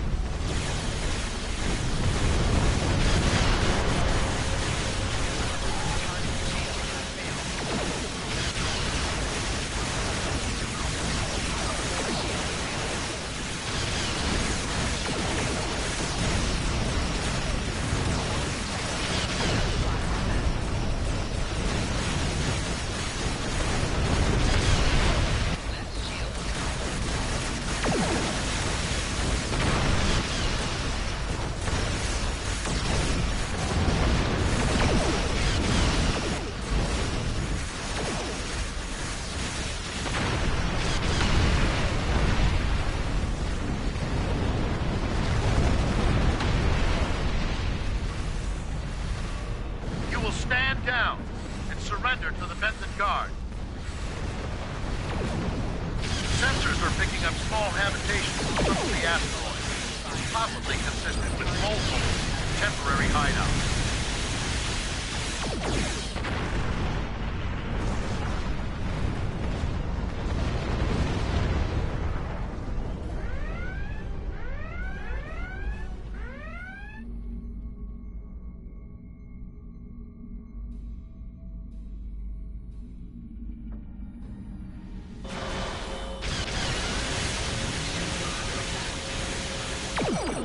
D: You will stand down and surrender to the Benthan Guard. Sensors are picking up small habitations on some of the asteroids, possibly consistent with multiple temporary hideouts.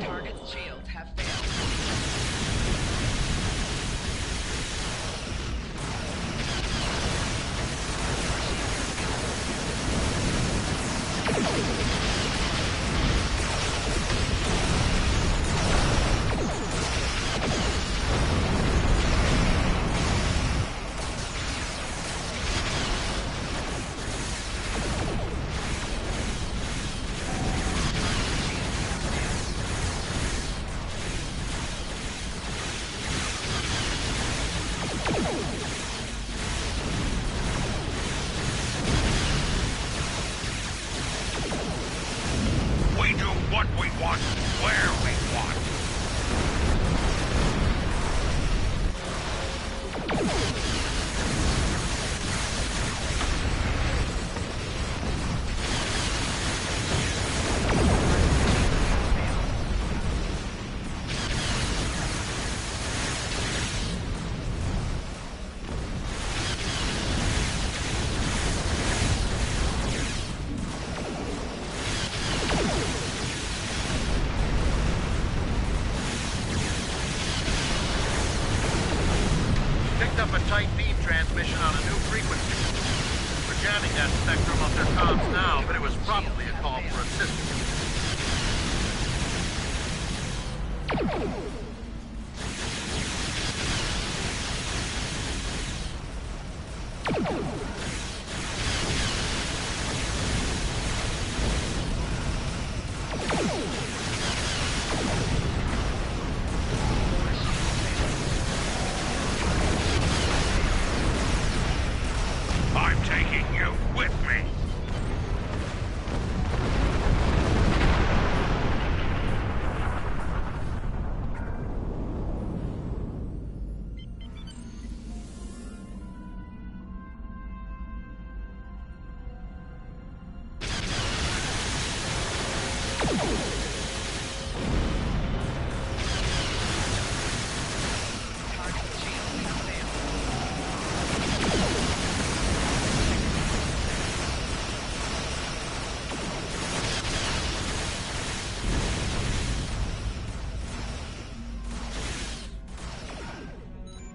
E: Target's shields have failed.
D: We do what we want, where we want. Picked up a tight beam transmission on a new frequency.
N: jamming that spectrum of their comms now, but it was probably a call for assistance.
D: I'm taking you with me.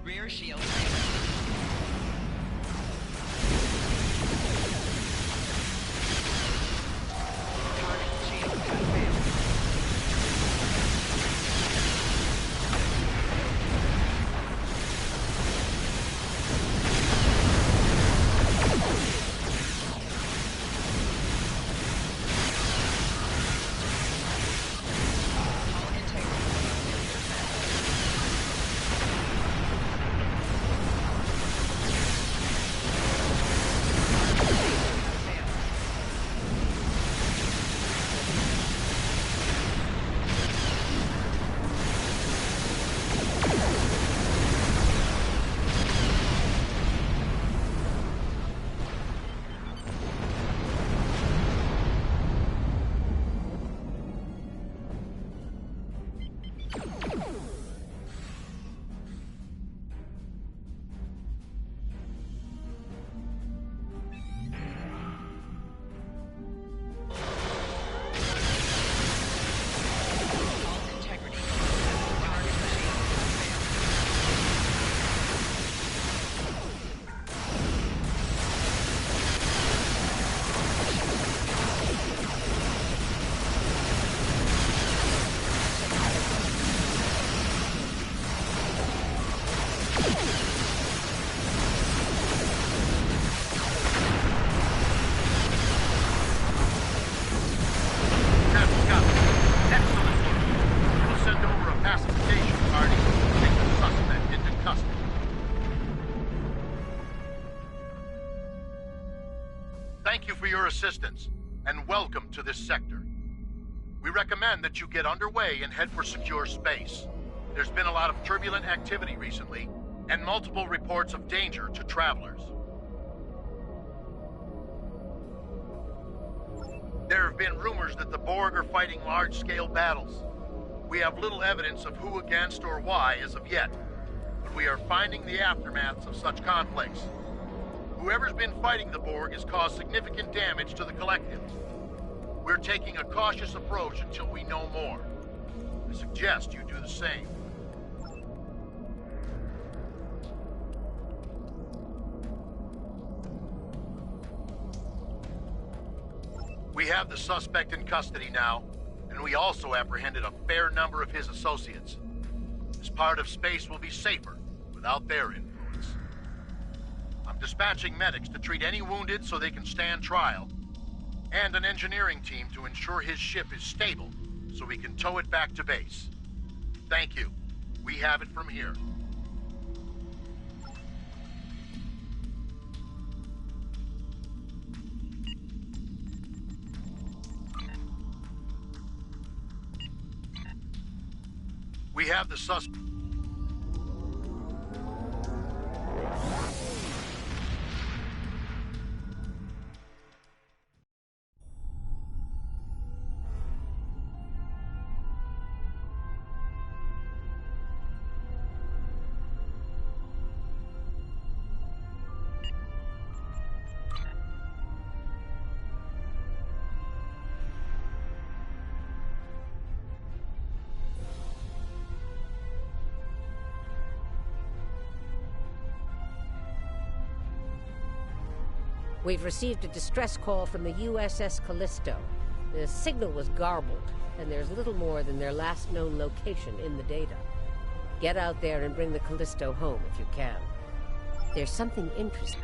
E: Rear shield.
N: Thank you for your assistance, and welcome to this sector. We recommend that you get underway and head for secure space. There's been a lot of turbulent activity recently, and multiple reports of danger to travelers. There have been rumors that the Borg are fighting large-scale battles. We have little evidence of who against or why as of yet, but we are finding the aftermaths of such conflicts. Whoever's been fighting the Borg has caused significant damage to the Collective. We're taking a cautious approach until we know more. I suggest you do the same. We have the suspect in custody now, and we also apprehended a fair number of his associates. This part of space will be safer without their influence. I'm dispatching medics to treat any wounded so they can stand trial, and an engineering team to ensure his ship is stable so we can tow it back to base. Thank you. We have it from here. We have the suspect.
J: We've received a distress call from the USS Callisto. The signal was garbled, and there's little more than their last known location in the data. Get out there and bring the Callisto home if you can. There's something interesting.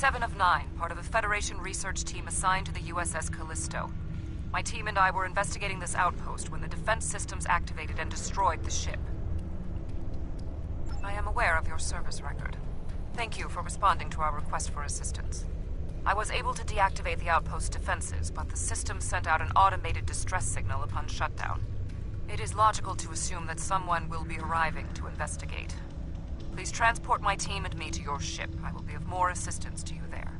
W: 7 of 9, part of a Federation research team assigned to the USS Callisto. My team and I were investigating this outpost when the defense systems activated and destroyed the ship. I am aware of your service record. Thank you for responding to our request for assistance. I was able to deactivate the outpost's defenses, but the system sent out an automated distress signal upon shutdown. It is logical to assume that someone will be arriving to investigate. Please transport my team and me to your ship. I will be of more assistance to you there.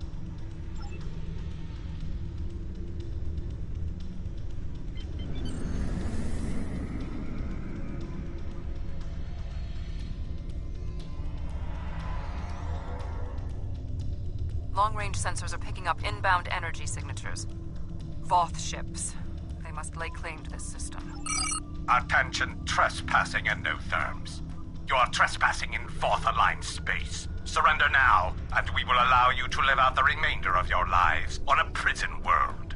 W: Long-range sensors are picking up inbound energy signatures. Voth ships. They must lay claim to this system.
O: Attention, trespassing endotherms. You are trespassing in Voth-aligned space. Surrender now, and we will allow you to live out the remainder of your lives on a prison world.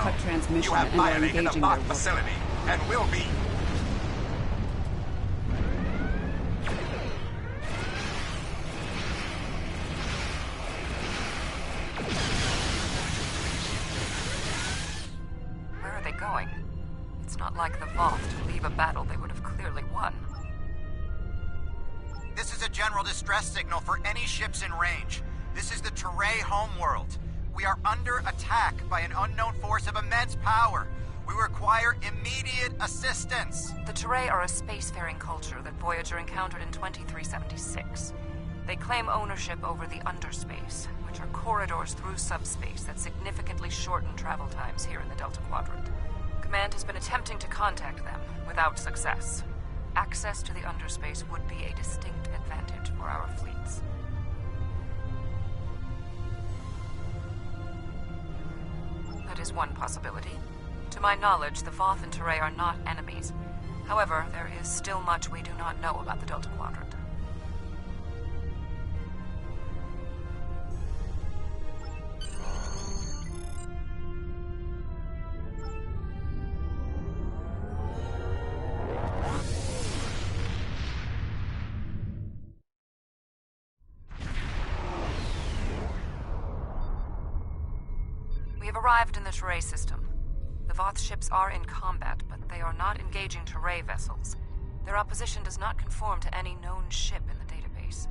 W: Cut transmission
O: You have
W: and are
O: violated the
W: engaging
O: Voth
W: their
O: facility, and will be.
W: Where are they going? It's not like the Voth to leave a battle they would have clearly won.
P: This is a general distress signal for any ships in range. This is the Teray homeworld. We are under attack by an unknown force of immense power. We require immediate assistance.
W: The Teray are a spacefaring culture that Voyager encountered in 2376. They claim ownership over the underspace, which are corridors through subspace that significantly shorten travel times here in the Delta Quadrant. Command has been attempting to contact them, without success. Access to the underspace would be a distinct advantage for our fleets. That is one possibility. To my knowledge, the Voth and Teray are not enemies. However, there is still much we do not know about the Delta Quadrant. We have arrived in the Teray system. The Voth ships are in combat, but they are not engaging Teray vessels. Their opposition does not conform to any known ship in the database.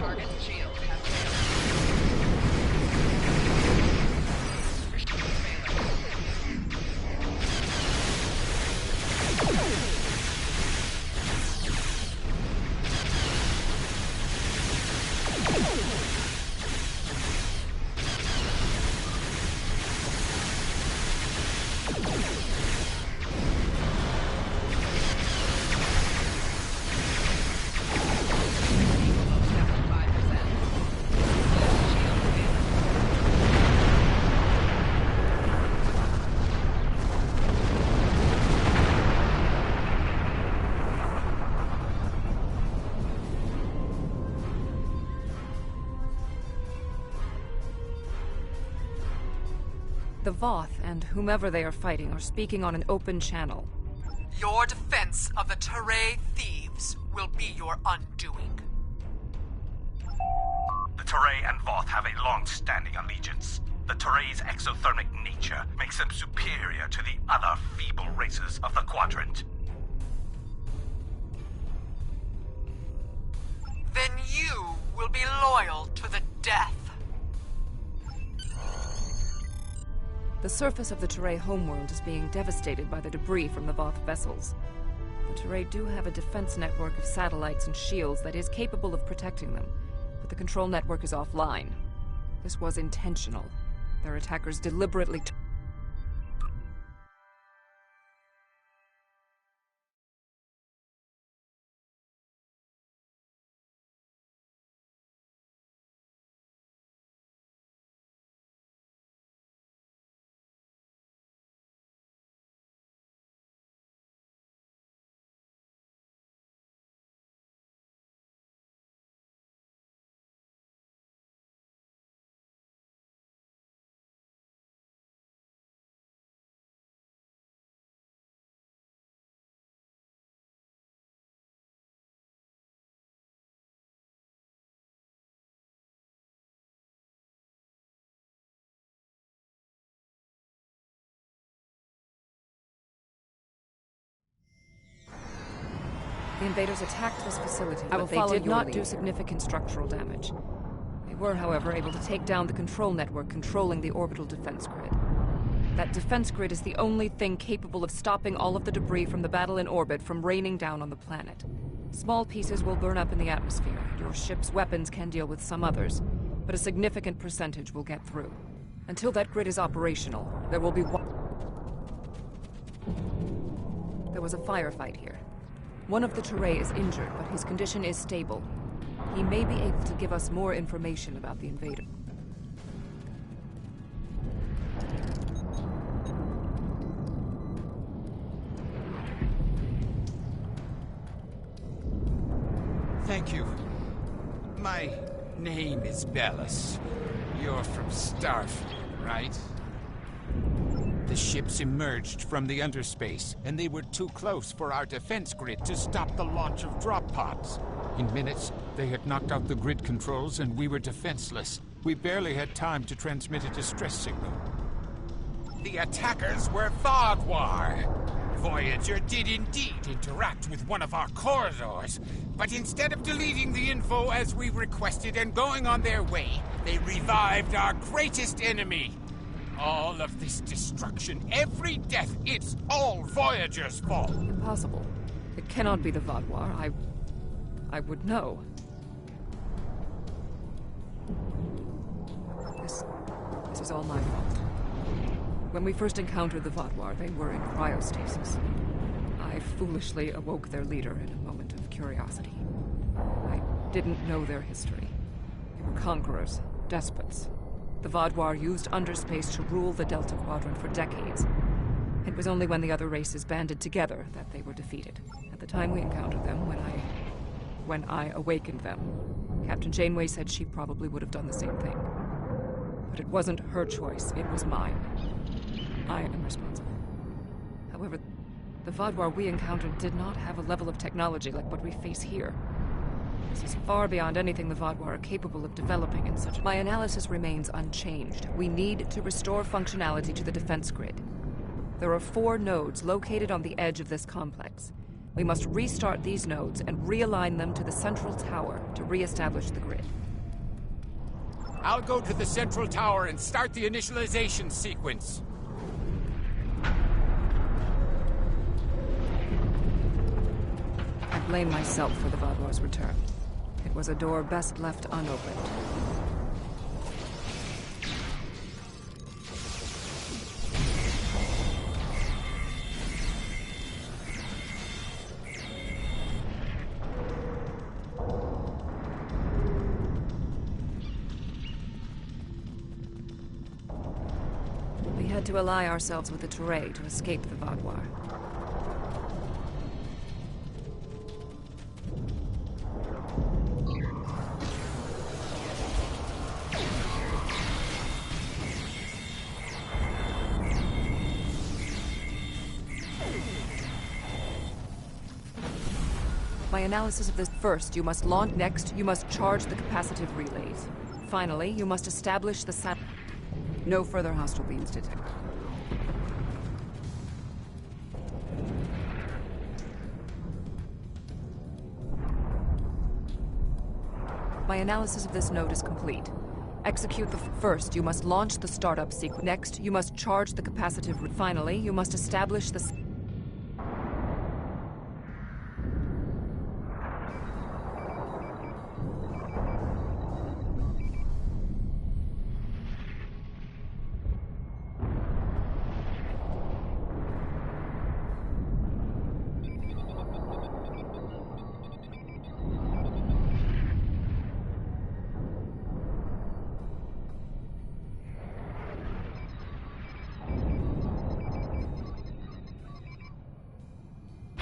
E: Target's shield has failed.
W: The Voth and whomever they are fighting are speaking on an open channel.
A: Your defense of the Teray thieves will be your undoing.
O: The Teray and Voth have a long-standing allegiance. The Teray's exothermic nature makes them superior to the other feeble races of the Quadrant.
A: Then you will be loyal to the death.
W: The surface of the Teray homeworld is being devastated by the debris from the Voth vessels. The Teray do have a defense network of satellites and shields that is capable of protecting them, but the control network is offline. This was intentional. Their attackers deliberately The invaders attacked this facility, but they did not do significant structural damage. They were, however, able to take down the control network controlling the orbital defense grid. That defense grid is the only thing capable of stopping all of the debris from the battle in orbit from raining down on the planet. Small pieces will burn up in the atmosphere. Your ship's weapons can deal with some others, but a significant percentage will get through. Until that grid is operational, there will be one... There was a firefight here. One of the Teray is injured, but his condition is stable. He may be able to give us more information about the invader.
G: is Bellis. You're from Starfleet, right? The ships emerged from the underspace, and they were too close for our defense grid to stop the launch of drop pods. In minutes, they had knocked out the grid controls, and we were defenseless. We barely had time to transmit a distress signal. The attackers were Vaadwaur. Voyager did indeed interact with one of our corridors, but instead of deleting the info as we requested and going on their way, they revived our greatest enemy. All of this destruction, every death, it's all Voyager's fault.
W: Impossible. It cannot be the Vaadwaur. I would know. This is all my fault. When we first encountered the Vaadwaur, they were in cryostasis. I foolishly awoke their leader in a moment of curiosity. I didn't know their history. They were conquerors, despots. The Vaadwaur used underspace to rule the Delta Quadrant for decades. It was only when the other races banded together that they were defeated. At the time we encountered them, when I awakened them, Captain Janeway said she probably would have done the same thing. But it wasn't her choice, it was mine. I am responsible. However, the Vaadwaur we encountered did not have a level of technology like what we face here. This is far beyond anything the Vaadwaur are capable of developing in such... My analysis remains unchanged. We need to restore functionality to the defense grid. There are 4 nodes located on the edge of this complex. We must restart these nodes and realign them to the central tower to re-establish the grid.
G: I'll go to the central tower and start the initialization sequence.
W: I blame myself for the Vaadwaur's return. It was a door best left unopened. We had to ally ourselves with the Teray to escape the Vaadwaur. My analysis of this. First, you must launch. Next, you must charge the capacitive relays. Finally, you must establish the sat... No further hostile beams detected. My analysis of this node is complete. Execute the... First, you must launch the startup sequence. Next, you must charge the capacitive... Finally, you must establish the...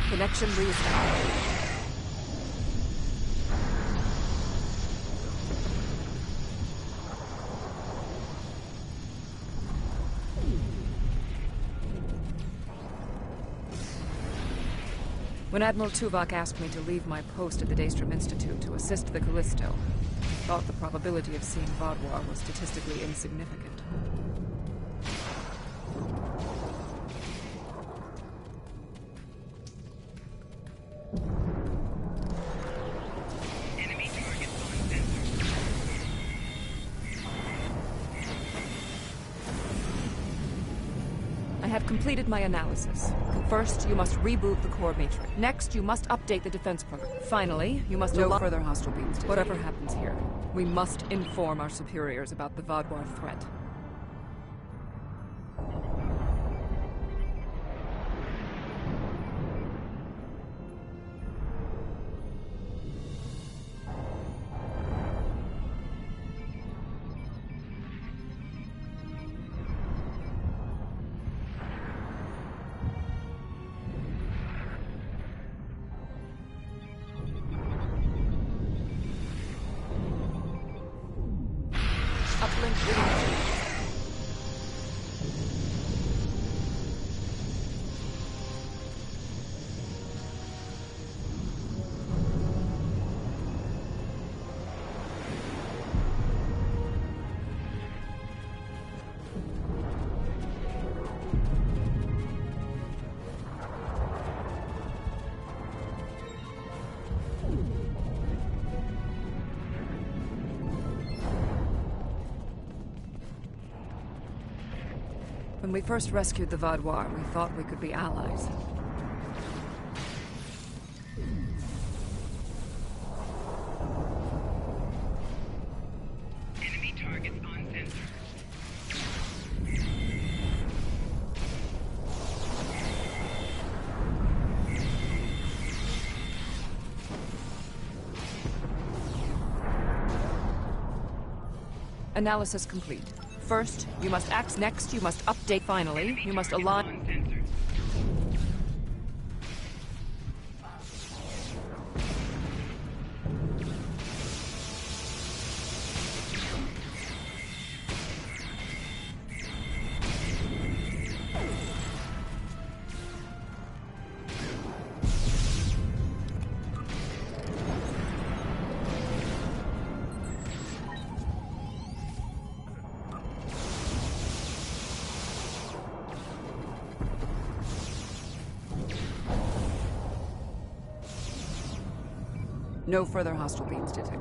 W: Connection reestablished. When Admiral Tuvok asked me to leave my post at the Daystrom Institute to assist the Callisto, I thought the probability of seeing Vaadwaur was statistically insignificant. I have completed my analysis. First, you must reboot the core matrix. Next, you must update the defense program. Finally, you must... No further hostile beams. Whatever happens here, we must inform our superiors about the Vaadwaur threat. Uplink reading. When we first rescued the Vaudois, we thought we could be allies.
E: Enemy targets on sensor.
W: Analysis complete. First, you must act. Next, you must update. Finally, you must align. No further hostile beams detected.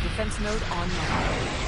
W: Defense node online.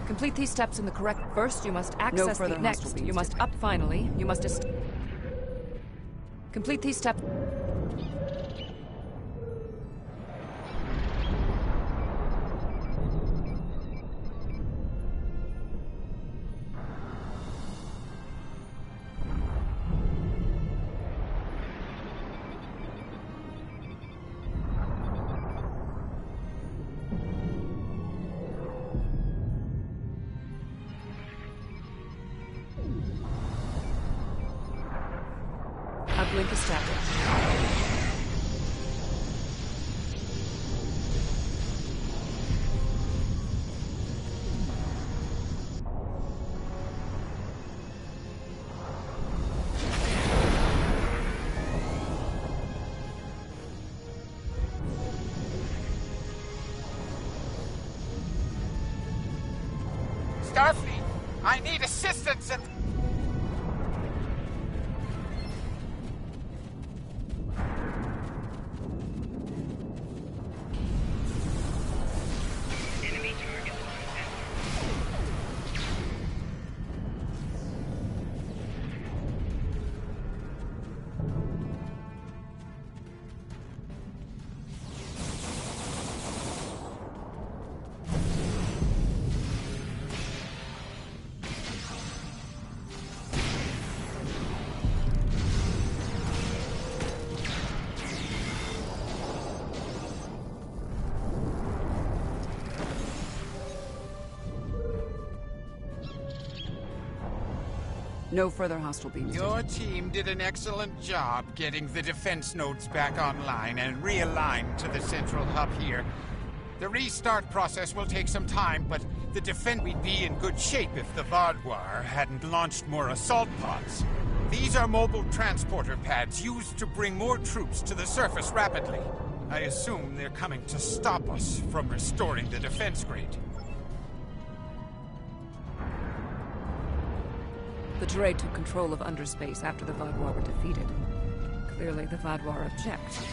W: Complete these steps in the correct. First, you must access the next. You must up. Finally, you must complete these steps. Uplink established.
G: Starfleet, I need assistance at...
W: No further hostile beams.
G: Your team did an excellent job getting the defense nodes back online and realigned to the central hub here. The restart process will take some time, but the defense would be in good shape if the Vaadwaur hadn't launched more assault pods. These are mobile transporter pads used to bring more troops to the surface rapidly. I assume they're coming to stop us from restoring the defense grid.
W: The Teray took control of underspace after the Vaadwaur were defeated. Clearly, the Vaadwaur object.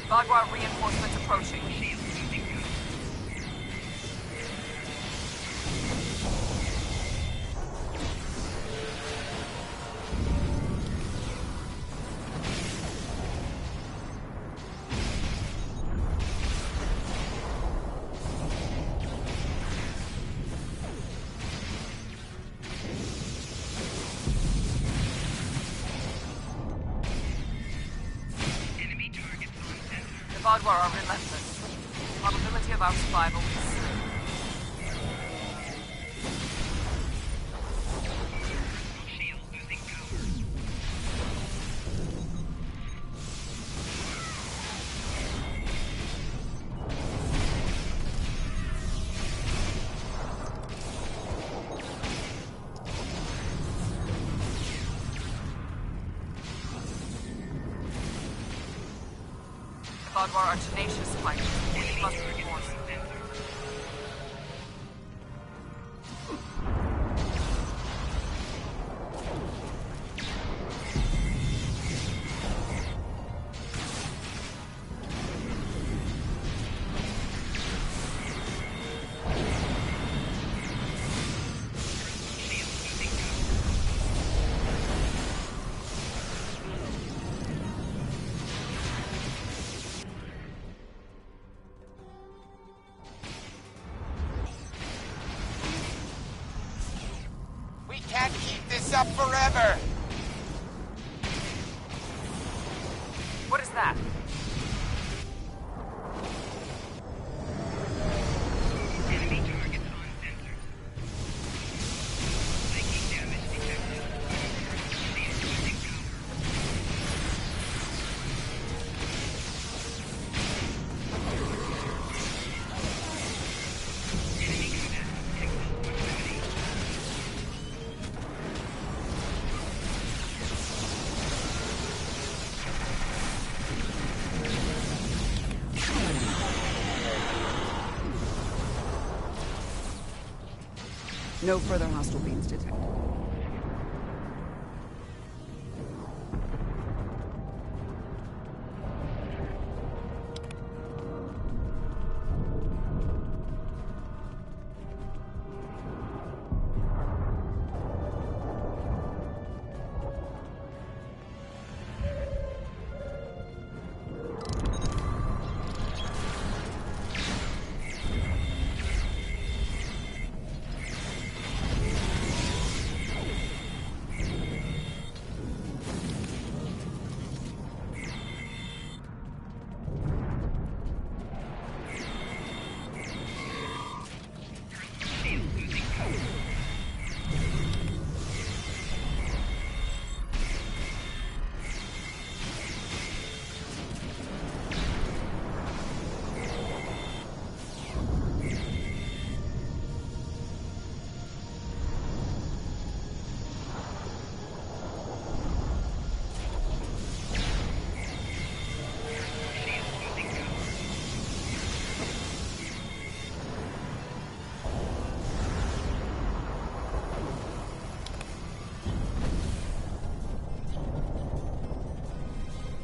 W: Vaadwaur reinforcements approaching. The Vaadwaur are relentless. Probability of our survival is slim. Vaadwaur are tenacious fighters. We must reinforce them.
G: Can't keep this up forever!
W: What is that?
E: Enemy targets on sensor. Making damage detected. Losing power. Enemy command. Exit 170.
W: No further hostile beams detected.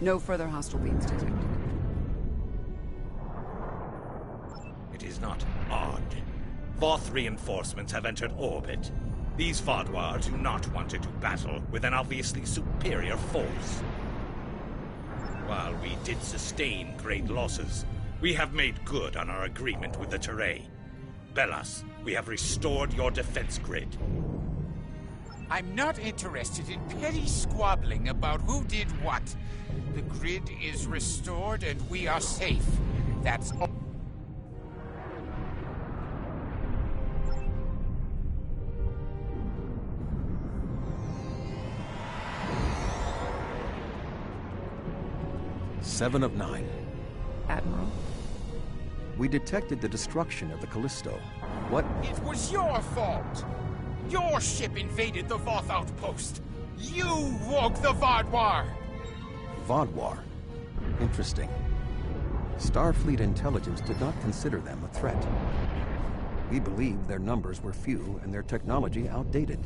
W: No further hostile beams detected.
B: It is not odd. Voth reinforcements have entered orbit. These Vaadwaur do not want to do battle with an obviously superior force. While we did sustain great losses, we have made good on our agreement with the Teray. Bellas, we have restored your defense grid.
G: I'm not interested in petty squabbling about who did what. The grid is restored and we are safe. That's all.
L: Seven of 9.
W: Admiral.
L: We detected the destruction of the Callisto. What?
G: It was your fault! Your ship invaded the Voth outpost! You woke the Vaadwaur!
L: Vaadwaur. Interesting. Starfleet intelligence did not consider them a threat. We believed their numbers were few and their technology outdated.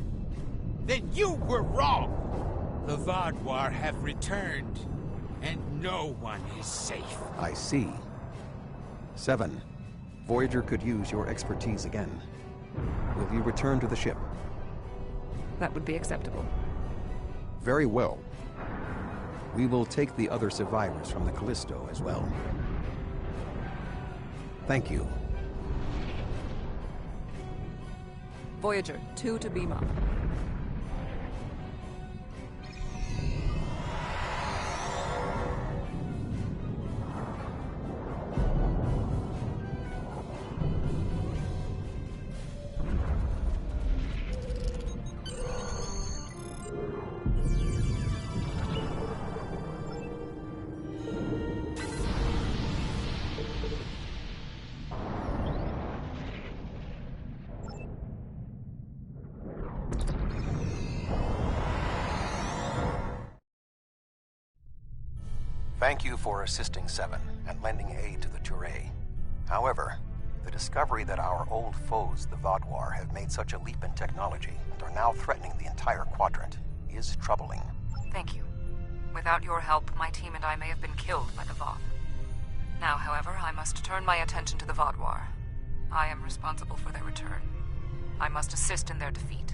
G: Then you were wrong! The Vaadwaur have returned, and no one is safe.
L: I see. 7. Voyager could use your expertise again. Will you return to the ship?
W: That would be acceptable.
L: Very well. We will take the other survivors from the Callisto as well. Thank you.
W: Voyager, 2 to beam up.
L: Thank you for assisting 7 and lending aid to the Teray. However, the discovery that our old foes, the Vaadwaur, have made such a leap in technology and are now threatening the entire quadrant is troubling.
W: Thank you. Without your help, my team and I may have been killed by the Voth. Now, however, I must turn my attention to the Vaadwaur. I am responsible for their return. I must assist in their defeat.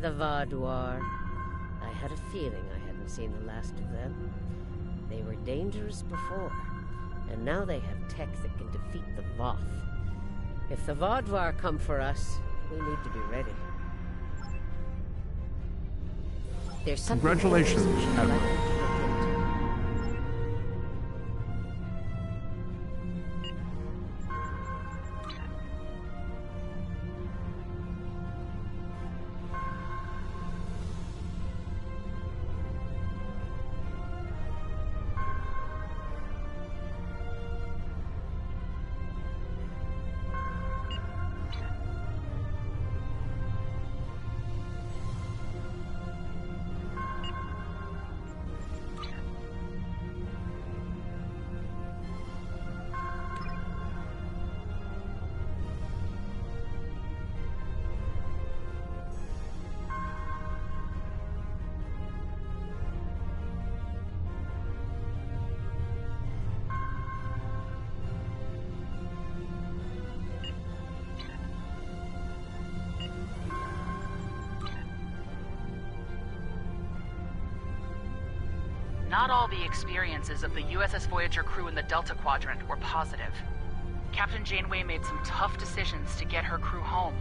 J: The Vaadwaur. I had a feeling I hadn't seen the last of them. They were dangerous before, and now they have tech that can defeat the Voth. If the Vaadwaur come for us, we need to be ready. There's something
R: Congratulations,
J: else
R: Admiral.
J: I'd like to look into.
K: Not all the experiences of the USS Voyager crew in the Delta Quadrant were positive. Captain Janeway made some tough decisions to get her crew home.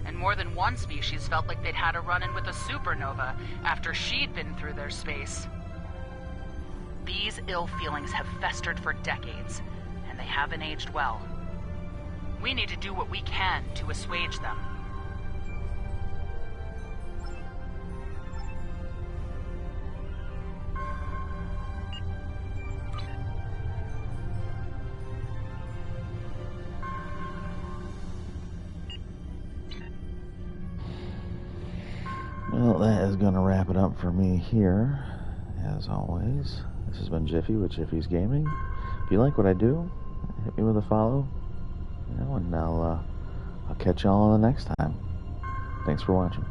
K: And more than one species felt like they'd had a run-in with a supernova after she'd been through their space. These ill feelings have festered for decades, and they haven't aged well. We need to do what we can to assuage them.
Q: Well, that is going to wrap it up for me here. As always, this has been Jiffy with Jiffy's Gaming. If you like what I do, hit me with a follow, and I'll catch y'all on the next time. Thanks for watching.